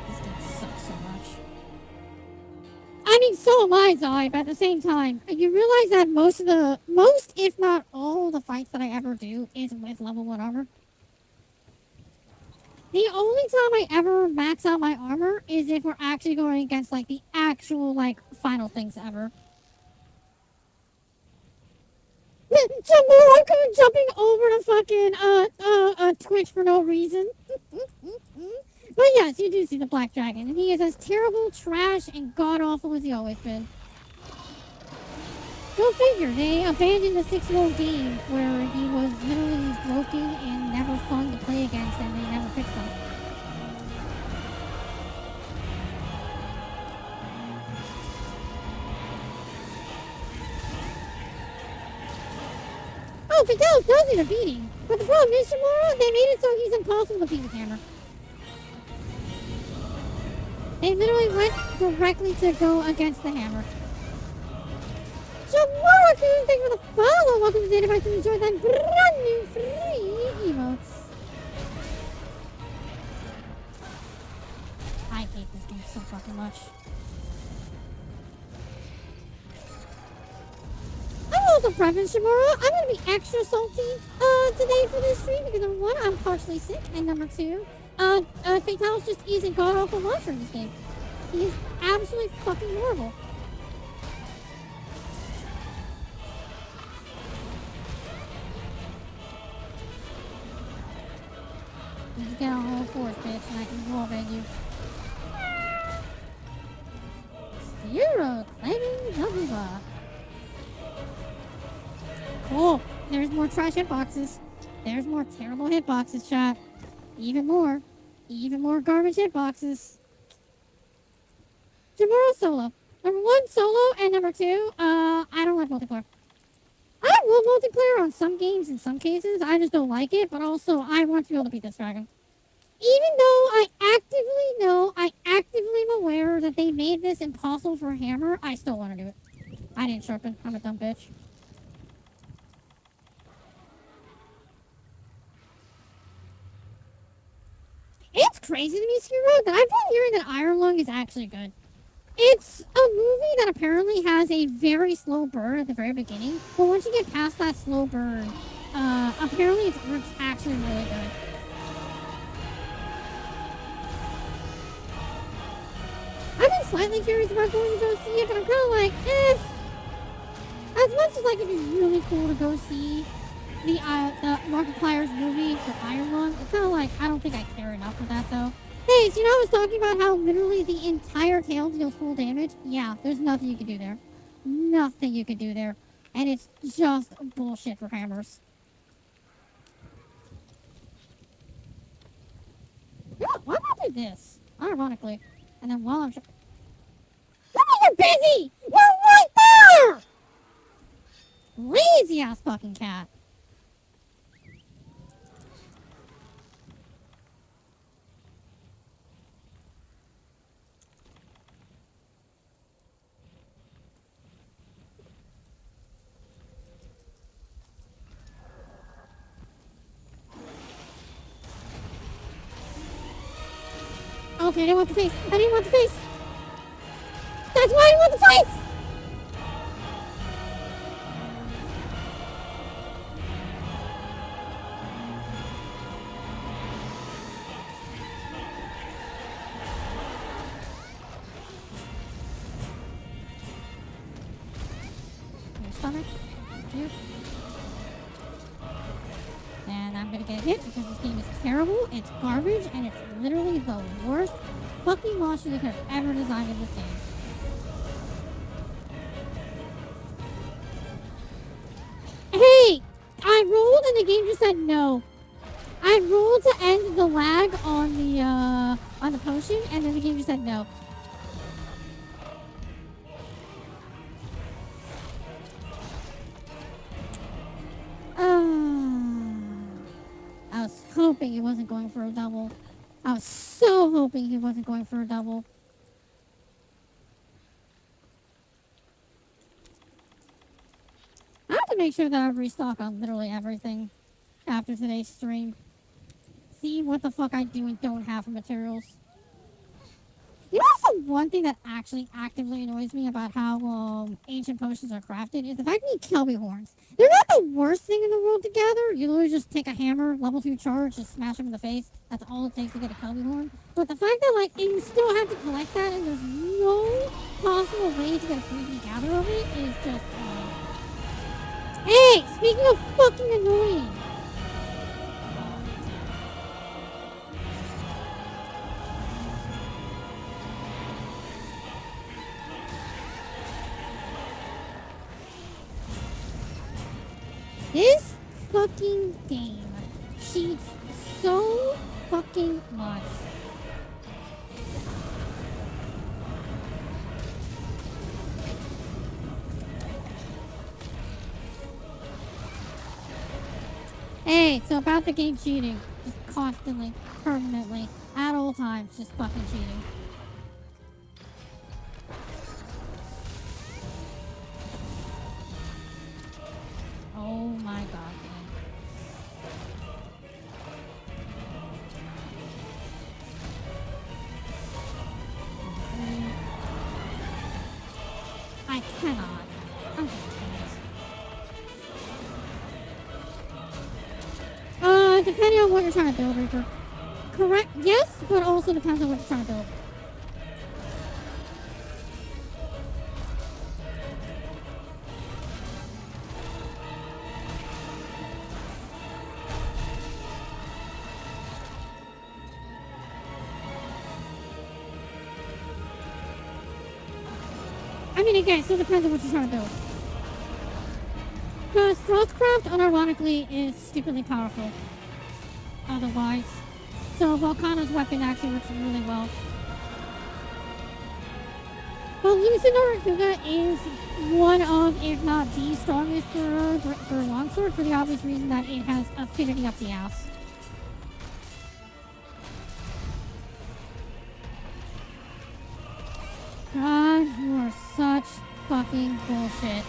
This game sucks so much. I mean, so am I, Zai, but at the same time, you realize that most, if not all, the fights that I ever do is with level 1 armor? The only time I ever max out my armor is if we're actually going against, like, the actual, like, final things ever. Jamora could jumping over to fucking, Twitch for no reason. But yes, you do see the Black Dragon, and he is as terrible, trash, and god-awful as he always been. Go figure, they abandoned the 6-year-old game where he was literally broken and never fun to play against, and they never fixed him. Oh, Fatalis does need a beating, but the problem is, tomorrow, they made it so he's impossible to beat with hammer. They literally went directly to go against the hammer. Jamora-kun, thank you for the follow. Welcome to the Data to enjoy that brand new free emotes. I hate this game so fucking much. I'm also prepping Shamora. I'm gonna be extra salty today for this stream because number one, I'm partially sick, and number two, Fatalis just isn't god awful monster in this game. He is absolutely fucking horrible. You just get on all fours, bitch, and I can wallbang you. Steero claiming Nabuba. Cool. There's more trash hitboxes. There's more terrible hitboxes, chat. Even more. Even more garbage hitboxes. Jamora solo. Number one, solo, and number two, I don't like multiplayer. I will multiplayer on some games in some cases. I just don't like it, but also I want to be able to beat this dragon. Even though I actively am aware that they made this impossible for Hammer, I still want to do it. I didn't sharpen. I'm a dumb bitch. It's crazy to me, Skiro, that I've been hearing that Iron Lung is actually good. It's a movie that apparently has a very slow burn at the very beginning, but once you get past that slow burn, apparently it's actually really good. I've been slightly curious about going to go see it, but I'm kind of like, as much as like it'd be really cool to go see the Markiplier's movie for Iron Lung, it's kind of like, I don't think I care enough for that though. Hey, so you know I was talking about how literally the entire tail deals full damage? Yeah, there's nothing you can do there. Nothing you can do there. And it's just bullshit for hammers. Yeah, why not do this? Ironically. And then while I'm... You're busy! You're right there! Lazy ass fucking cat. Okay, I didn't want the face. I didn't want the face. That's why I didn't want the face. Your stomach. Here. And I'm gonna get hit because this game is terrible, it's garbage, and it's literally the worst fucking monster they could have ever designed in this game. Hey! I rolled and the game just said no. I rolled to end the lag on the potion, and then the game just said no. I was hoping he wasn't going for a double. I was so hoping he wasn't going for a double. I have to make sure that I restock on literally everything after today's stream. See what the fuck I do and don't have for materials. You know, also one thing that actually actively annoys me about how ancient potions are crafted is the fact that you Kelby horns. They're not the worst thing in the world to gather. You literally just take a hammer, level 2 charge, just smash them in the face. That's all it takes to get a Kelby horn. But the fact that, like, you still have to collect that and there's no possible way to get a 3D gather of it is just, Hey! Speaking of fucking annoying! This fucking game cheats so fucking much. Hey, so about the game cheating. Just constantly, permanently, at all times, just fucking cheating. Oh my god, man. I cannot. I'm just can't. Depending on what you're trying to build, Reaper. Correct, yes, but also depends on what you're trying to build. I mean, again, it still depends on what you're trying to build. Because Frostcraft, unironically, is stupidly powerful. Otherwise. So Volcano's weapon actually works really well. But Lucidor Kuga is one of, if not the strongest for longsword, for the obvious reason that it has affinity up the ass. God, you are such fucking bullshit.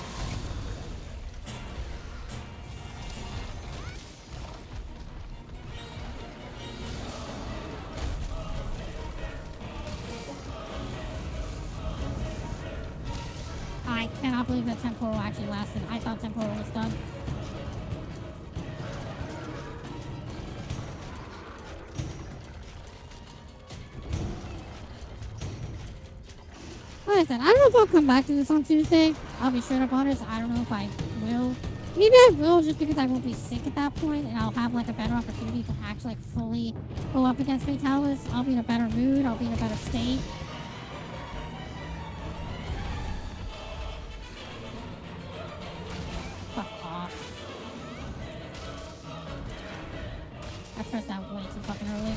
I cannot believe that Temporal actually lasted. I thought Temporal was done. Like I said, I don't know if I'll come back to this on Tuesday. I'll be straight up honest. I don't know if I will. Maybe I will just because I won't be sick at that point and I'll have like a better opportunity to actually like fully go up against Fatalis. I'll be in a better mood. I'll be in a better state. Fuck off. I pressed that way too fucking early.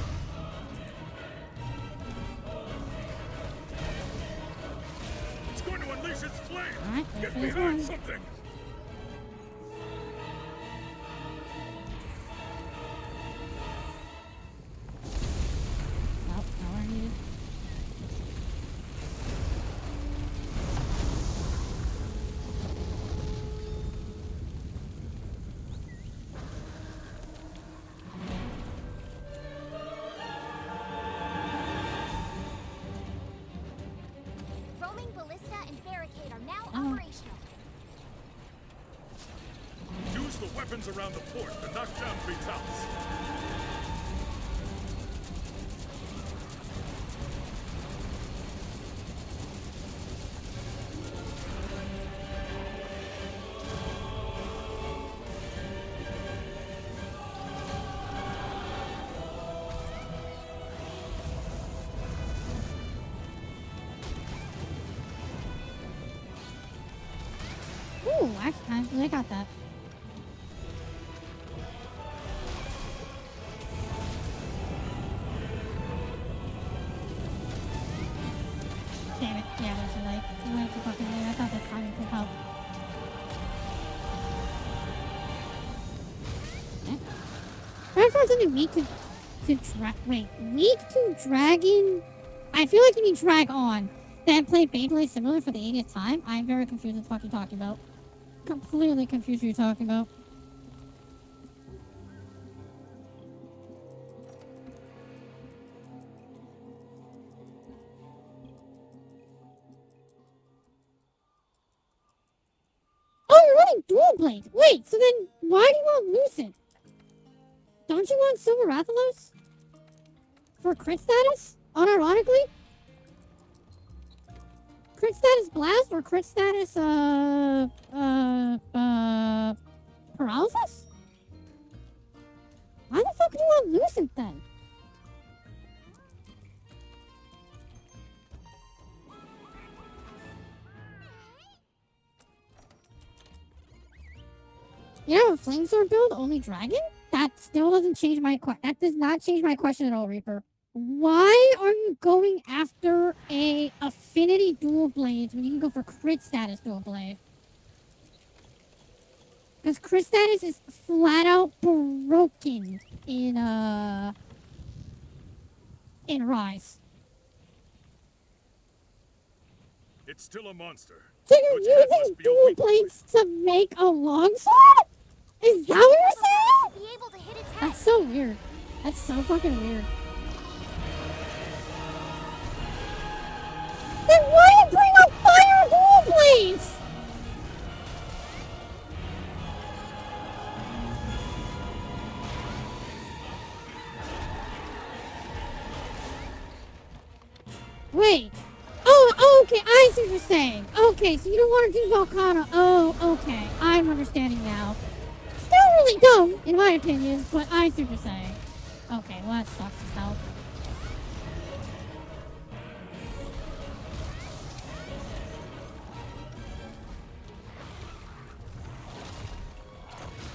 It's going to unleash its flame! Alright, Get there's behind one. something! Nope, nowhere needed. Roaming ballista and barricade are now Oh. operational. Use the weapons around the port to knock down Fatalis. Ooh, actually, I got that. Damn it. Yeah, that's too late. You went too fucking late. I thought that timing could help. trying to find something weak to weak to dragon. I feel like you mean drag on. Then play Beyblade similar for the 80th time. I'm very confused what the fuck you're talking about. Completely confused what you're talking about. Oh, you're running dual blade. Wait, so then why do you want Lucid? Don't you want Silver Rathalos? For crit status? Unironically? Crit status blast or crit status, paralysis? Why the fuck do you want Lucid then? You know, a flamesword build, only dragon? That still doesn't change my that does not change my question at all, Reaper. Why are you going after a affinity dual blades when you can go for crit status dual blade? Because crit status is flat out broken in Rise. It's still a monster. So you're using dual blades to make a longsword? Is that what you're saying? Be able to hit its head. That's so weird. That's so fucking weird. Then why you bring up fire dual blades? Wait. Oh, okay, I see what you're saying. Okay, so you don't want to do Volcano. Oh, okay. I'm understanding now. Still really dumb, in my opinion, but I see what you're saying. Okay, well that sucks as hell.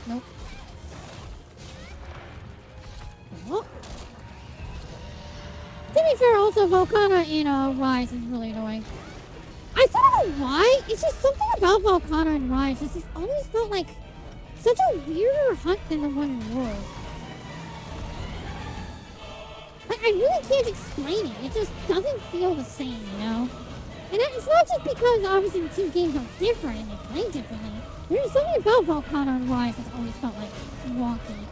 Nope. Well, to be fair, also Volcana in Rise is really annoying. I don't know why. It's just something about Volcana in Rise. It's just always felt like such a weirder hunt than the one in World. Like, I really can't explain it. It just doesn't feel the same, you know? And it's not just because obviously the two games are different and they play differently. There's something about Volcana and Rise that's always felt like wonky.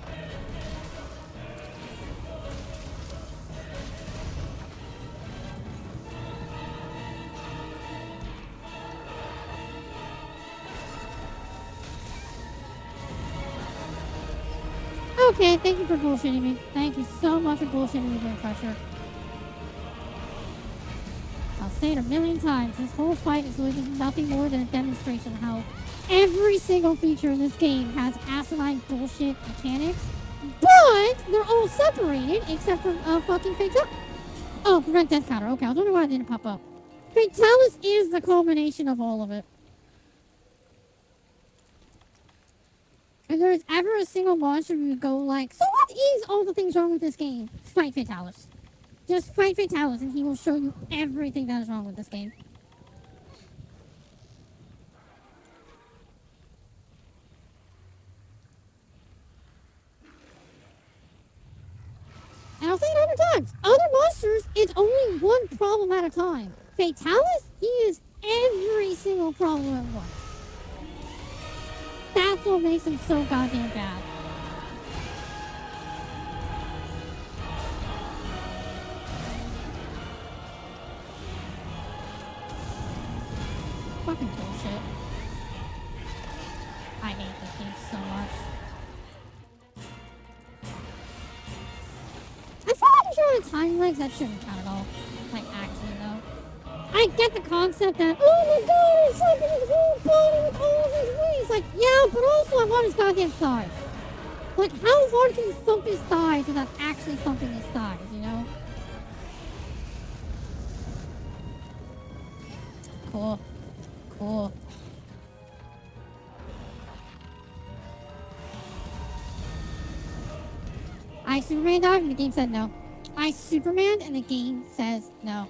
Okay, thank you for bullshitting me. Thank you so much for bullshitting me, Brain Crusher. I'll say it a million times. This whole fight is really just nothing more than a demonstration of how every single feature in this game has asinine bullshit mechanics, but they're all separated except for fucking Fatalis. Oh, prevent death counter. Okay, I was wondering why it didn't pop up. Fatalis is the culmination of all of it. If there's ever a single monster who would go like, so what is all the things wrong with this game? Fight Fatalis. Just fight Fatalis and he will show you everything that is wrong with this game. And I'll say it 100 times. Other monsters, it's only one problem at a time. Fatalis, he is every single problem at once. That's what makes him so goddamn bad. Fucking bullshit. I hate this game so much. I feel like if you're on a time legs, that shouldn't count at all. Like, actually, though. I get the concept that, oh my god, he's jumping his whole body with all of his wings. Like, yeah, but also I want his goddamn thighs. Like, how hard can you thump his thighs without actually thumping his thighs, you know? Cool. Cool. I Superman died and the game said no. I Superman and the game says no.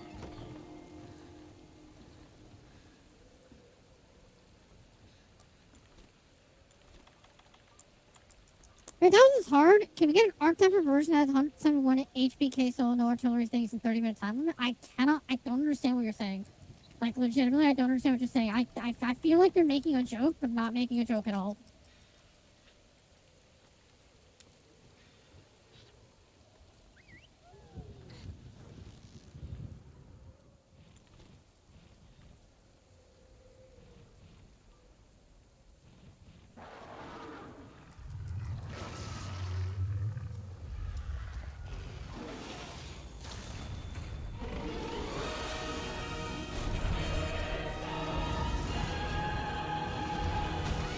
Wait, that was hard. Can we get an archetype version that has 171 HP KSO, no artillery things, and 30-minute time limit? I don't understand what you're saying. Like, legitimately, I don't understand what you're saying. I feel like they're making a joke, but not making a joke at all.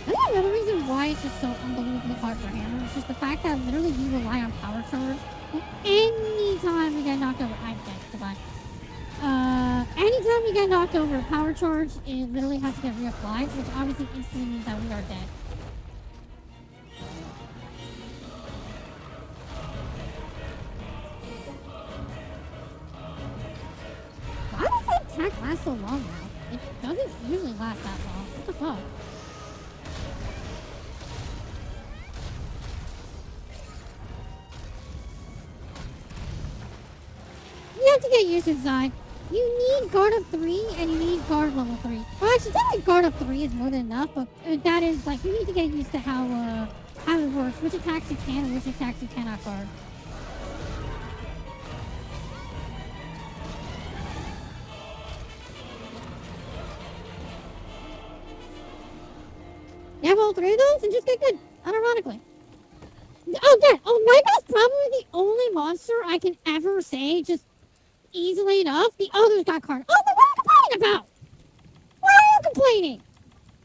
I think another reason why it's just so unbelievably hard for Hammer is just the fact that literally you rely on power charge. And anytime we get knocked over, I'm dead. Goodbye. Anytime we get knocked over, power charge, it literally has to get reapplied, which obviously instantly means that we are dead. Why does that attack last so long now? It doesn't usually last that long. What the fuck? You have to get used to inside. You need guard up 3 and you need guard level 3. Well, actually, technically guard up 3 is more than enough, but that is like you need to get used to how it works, which attacks you can and which attacks you cannot guard. You have all 3 of those and just get good, unironically. Oh, yeah. Oh, Michael's probably the only monster I can ever say just easily enough. The others got card. Oh, but what are you complaining about? Why are you complaining?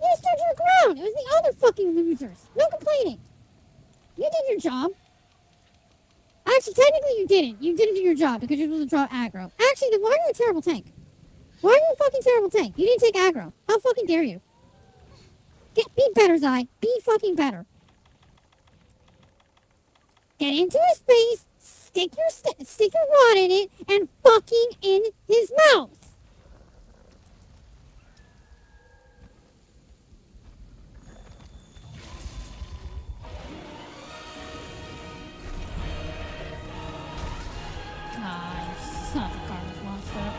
You stood your ground. It was the other fucking losers. No complaining. You did your job. Actually, technically you didn't. You didn't do your job because you were supposed to draw aggro. Actually, then why are you a terrible tank? Why are you a fucking terrible tank? You didn't take aggro. How fucking dare you? Be better, Zai. Be fucking better. Get into his face, stick your rod in it, and fucking in his mouth. Ah, you're such a garbage monster.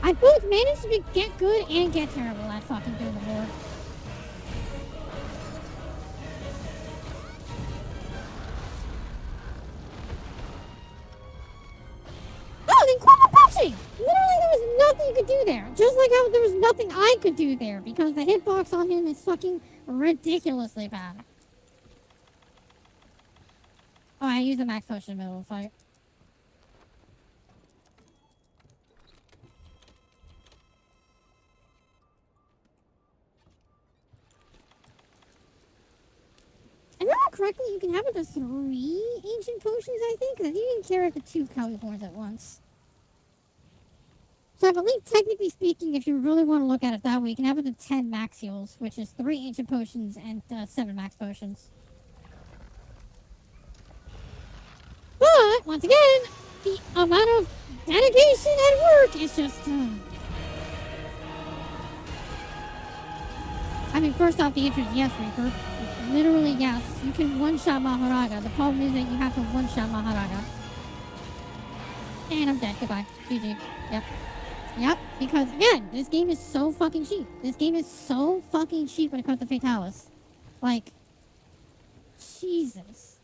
I both managed to get good and get terrible at fucking doing the board. Oh, then corner punching! Literally, there was nothing you could do there. Just like how there was nothing I could do there because the hitbox on him is fucking ridiculously bad. Oh, I used the max potion in the middle of the fight. If I remember correctly, you can have up to 3 ancient potions, I think, because you didn't carry up to 2 Californs at once. So I believe, technically speaking, if you really want to look at it that way, you can have up to 10 max heals, which is 3 ancient potions and 7 max potions. But, once again, the amount of dedication and work is just... I mean, first off, the answer is yes, Reaper. Literally, yes. You can one-shot Maharaga. The problem is that you have to one-shot Maharaga. And I'm dead. Goodbye. GG. Yep. Yep. Because, again, this game is so fucking cheap. This game is so fucking cheap when it comes to Fatalis. Like, Jesus.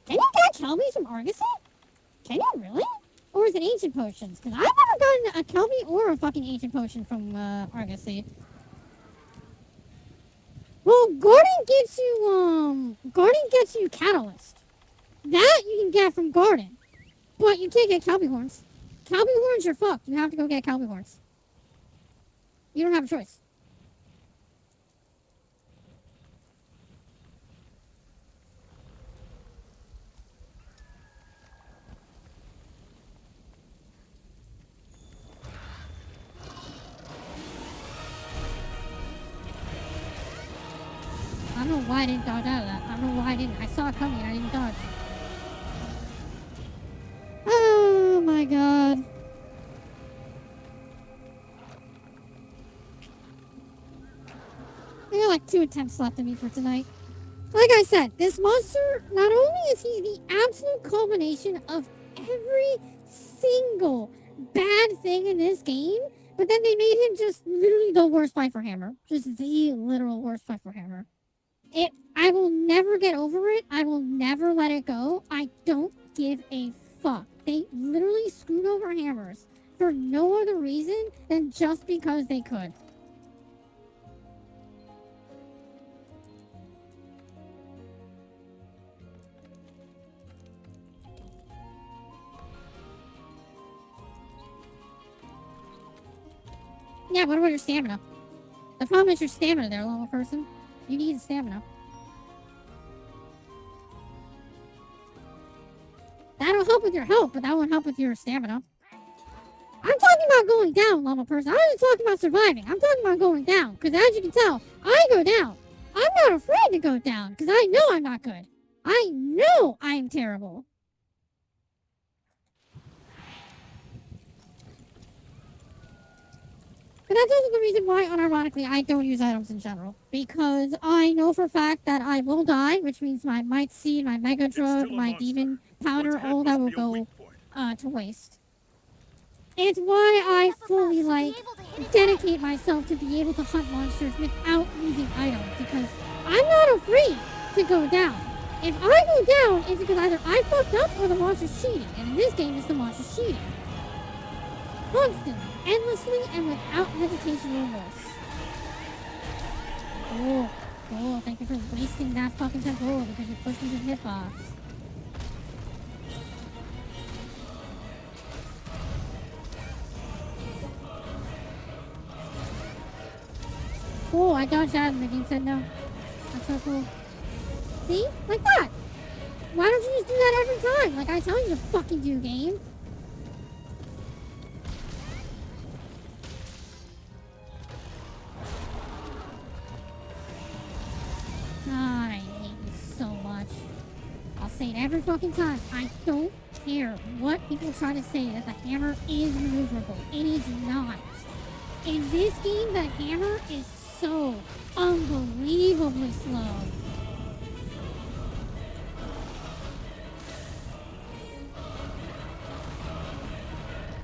Can you get Kelby from Argosy? Can you really? Or is it Ancient Potions? Because I've never gotten a Kelby or a fucking Ancient Potion from Argosy. Well, Garden gets you Catalyst. That you can get from Garden. But you can't get Kelby Horns. Kelby Horns, you're fucked. You have to go get Kelby Horns. You don't have a choice. don't know why I didn't dodge out of that. I don't know why I didn't. I saw it coming and I didn't dodge. Oh my god. I got like 2 attempts left of me for tonight. Like I said, this monster, not only is he the absolute culmination of every single bad thing in this game, but then they made him just literally the worst Pfeiffer Hammer. Just the literal worst Pfeiffer Hammer. I will never get over it. I will never let it go. I don't give a fuck. They literally screwed over hammers for no other reason than just because they could. Yeah, what about your stamina? The problem is your stamina there, little person. You need stamina. That'll help with your health, but that won't help with your stamina. I'm talking about going down, level person. I'm not just talking about surviving. I'm talking about going down. Because as you can tell, I go down. I'm not afraid to go down. Because I know I'm not good. I know I'm terrible. But that's also the reason why, unironically, I don't use items in general. Because I know for a fact that I will die, which means my Might Seed, my Mega Drug, my Demon Powder, all that will go to waste. It's why I fully, like, dedicate myself to be able to hunt monsters without using items. Because I'm not afraid to go down. If I go down, it's because either I fucked up or the monster's cheating. And in this game, it's the monster's cheating. Constantly, endlessly, and without hesitation or remorse. Oh, thank you for wasting that fucking temporal because you pushed me to the hitbox. Oh, I dodged out and the game said no. That's so cool. See? Like that! Why don't you just do that every time? Like I tell you to fucking do, game. God, I hate you so much. I'll say it every fucking time. I don't care what people try to say that the hammer is maneuverable. It is not. In this game, the hammer is so unbelievably slow.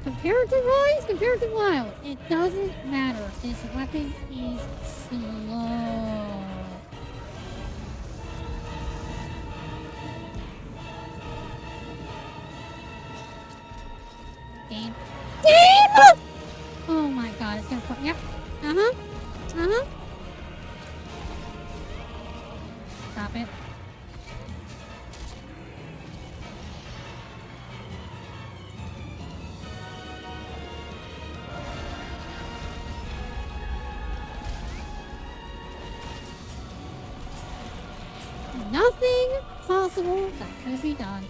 Comparative-wise, compared to Wild, it doesn't matter. This weapon is slow. Game. Oh my god, it's gonna put. Yep. Stop it. Nothing possible that could be done.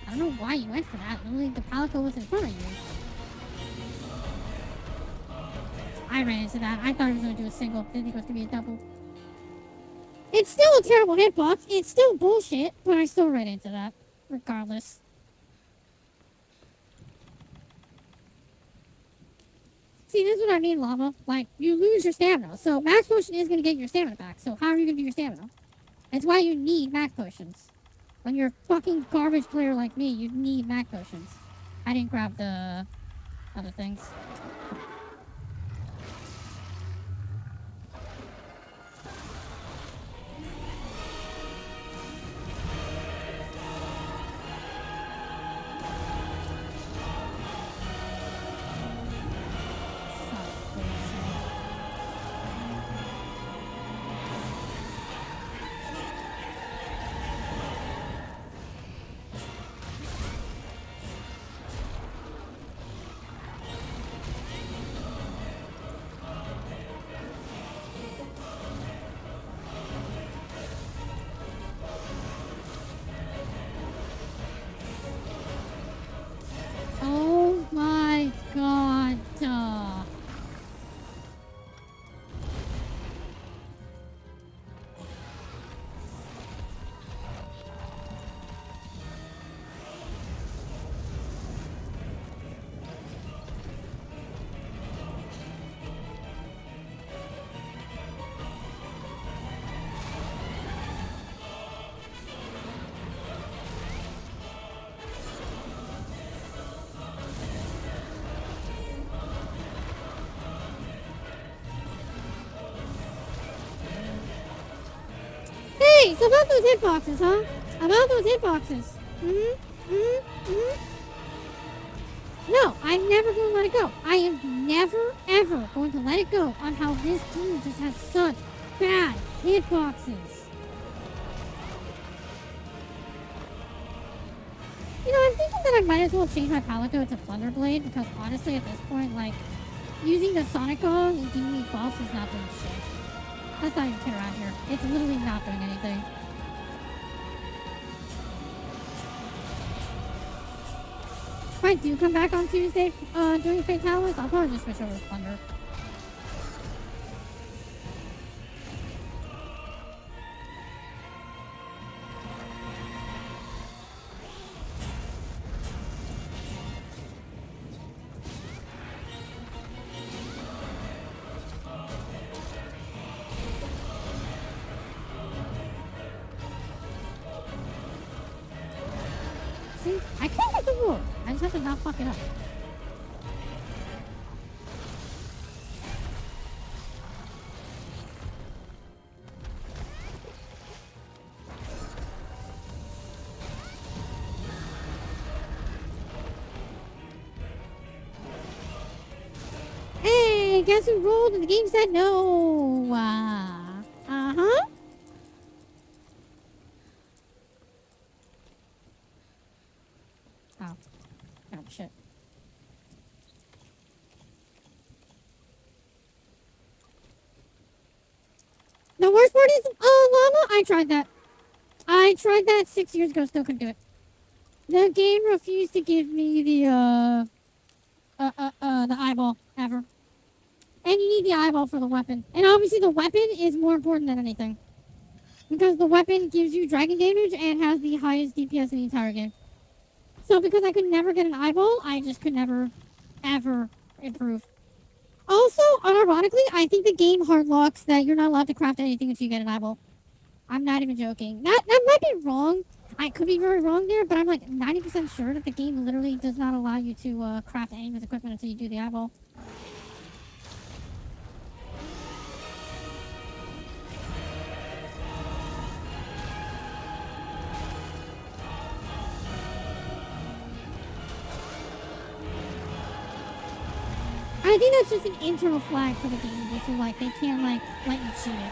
I don't know why you went for that. Literally, the Palico was in front of you. I ran into that. I thought he was going to do a single. Didn't think it was going to be a double. It's still a terrible hitbox. It's still bullshit, but I still ran into that. Regardless. See, this is what I mean, Llama. Like, you lose your stamina. So, max potion is going to get your stamina back. So, how are you going to do your stamina? That's why you need max potions. When you're a fucking garbage player like me, you need max potions. I didn't grab the other things. Hey, so about those hitboxes, huh? About those hitboxes. No, I'm never going to let it go. I am never, ever going to let it go on how this game just has such bad hitboxes. You know, I'm thinking that I might as well change my Palico to Thunderblade because honestly, at this point, like, using the Sonic Gong and giving me buffs is not doing shit. That's not even fair around here. It's literally not doing anything. If I do come back on Tuesday during Fatalis, I'll probably just switch over to Thunder. See, I can't get the rule. I just have to not fuck it up. Hey, guess who rolled and the game said no? Uh-huh. Oh. Oh, shit. The worst part is, llama, I tried that. I tried that 6 years ago, still couldn't do it. The game refused to give me the eyeball, ever. And you need the eyeball for the weapon. And obviously the weapon is more important than anything. Because the weapon gives you dragon damage and has the highest DPS in the entire game. So because I could never get an eyeball, I just could never, ever improve. Also, unironically, I think the game hard locks that you're not allowed to craft anything until you get an eyeball. I'm not even joking. That might be wrong. I could be very wrong there, but I'm like 90% sure that the game literally does not allow you to craft any of its equipment until you do the eyeball. I think that's just an internal flag for the game, just so like they can't like let you cheat it.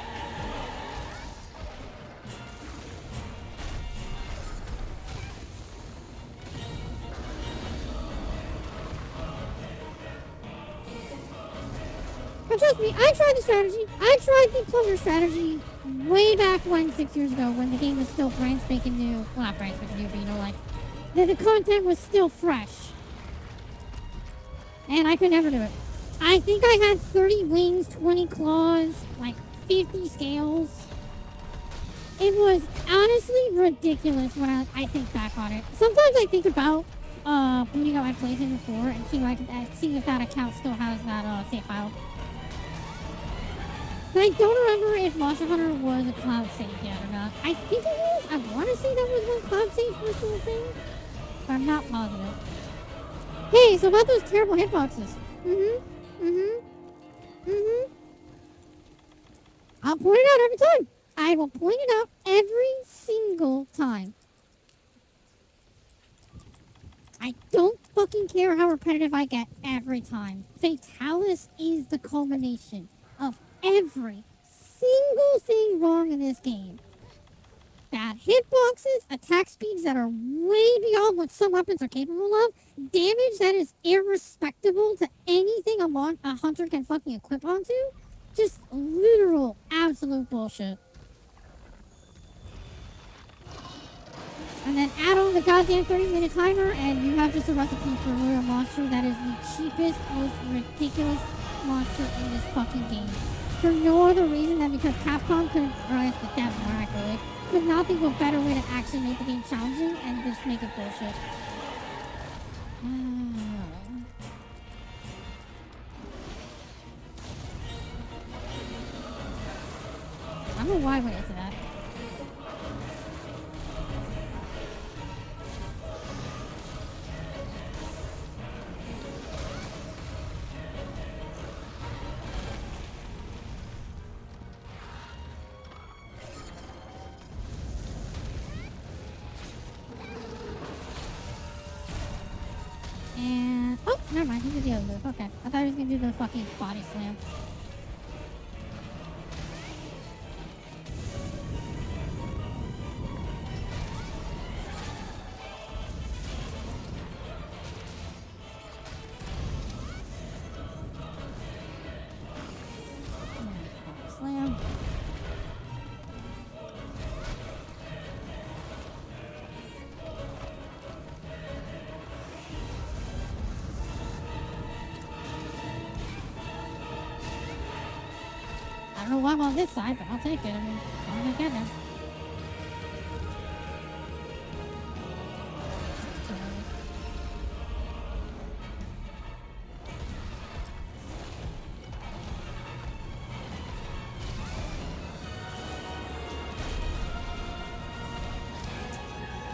But trust me, I tried the strategy. I tried the plunder strategy way back when, 6 years ago, when the game was still brand spanking new. Well, not brand spanking new, but you know, like, the content was still fresh. And I could never do it. I think I had 30 wings, 20 claws, like 50 scales. It was honestly ridiculous when I think back on it. Sometimes I think about booting up my PlayStation 4 and see if that account still has that save file. But I don't remember if Monster Hunter was a cloud save yet or not. I think it was. I want to say that was when cloud saves were still a thing. But I'm not positive. Hey, so about those terrible hitboxes. I'll point it out every time. I will point it out every single time. I don't fucking care how repetitive I get every time. Fatalis is the culmination of every single thing wrong in this game. Bad hitboxes, attack speeds that are way beyond what some weapons are capable of, damage that is irrespectable to anything a hunter can fucking equip onto. Just literal, absolute bullshit. And then add on the goddamn 30-minute timer, and you have just a recipe for a real monster that is the cheapest, most ridiculous monster in this fucking game. For no other reason than because Capcom couldn't rise the devs more accurately. Could not think of a better way to actually make the game challenging and just make it bullshit. I don't know why I went into that. Never mind, he did the other move. Okay. I thought he was gonna do the fucking body slam. Slam. I don't know why I'm on this side, but I'll take it. I mean, as long as I get there.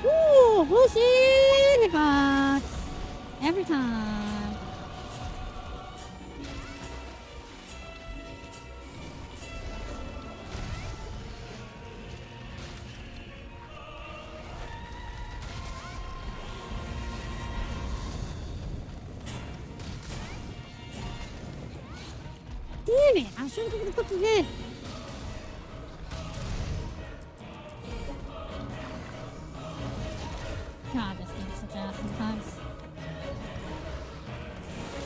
Ooh, bullshit hitbox. Every time. Damn it! I was trying to go for the fucking head. God, this game is such ass sometimes.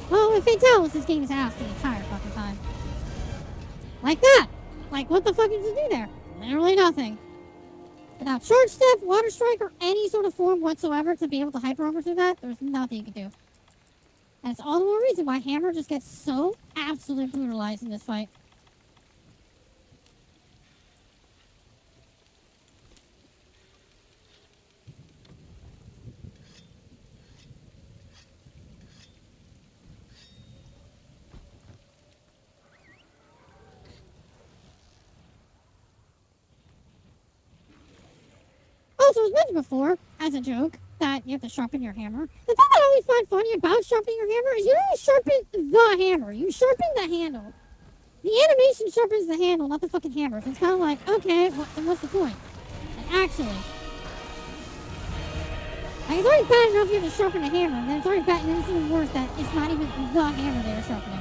Well, with Fatalis, this game is ass the entire fucking time. Like that! Like, what the fuck did you do there? Literally nothing. Without short step, water strike, or any sort of form whatsoever to be able to hyper over through that, there's nothing you can do. And it's all the more reason why Hammer just gets so absolutely brutalized in this fight. Also, it was mentioned before, as a joke, that you have to sharpen your hammer. The thing I always find funny about sharpening your hammer is you don't sharpen the hammer. You sharpen the handle. The animation sharpens the handle, not the fucking hammer. So it's kind of like, okay, then what's the point? And actually, like, it's already bad enough you have to sharpen a hammer, and then it's already bad, and then it's even worse that it's not even the hammer they were sharpening.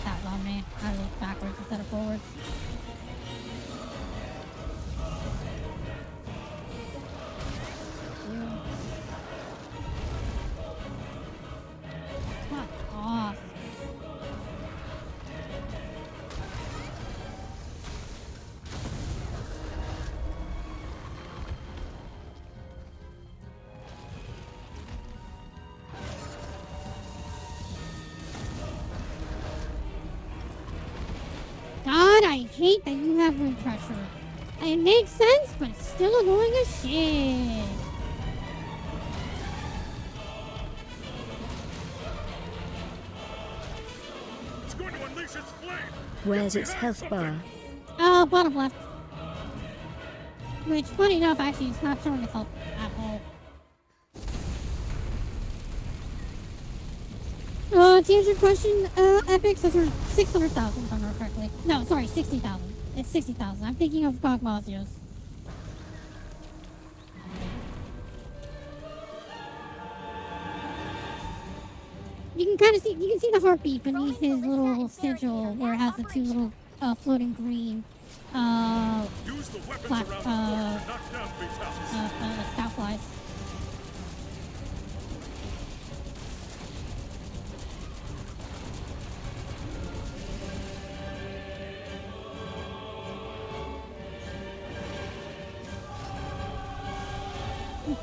That was on me. I looked backwards instead of forwards. Fuck off. God, I hate that you have wind pressure. It makes sense, but it's still annoying as shit. It's going to unleash its flame! Where's its health bar? Bottom left. Which, funny enough, actually, it's not showing its health at all. To answer your question, Epic says there's 600,000, if I remember correctly. No, sorry, 60,000. It's 60,000. I'm thinking of Gogmazios. You can kind of see, you can see the heartbeat beneath his little sigil, where it has the two little floating green Use the weapons black around the corner to knock down Fatalis. scout flies.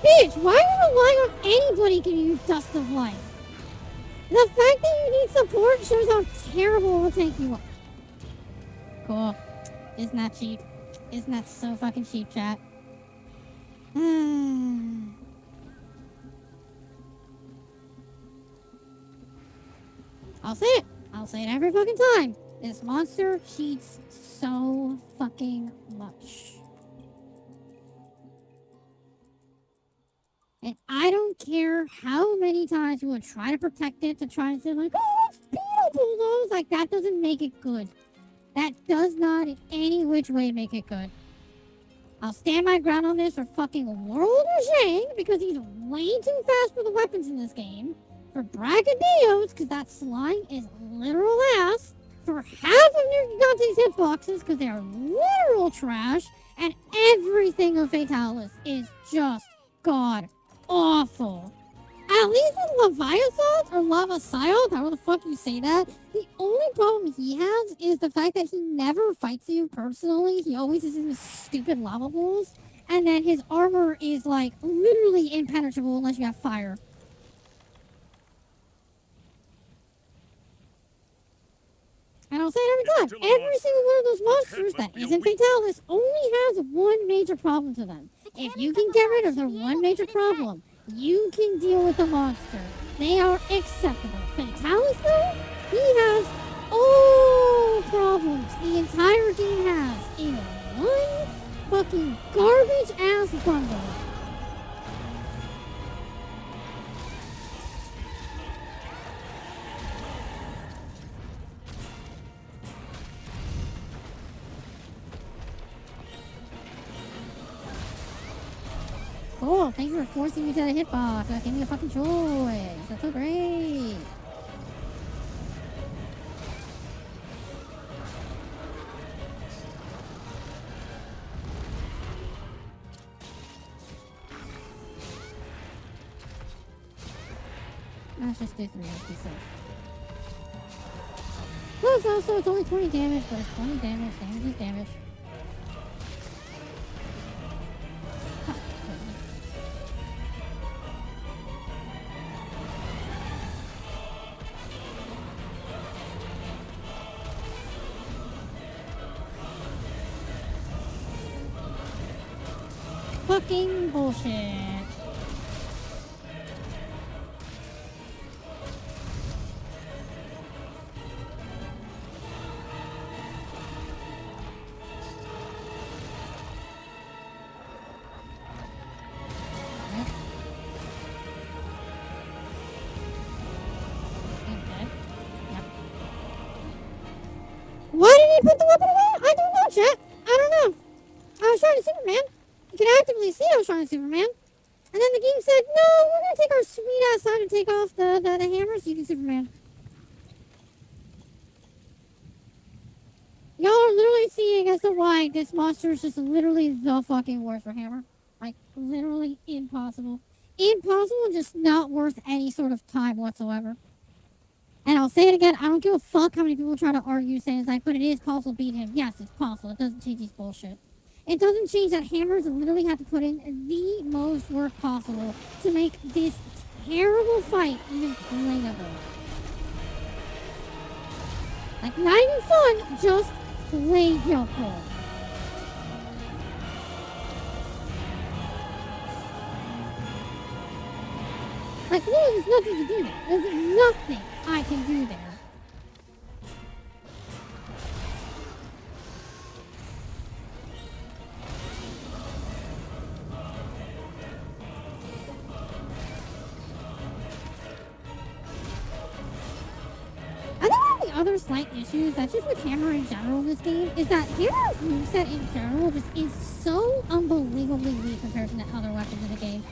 Bitch, why are you relying on anybody giving you Dust of Life? The fact that you need support shows how terrible of a tank you are. Cool. Isn't that cheap? Isn't that so fucking cheap, chat? I'll say it. I'll say it every fucking time. This monster cheats so fucking much. And I don't care how many times you would try to protect it, to try and say like, oh, it's bulldoze, like, that doesn't make it good. That does not in any which way make it good. I'll stand my ground on this for fucking World of Shang, because he's way too fast for the weapons in this game. For Bragadios, because that slime is literal ass. For half of Gigante's hitboxes, because they are literal trash. And everything of Fatalis is just god awful. At least with Leviathan or Lavaciot, however the fuck you say that, the only problem he has is the fact that he never fights you personally. He always is in his stupid lava pools. And then his armor is, like, literally impenetrable unless you have fire. And I'll say it every time. Every single one of those monsters that isn't Fatalis only has one major problem to them. If you can get rid of their one major problem, you can deal with the monster. They are acceptable. Fatalis, though, he has all problems the entire game has in one fucking garbage-ass bundle. Cool, thank you for forcing me to the hitbox. Give me a fucking choice. That's so great. Let's just do 3, let's be safe. Plus, also, it's only 20 damage, but it's 20 damage. Damage is damage. Fucking bullshit. Why did he put the weapon away? I don't know, chat. I don't know. I was trying to Superman. You can actively see I was trying to Superman. And then the game said, no, we're going to take our sweet ass time to take off the hammer so you can Superman. Y'all are literally seeing as to why this monster is just literally the fucking worst for hammer. Like, literally impossible. Impossible and just not worth any sort of time whatsoever. And I'll say it again, I don't give a fuck how many people try to argue saying it's like, but it is possible to beat him. Yes, it's possible. It doesn't change his bullshit. It doesn't change that hammers literally have to put in the most work possible to make this terrible fight even playable. Like, not even fun, just playable. Like, literally, there's nothing to do there. There's nothing I can do there. I think one of the other slight issues that's just with Hammer in general in this game is that Hammer's moveset in general just is so unbelievably weak compared to the other weapons in the game.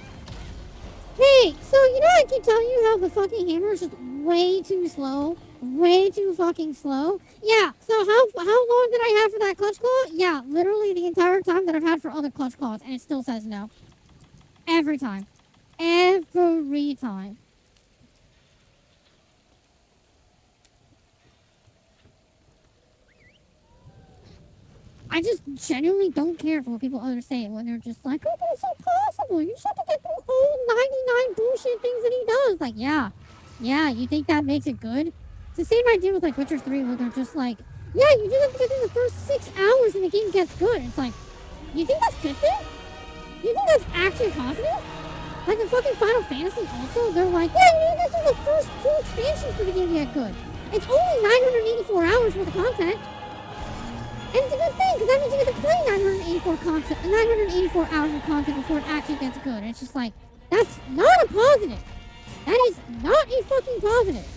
Hey, so you know I keep telling you how the fucking hammer is just way too slow? Way too fucking slow? Yeah, so how long did I have for that clutch claw? Yeah, literally the entire time that I've had for other clutch claws, and it still says no. Every time. Every time. I just genuinely don't care for what people others say when they're just like, oh, but it's impossible. You just have to get through all 99 bullshit things that he does. Like, yeah, you think that makes it good? It's the same idea with, like, Witcher 3 where they're just like, yeah, you just have to get through the first 6 hours and the game gets good. It's like, you think that's good then? You think that's actually positive? Like in fucking Final Fantasy also, they're like, yeah, you need to get through the first 2 expansions for the game to get good. It's only 984 hours worth of content. And it's a good thing, because that means you get to play 984 hours of content before it actually gets good. And it's just like, that's not a positive. That is not a fucking positive.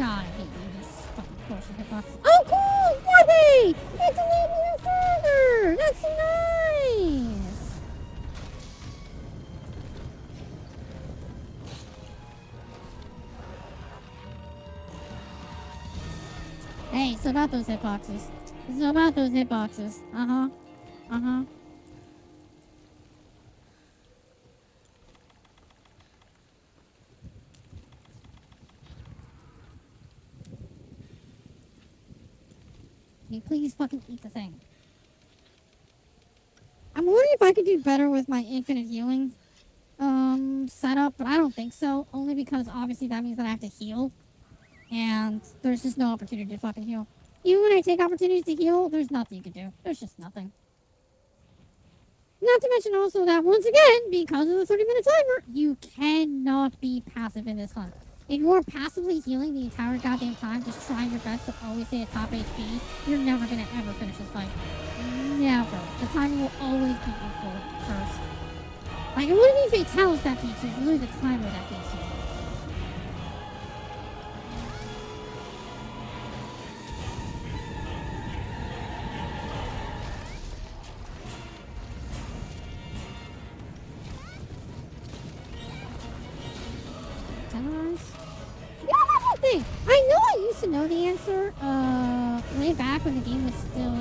God, I hate you, this fucking bullshit hitbox. Oh, cool! Yay! It's a little bit further! That's nice! Hey, it's about those hitboxes. It's about those hitboxes. Uh-huh. Uh-huh. Can you please fucking eat the thing? I'm wondering if I could do better with my infinite healing setup, but I don't think so. Only because obviously that means that I have to heal. And there's just no opportunity to fucking heal. Even when I take opportunities to heal, there's nothing you can do. There's just nothing. Not to mention also that, once again, because of the 30-minute timer, you cannot be passive in this hunt. If you are passively healing the entire goddamn time, just trying your best to always stay at top HP, you're never gonna ever finish this fight. Never. The timer will always beat you first. Like, it wouldn't be Fatalis that beats you, it's literally the timer that beats you. Thing. I know I used to know the answer way back when the game was still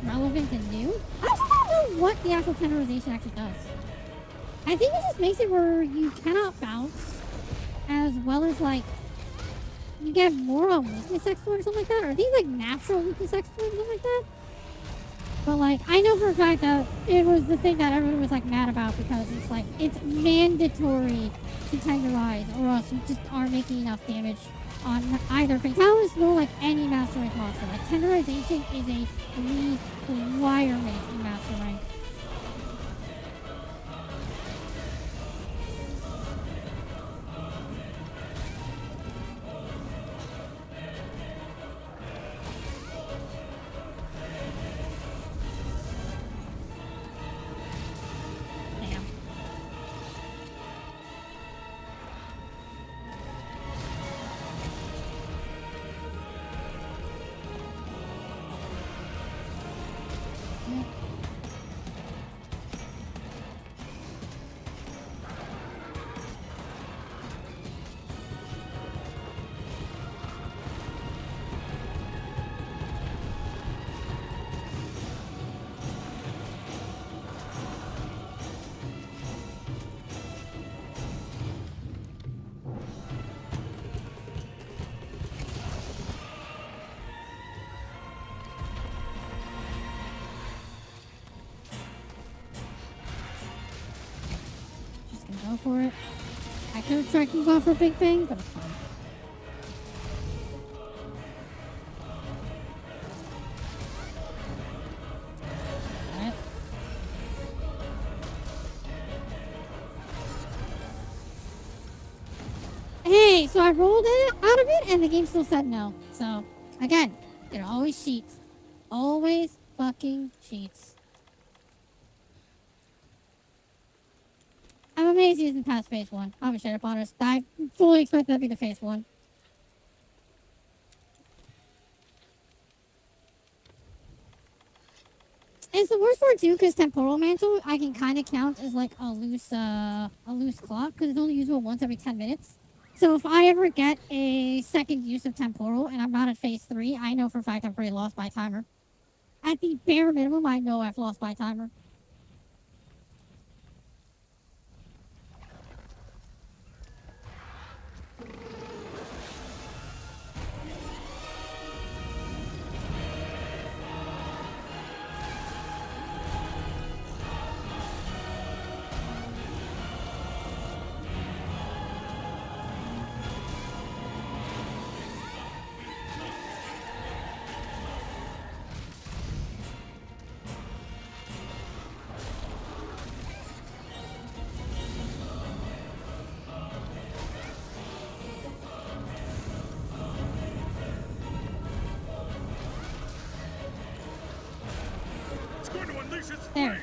relevant and new. I just don't know what the actual tenderization actually does. I think it just makes it where you cannot bounce, as well as like you get more on weakness exploit or something like that, or I think like natural weakness exploit or something like that. But like I know for a fact that it was the thing that everyone was like mad about because it's like it's mandatory to tenderize, or else you just aren't making enough damage on either Fatalis nor like any Master Rank monster. Like tenderization is a requirement in Master Rank. Go for it. I could have tried to go for Big Bang, but it's fine. Alright. Hey, so I rolled it out of it and the game still said no. So, again, it always cheats. Always fucking cheats. I'm amazed he isn't past phase 1. I'm straight up honest. I fully expect that to be the phase 1. It's the worst part too, because Temporal Mantle I can kind of count as like a loose clock, because it's only usable once every 10 minutes. So if I ever get a second use of Temporal and I'm not at phase 3, I know for a fact I'm pretty lost by timer. At the bare minimum, I know I've lost by timer. There.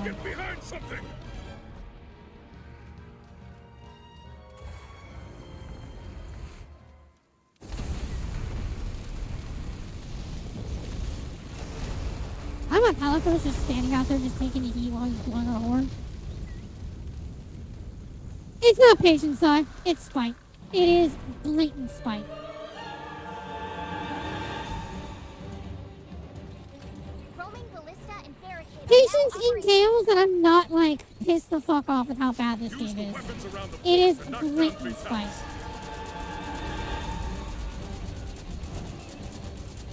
Get behind something! my Palico's just standing out there just taking the heat while he's blowing our horn? It's not patience, Si. It's spite. It is blatant spite. Roaming ballista and barricade. Patience entails that I'm not, like, pissed the fuck off at how bad this game is. It is blatant spite.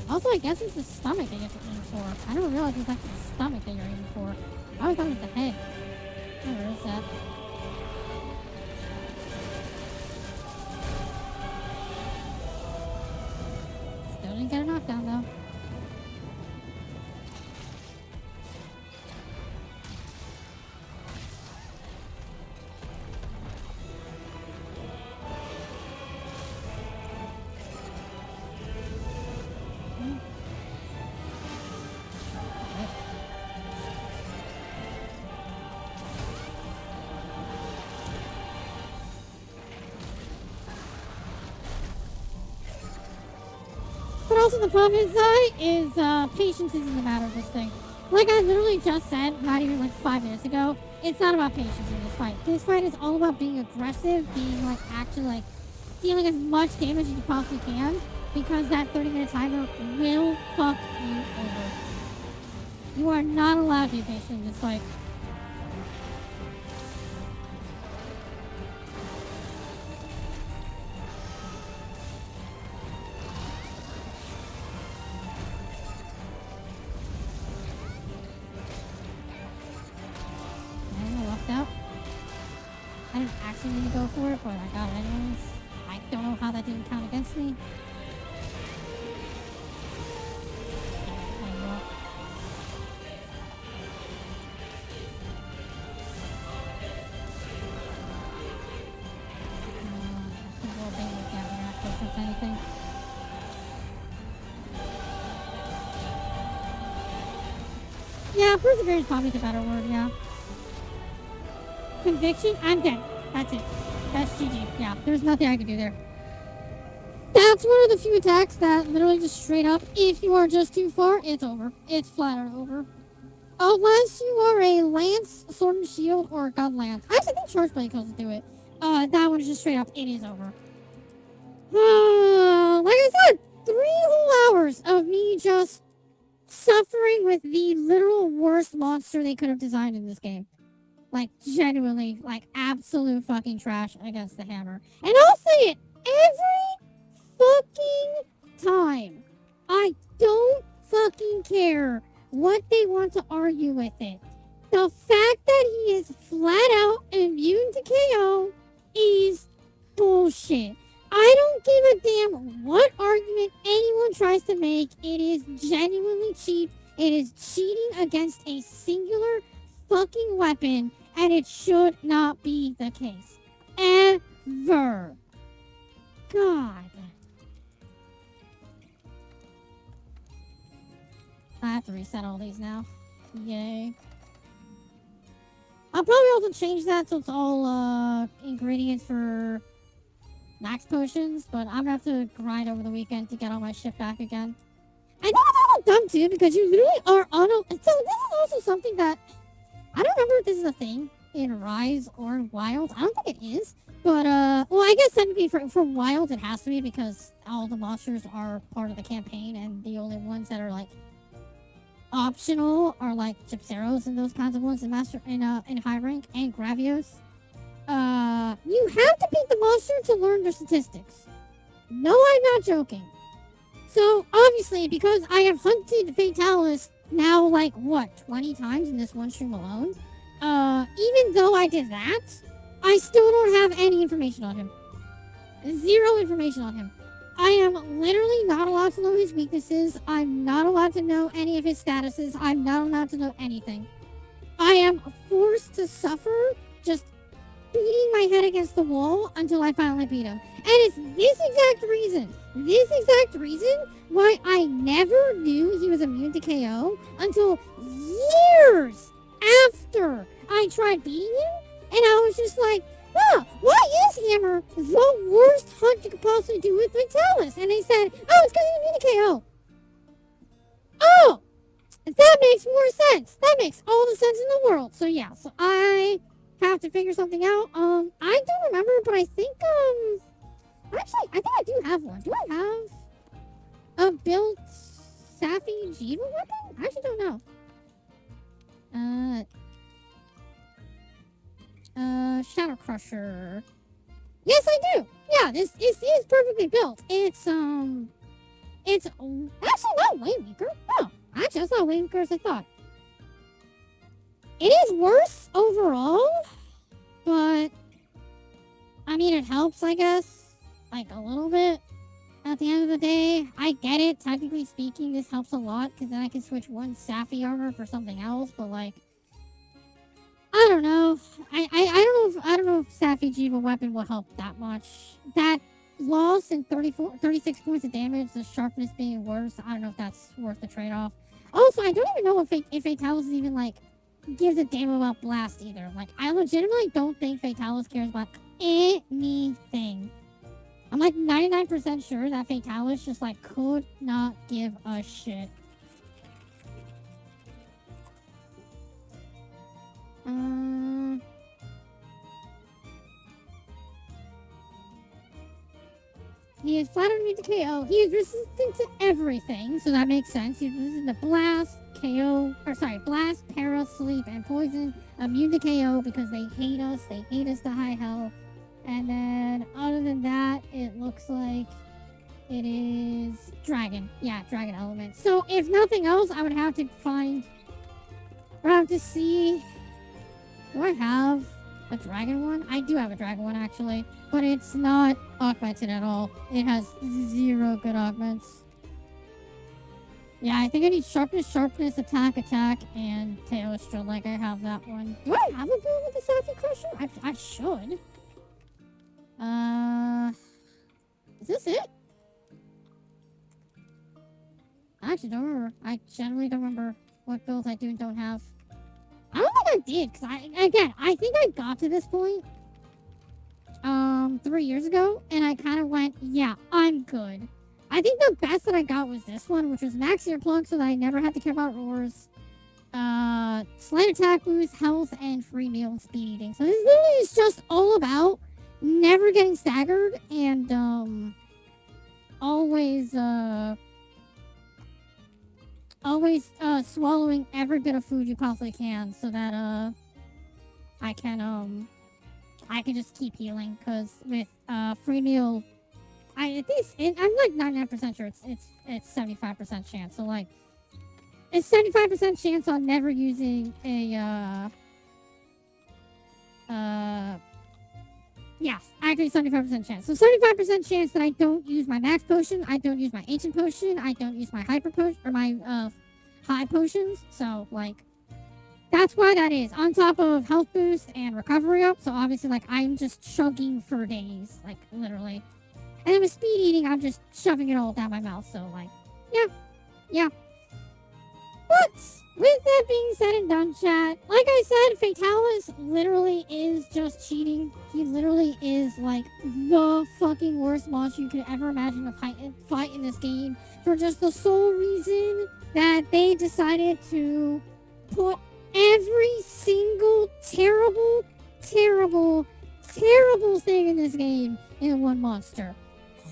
Also, I guess it's the stomach that you have to aim for. I don't realize it's actually the stomach that you're aiming for. I always thought it was the head. Where is that? Still didn't get a knockdown, though. But also the problem is patience isn't the matter of this thing. Like I literally just said, not even like 5 minutes ago, it's not about patience in this fight. This fight is all about being aggressive, being like actually like dealing as much damage as you possibly can, because that 30-minute timer will fuck you over. You are not allowed to be patient in this fight. Out. I didn't actually need to go for it, but I got it anyways. I don't know how that didn't count against me. Anything. Yeah, perseverance is probably the better word, yeah. Conviction, I'm dead. That's it. That's GG. Yeah, there's nothing I can do there. That's one of the few attacks that literally just straight up, if you are just too far, it's over. It's flat out over. Unless you are a lance, sword and shield, or a gun lance. I actually think charge blade goes to do it. That one is just straight up, it is over. Like I said, 3 whole hours of me just suffering with the literal worst monster they could have designed in this game. Like, genuinely, like, absolute fucking trash against the hammer. And I'll say it every fucking time. I don't fucking care what they want to argue with it. The fact that he is flat out immune to KO is bullshit. I don't give a damn what argument anyone tries to make. It is genuinely cheap. It is cheating against a singular fucking weapon. And it should not be the case. Ever. God. I have to reset all these now. Yay. I'll probably also change that so it's all ingredients for max potions, but I'm gonna have to grind over the weekend to get all my shit back again. I think it's also dumb too, because you literally are on a... So this is also something that... I don't remember if this is a thing in Rise or in Wilds. I don't think it is. But, well, I guess technically for Wilds it has to be, because all the monsters are part of the campaign, and the only ones that are, like, optional are, like, Gypceros and those kinds of ones in high rank, and Gravios. You have to beat the monster to learn their statistics. No, I'm not joking. So, obviously, because I have hunted Fatalis now, like, what, 20 times in this one stream alone? Even though I did that, I still don't have any information on him. 0 information on him. I am literally not allowed to know his weaknesses. I'm not allowed to know any of his statuses. I'm not allowed to know anything. I am forced to suffer just beating my head against the wall until I finally beat him. And it's this exact reason why I never knew he was immune to KO until years after I tried beating him. And I was just like, huh, why is Hammer the worst hunt you could possibly do with Fatalis? And they said, oh, it's because he's immune to KO. Oh, that makes more sense. That makes all the sense in the world. So yeah, so I have to figure something out. I don't remember, but I think, actually, I think I do have one. Do I have a built Safi Jiva weapon? I actually don't know. Shadow Crusher. Yes, I do. Yeah, this is perfectly built. It's actually not way weaker. No, actually, it's not way weaker as I thought. It is worse overall, but I mean, it helps, I guess, like a little bit. At the end of the day, I get it. Technically speaking, this helps a lot because then I can switch one Safi armor for something else. But like, I don't know. I don't know if Safi Jiva weapon will help that much. That loss in 36 points of damage, the sharpness being worse. I don't know if that's worth the trade-off. Also, I don't even know if Fatalis even like gives a damn about blast either. Like, I legitimately don't think Fatalis cares about anything. I'm like 99% sure that Fatalis just like could not give a shit. He is flat immune to KO. He is resistant to everything, so that makes sense. He's resistant to blast, blast, para, sleep, and poison. Immune to KO because they hate us. They hate us to high health. And then, other than that, it looks like it is dragon. Yeah, dragon element. So, if nothing else, I would have to see. Do I have a dragon one? I do have a dragon one, actually. But it's not augmented at all. It has 0 good augments. Yeah, I think I need sharpness, attack, and Teostra. Like, I have that one. Do I have a build with the Safi Crusher? I should. Is this it? I actually don't remember. I generally don't remember what builds I do and don't have. I don't think I did, because I think I got to this point, 3 years ago, and I kind of went, yeah, I'm good. I think the best that I got was this one, which was Max Earplug, so that I never had to care about roars. Slight attack boost, health, and free meal and speed eating. So this literally is just all about never getting staggered and always swallowing every bit of food you possibly can so that I can just keep healing, because with free meal I'm like 99% sure it's 75% chance. So like it's 75% chance on never using a yes, actually 75% chance. So 75% chance that I don't use my max potion, I don't use my ancient potion, I don't use my hyper potion or my high potions. So like that's why that is. On top of health boost and recovery up. So obviously like I'm just chugging for days. Like literally. And then with speed eating, I'm just shoving it all down my mouth. So like, yeah. But with that being said and done, chat, like I said, Fatalis literally is just cheating. He literally is like the fucking worst monster you could ever imagine to fight in this game, for just the sole reason that they decided to put every single terrible thing in this game in one monster.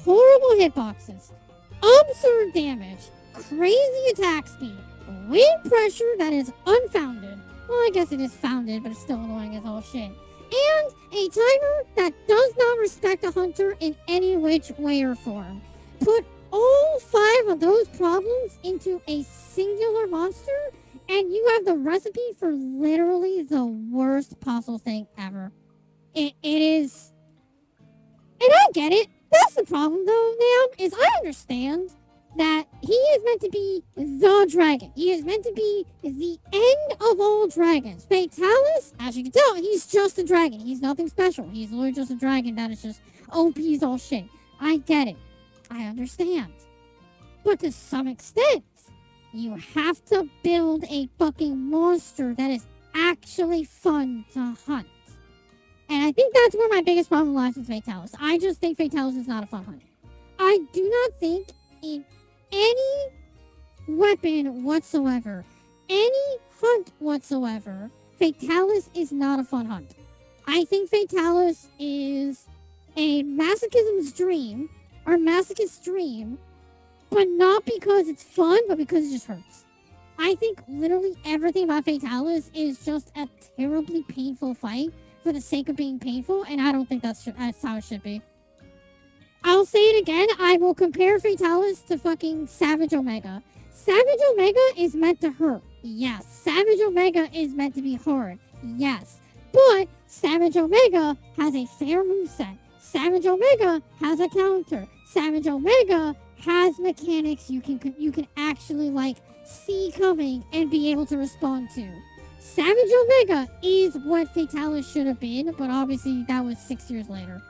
Horrible hitboxes, absurd damage, crazy attack speed, wind pressure that is unfounded. Well, I guess it is founded, but it's still annoying as all shit. And a timer that does not respect a hunter in any which way or form. Put all 5 of those problems into a singular monster, and you have the recipe for literally the worst possible thing ever. It is... And I get it. That's the problem, though, now, is I understand that he is meant to be the dragon. He is meant to be the end of all dragons. Fatalis, as you can tell, he's just a dragon. He's nothing special. He's literally just a dragon that is just OP's all shit. I get it. I understand. But to some extent, you have to build a fucking monster that is actually fun to hunt. And I think that's where my biggest problem lies with Fatalis. I just think Fatalis is not a fun hunter. I do not think in any weapon whatsoever, any hunt whatsoever, Fatalis is not a fun hunt. I think Fatalis is a masochism's dream, or masochist's dream, but not because it's fun, but because it just hurts. I think literally everything about Fatalis is just a terribly painful fight for the sake of being painful, and I don't think that's how it should be. I'll say it again, I will compare Fatalis to fucking Savage Omega. Savage Omega is meant to hurt, yes. Savage Omega is meant to be hard, yes. But Savage Omega has a fair moveset. Savage Omega has a counter. Savage Omega has mechanics you can actually like see coming and be able to respond to. Savage Omega is what Fatalis should have been, but obviously that was 6 years later.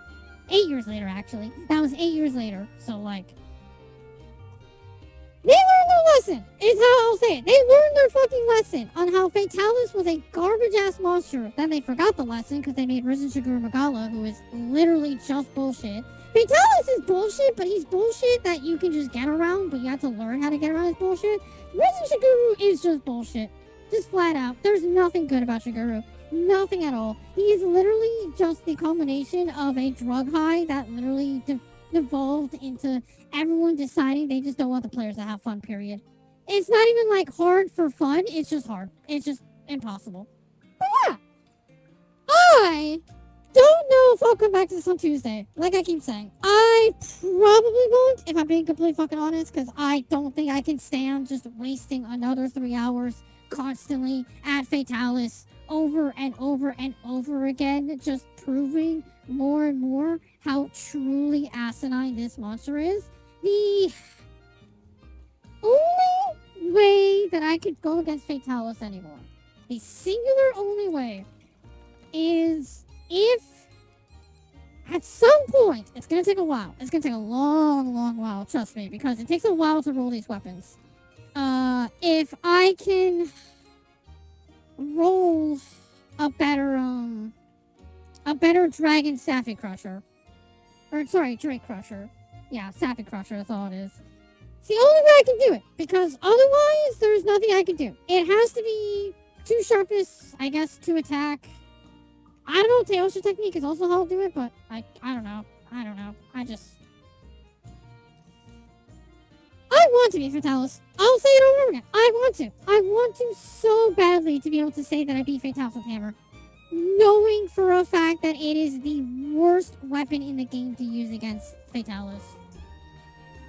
8 years later, actually. That was 8 years later. So, like, they learned their lesson, is how I'll say it. They learned their fucking lesson on how Fatalis was a garbage-ass monster. Then they forgot the lesson because they made Risen Shiguru Magala, who is literally just bullshit. Fatalis is bullshit, but he's bullshit that you can just get around, but you have to learn how to get around his bullshit. Risen Shiguru is just bullshit. Just flat out. There's nothing good about Shiguru. Nothing at all. He is literally just the culmination of a drug high that literally devolved into everyone deciding they just don't want the players to have fun, period. It's not even like hard for fun, it's just hard. It's just impossible. But yeah, I don't know if I'll come back to this on Tuesday. Like I keep saying, I probably won't, if I'm being completely fucking honest, because I don't think I can stand just wasting another 3 hours constantly at Fatalis over and over and over again, just proving more and more how truly asinine this monster is. The only way that I could go against Fatalis anymore, the singular only way, is if at some point, it's going to take a while. It's going to take a long, long while, trust me, because it takes a while to roll these weapons. If I can roll a better Dragon Sappy Crusher. Or, sorry, Drake Crusher. Yeah, Sappy Crusher, that's all it is. It's the only way I can do it, because otherwise, there's nothing I can do. It has to be 2 sharpness, I guess, 2 attack. I don't know, Teosha technique is also how I'll do it, but I don't know. I want to be Fatalis. I'll say it over and over again. I want to so badly to be able to say that I beat Fatalis with Hammer. Knowing for a fact that it is the worst weapon in the game to use against Fatalis.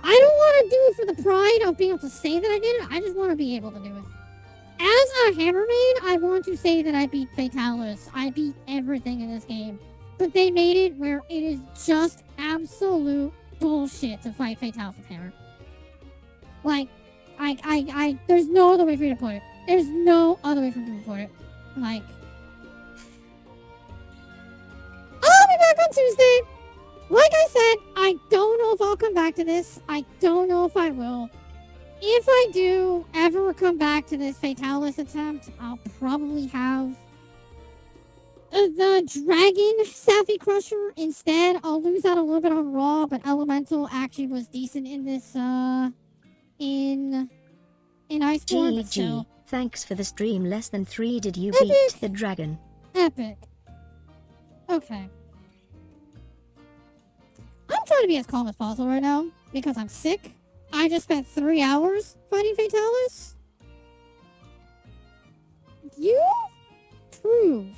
I don't want to do it for the pride of being able to say that I did it. I just want to be able to do it. As a Hammer main, I want to say that I beat Fatalis. I beat everything in this game. But they made it where it is just absolute bullshit to fight Fatalis with Hammer. Like, there's no other way for you to put it. There's no other way for me to put it. Like, I'll be back on Tuesday. Like I said, I don't know if I'll come back to this. I don't know if I will. If I do ever come back to this Fatalis attempt, I'll probably have the Dragon Sappy Crusher instead. I'll lose out a little bit on Raw, but Elemental actually was decent in this, in Iceborne, but still. Thanks for the stream. Less than 3 did you Epic. beat the dragon? Epic. Okay. I'm trying to be as calm as possible right now, because I'm sick. I just spent 3 hours fighting Fatalis. You prove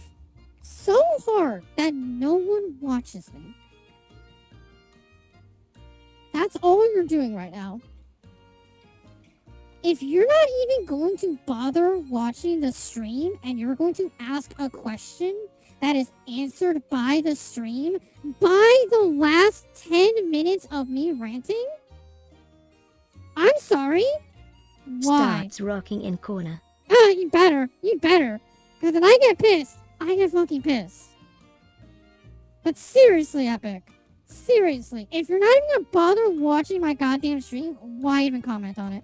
so hard that no one watches me. That's all you're doing right now. If you're not even going to bother watching the stream and you're going to ask a question that is answered by the stream by the last 10 minutes of me ranting, I'm sorry. Why? Starts rocking in corner. You better. Because when I get pissed, I get fucking pissed. But seriously, Epic. Seriously. If you're not even gonna bother watching my goddamn stream, why even comment on it?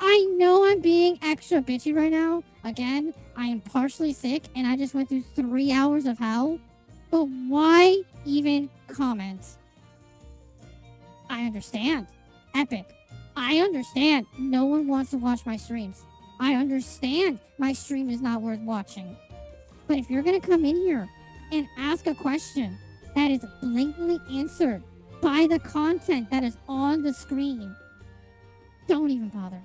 I know I'm being extra bitchy right now. Again, I am partially sick and I just went through 3 hours of hell. But why even comment? I understand. Epic. I understand. No one wants to watch my streams. I understand my stream is not worth watching. But if you're gonna come in here and ask a question that is blatantly answered by the content that is on the screen, don't even bother.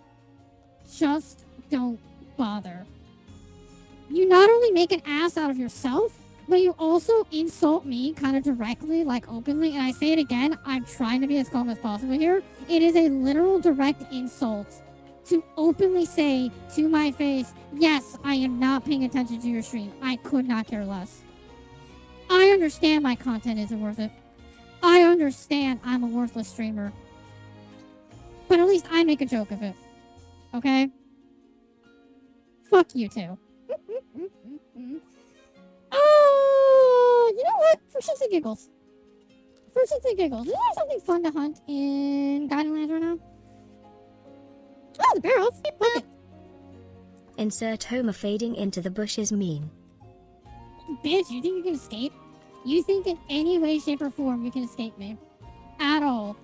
Just don't bother. You not only make an ass out of yourself, but you also insult me kind of directly, like openly. And I say it again, I'm trying to be as calm as possible here. It is a literal direct insult to openly say to my face, yes, I am not paying attention to your stream. I could not care less. I understand my content isn't worth it. I understand I'm a worthless streamer. But at least I make a joke of it. Okay? Fuck you too. Oh, you know what? For shits and giggles. Is there something fun to hunt in Guiding Lands right now? Oh, the barrels. Fuck it. Insert Homer fading into the bushes meme. Bitch, you think you can escape? You think in any way, shape, or form you can escape me? At all.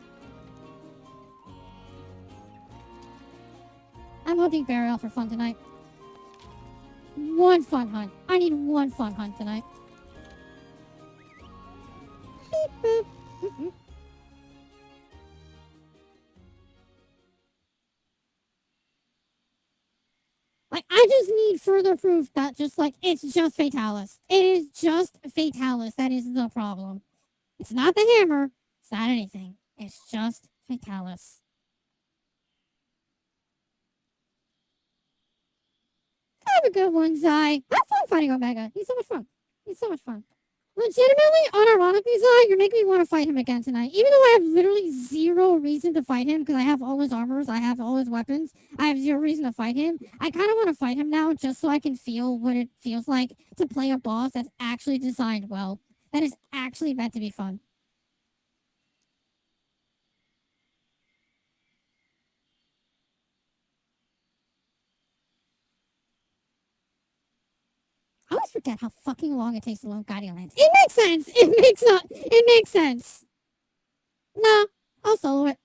I'm hunting barrel for fun tonight. One fun hunt. I need one fun hunt tonight. Beep boop. Like, I just need further proof that it's just Fatalis. It is just Fatalis that is the problem. It's not the hammer. It's not anything. It's just Fatalis. Have a good one, Zai. Have fun fighting Omega. He's so much fun. Legitimately, unironically, Zai, you're making me want to fight him again tonight. Even though I have literally zero reason to fight him because I have all his armors, I have all his weapons, I have zero reason to fight him. I kind of want to fight him now just so I can feel what it feels like to play a boss that's actually designed well. That is actually meant to be fun. I always forget how fucking long it takes to load Guardian Lands. It makes sense. It makes sense. No, I'll solo it.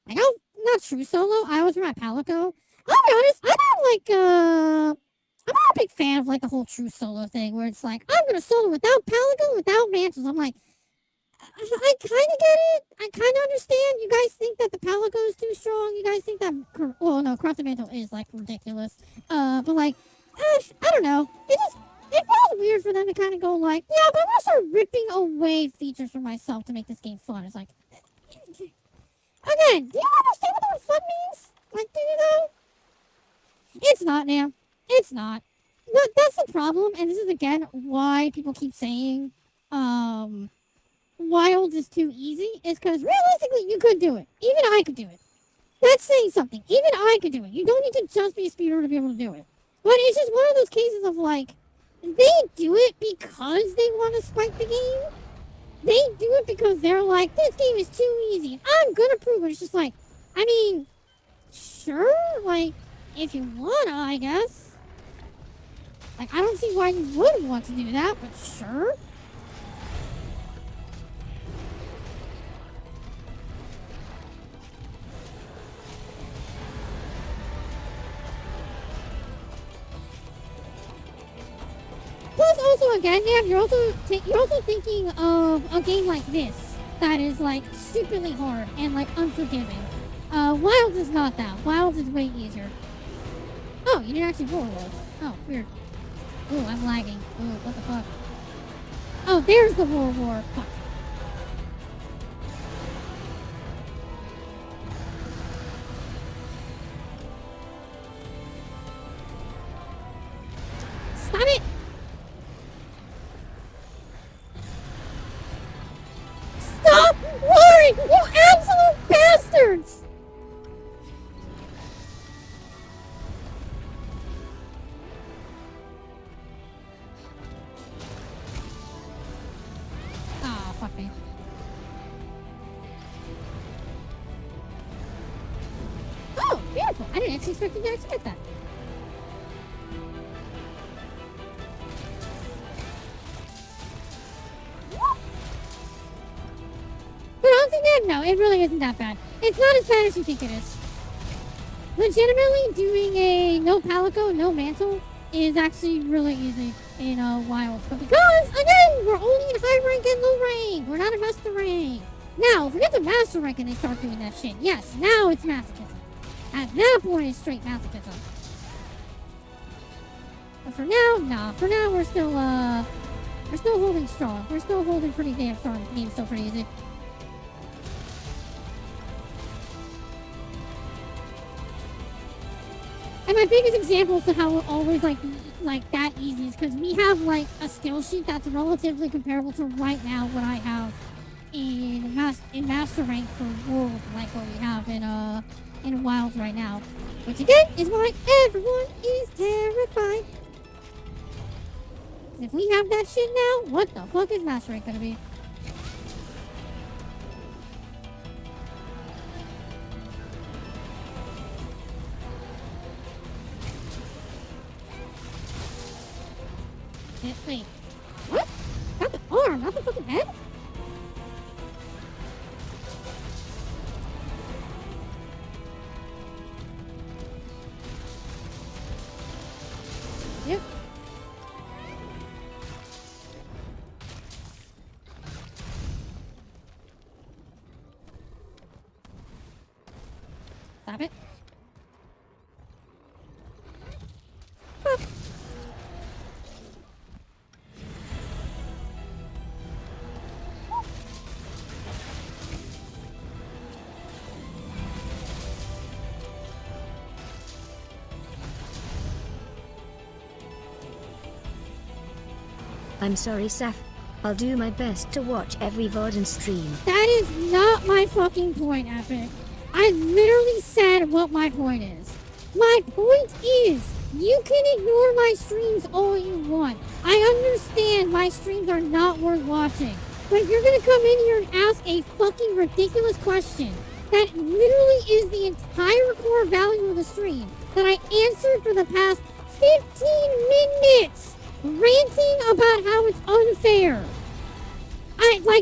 Like, I'll not true solo. I always run my Palico. I'll be honest, I'm not a big fan of like the whole true solo thing where it's like, I'm gonna solo without Palico, without mantles. I'm like, I kind of get it. I kind of understand. You guys think that the Palico is too strong. You guys think that, well, no, Corrupted Mantle is like ridiculous. But like, I don't know. It feels weird for them to kind of go like, yeah, but I'm gonna start ripping away features for myself to make this game fun. It's like, again, do you understand what the word fun means? Like, do you know? It's not, Nam. It's not. No, that's the problem, and this is again why people keep saying, Wild is too easy, is because realistically you could do it. Even I could do it. That's saying something. Even I could do it. You don't need to just be a speedrunner to be able to do it. But it's just one of those cases of like, they do it because they want to spike the game. They do it because they're like, this game is too easy, and I'm gonna prove it. It's just like, I mean, sure, like, if you wanna, I guess. Like, I don't see why you wouldn't want to do that, but sure. Plus, also again, yeah, you're also thinking of a game like this that is like stupidly hard and like unforgiving. Wild is not that. Wild is way easier. Oh, you didn't actually roll. Oh, weird. Ooh, I'm lagging. Ooh, what the fuck? Oh, there's the war. Fuck. Stop it! Stop roaring, you absolute bastards! Ah, fuck me. Oh, beautiful. I didn't actually expect you guys to get that. But honestly, no, it really isn't that bad. It's not as bad as you think it is. legitimately doing a no palico, no mantle is actually really easy in Wilds. But because, again, we're only in high rank and low rank. We're not a master rank. Now, if we get to master rank and they start doing that shit, yes, now it's masochism. At that point, it's straight masochism. But for now, nah. For now, we're still holding strong. We're still holding pretty damn strong. The game's still pretty easy. And my biggest example to how we're always like that easy is because we have like a skill sheet that's relatively comparable to right now what I have in master rank for world, like what we have in Wilds right now, which again is why everyone is terrified. If we have that shit now, what the fuck is master rank gonna be? Wait, what? Got the arm, not the fucking head? Yep. Stop it. Stop. I'm sorry, Saf. I'll do my best to watch every VOD and stream. That is not my fucking point, Epic. I literally said what my point is. My point is, you can ignore my streams all you want. I understand my streams are not worth watching. But if you're gonna come in here and ask a fucking ridiculous question that literally is the entire core value of the stream that I answered for the past 15 minutes ranting about how it's unfair.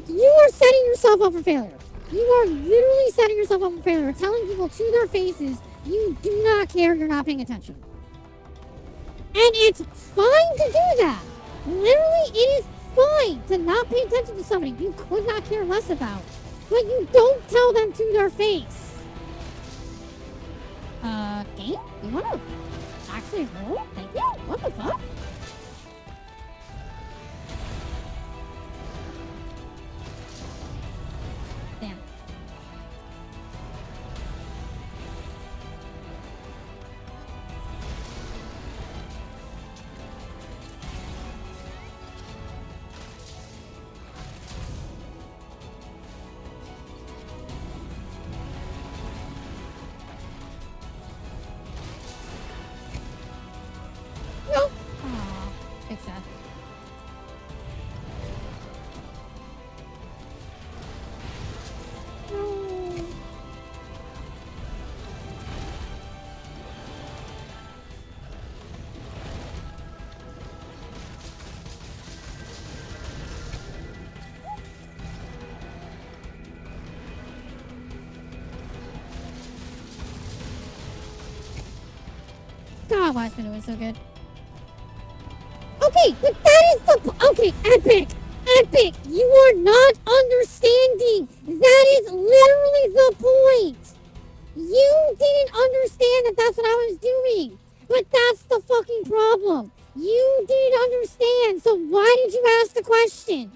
You are setting yourself up for failure. You are literally setting yourself up for failure, telling people to their faces you do not care, you're not paying attention. And it's fine to do that. Literally, it is fine to not pay attention to somebody you could not care less about. But you don't tell them to their face. Game? You wanna actually roll? Thank you? What the fuck? Damn. Nope. Aw, fix that. No. God, why is it doing so good? Okay, but that is the... Okay, Epic! Epic! You are not understanding! That is literally the point! You didn't understand that that's what I was doing! But that's the fucking problem! You didn't understand, so why did you ask the question?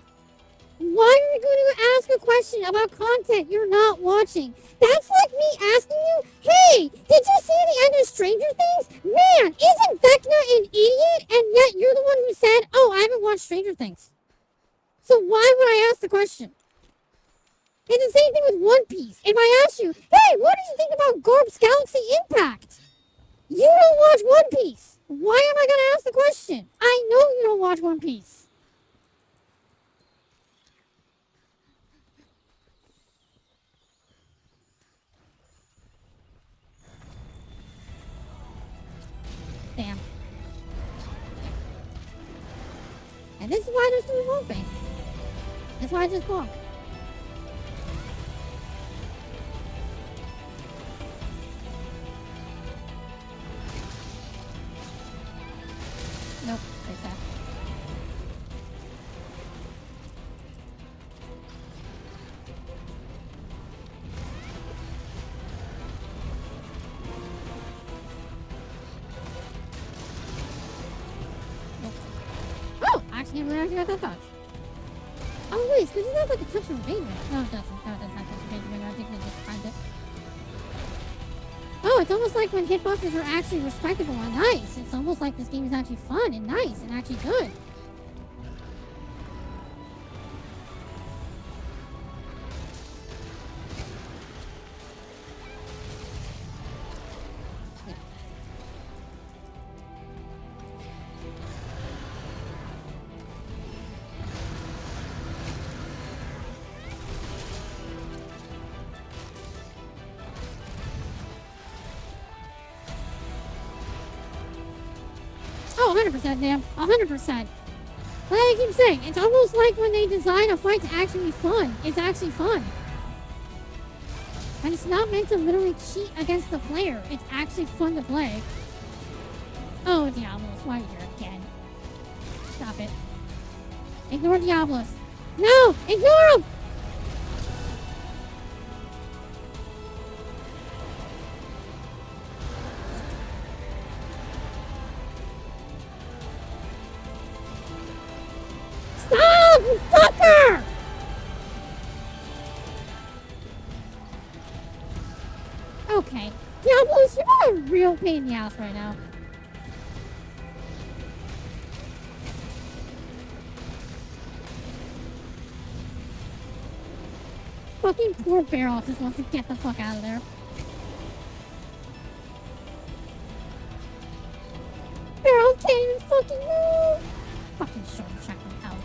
Why are you going to ask a question about content you're not watching? That's like me asking you, hey, did you see the end of Stranger Things? Man, isn't Vecna an idiot? And yet you're the one who said, oh, I haven't watched Stranger Things. So why would I ask the question? It's the same thing with One Piece. If I ask you, hey, what do you think about Garp's Galaxy Impact? You don't watch One Piece. Why am I going to ask the question? I know you don't watch One Piece. Damn. And this is why there's no romping. That's why I just bonk. can't believe I actually got that dodge. Oh, wait, because it's not like a touch from evade. No, it doesn't. No, it doesn't have touch from evade. I think they just timed it. Oh, it's almost like when hitboxes are actually respectable and nice. It's almost like this game is actually fun and nice and actually good. Oh, 100%, damn. 100%. Like I keep saying, it's almost like when they design a fight to actually be fun. It's actually fun. And it's not meant to literally cheat against the player. It's actually fun to play. Oh, Diablos, why are you here again? Stop it. Ignore Diablos. No! Ignore him! Stop, you fucker! Okay. Diablos, you're a real pain in the ass right now. Fucking poor Barrel just wants to get the fuck out of there. Barrel can't even fucking move! Fucking shoulder check him out.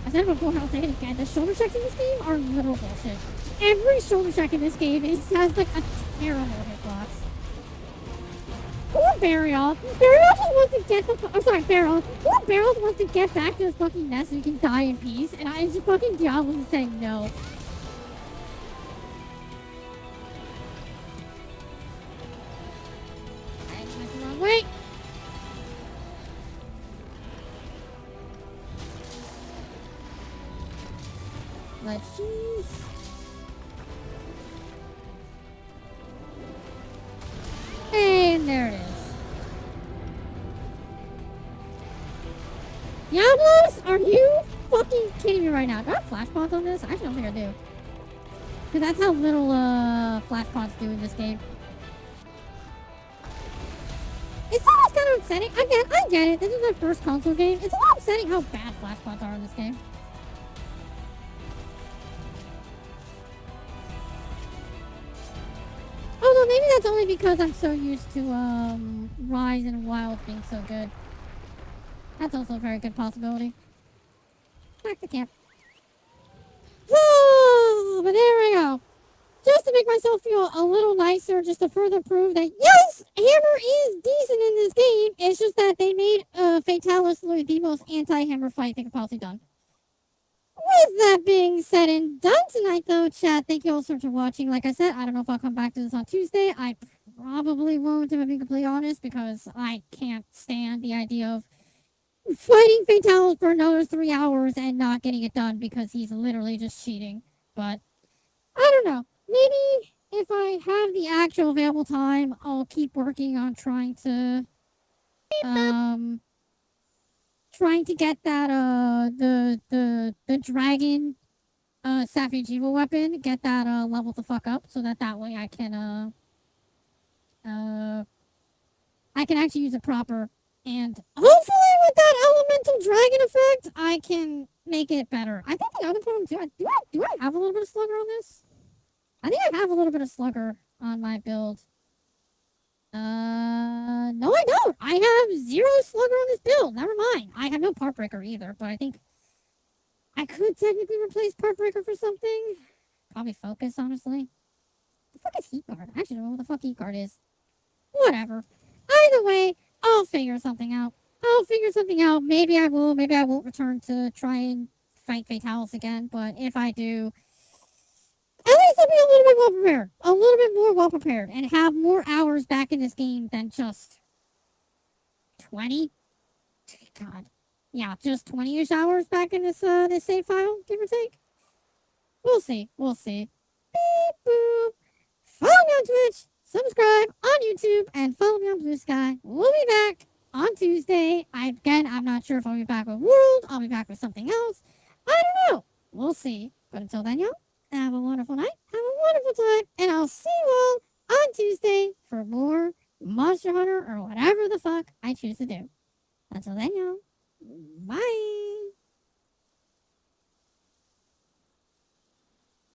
I said it before, I'll say it again. The shoulder checks in this game are literal bullshit. Every shoulder check in this game has like a terrible hitbox. Poor Burial. Burial just wants to get the. I'm sorry, Barrel. Poor Barrel wants to get back to his fucking nest so he can die in peace. And I just fucking Diablo is saying no. I went the wrong way. Let's choose. And there it is. Diablos, are you fucking kidding me right now? Do I have flash pods on this? I actually don't think I do. Because that's how little flash pods do in this game. It's almost kind of upsetting. I get it. This is my first console game. It's a little upsetting how bad flash pods are in this game. Although maybe that's only because I'm so used to Rise and Wild being so good. That's also a very good possibility. Back to camp. Oh, but there we go. Just to make myself feel a little nicer, just to further prove that yes, Hammer is decent in this game. It's just that they made Fatalis literally the most anti-Hammer fight they could possibly done. With that being said and done tonight, though, chat, thank you all so much for watching. Like I said, I don't know if I'll come back to this on Tuesday. I probably won't, if I'm being completely honest, because I can't stand the idea of fighting Fatalis for another 3 hours and not getting it done because he's literally just cheating. But, I don't know. Maybe if I have the actual available time, I'll keep working on trying to get that the dragon Savage Evil weapon, get that leveled the fuck up so that way I can actually use it proper, and hopefully with that elemental dragon effect I can make it better. I think the other problem too, do I have a little bit of slugger on this? I think I have a little bit of slugger on my build. No, I don't. I have 0 slugger on this build. Never mind. I have no part breaker either, but I think I could technically replace part breaker for something. Probably focus, honestly. The fuck is heat guard? I actually don't know what the fuck heat guard is. Whatever. Either way, I'll figure something out. Maybe I will. Maybe I won't return to try and fight Fatalis again, but if I do, at least I'll be a little bit well prepared. A little bit more well prepared. And have more hours back in this game than just 20? God. Yeah, just 20-ish hours back in this this save file, give or take. We'll see. Beep boop. Follow me on Twitch, subscribe on YouTube, and follow me on Blue Sky. We'll be back on Tuesday. I'm not sure if I'll be back with World. I'll be back with something else. I don't know. We'll see. But until then, y'all, have a wonderful night. Have a wonderful time. And I'll see you all on Tuesday for more Monster Hunter or whatever the fuck I choose to do. Until then, y'all, bye.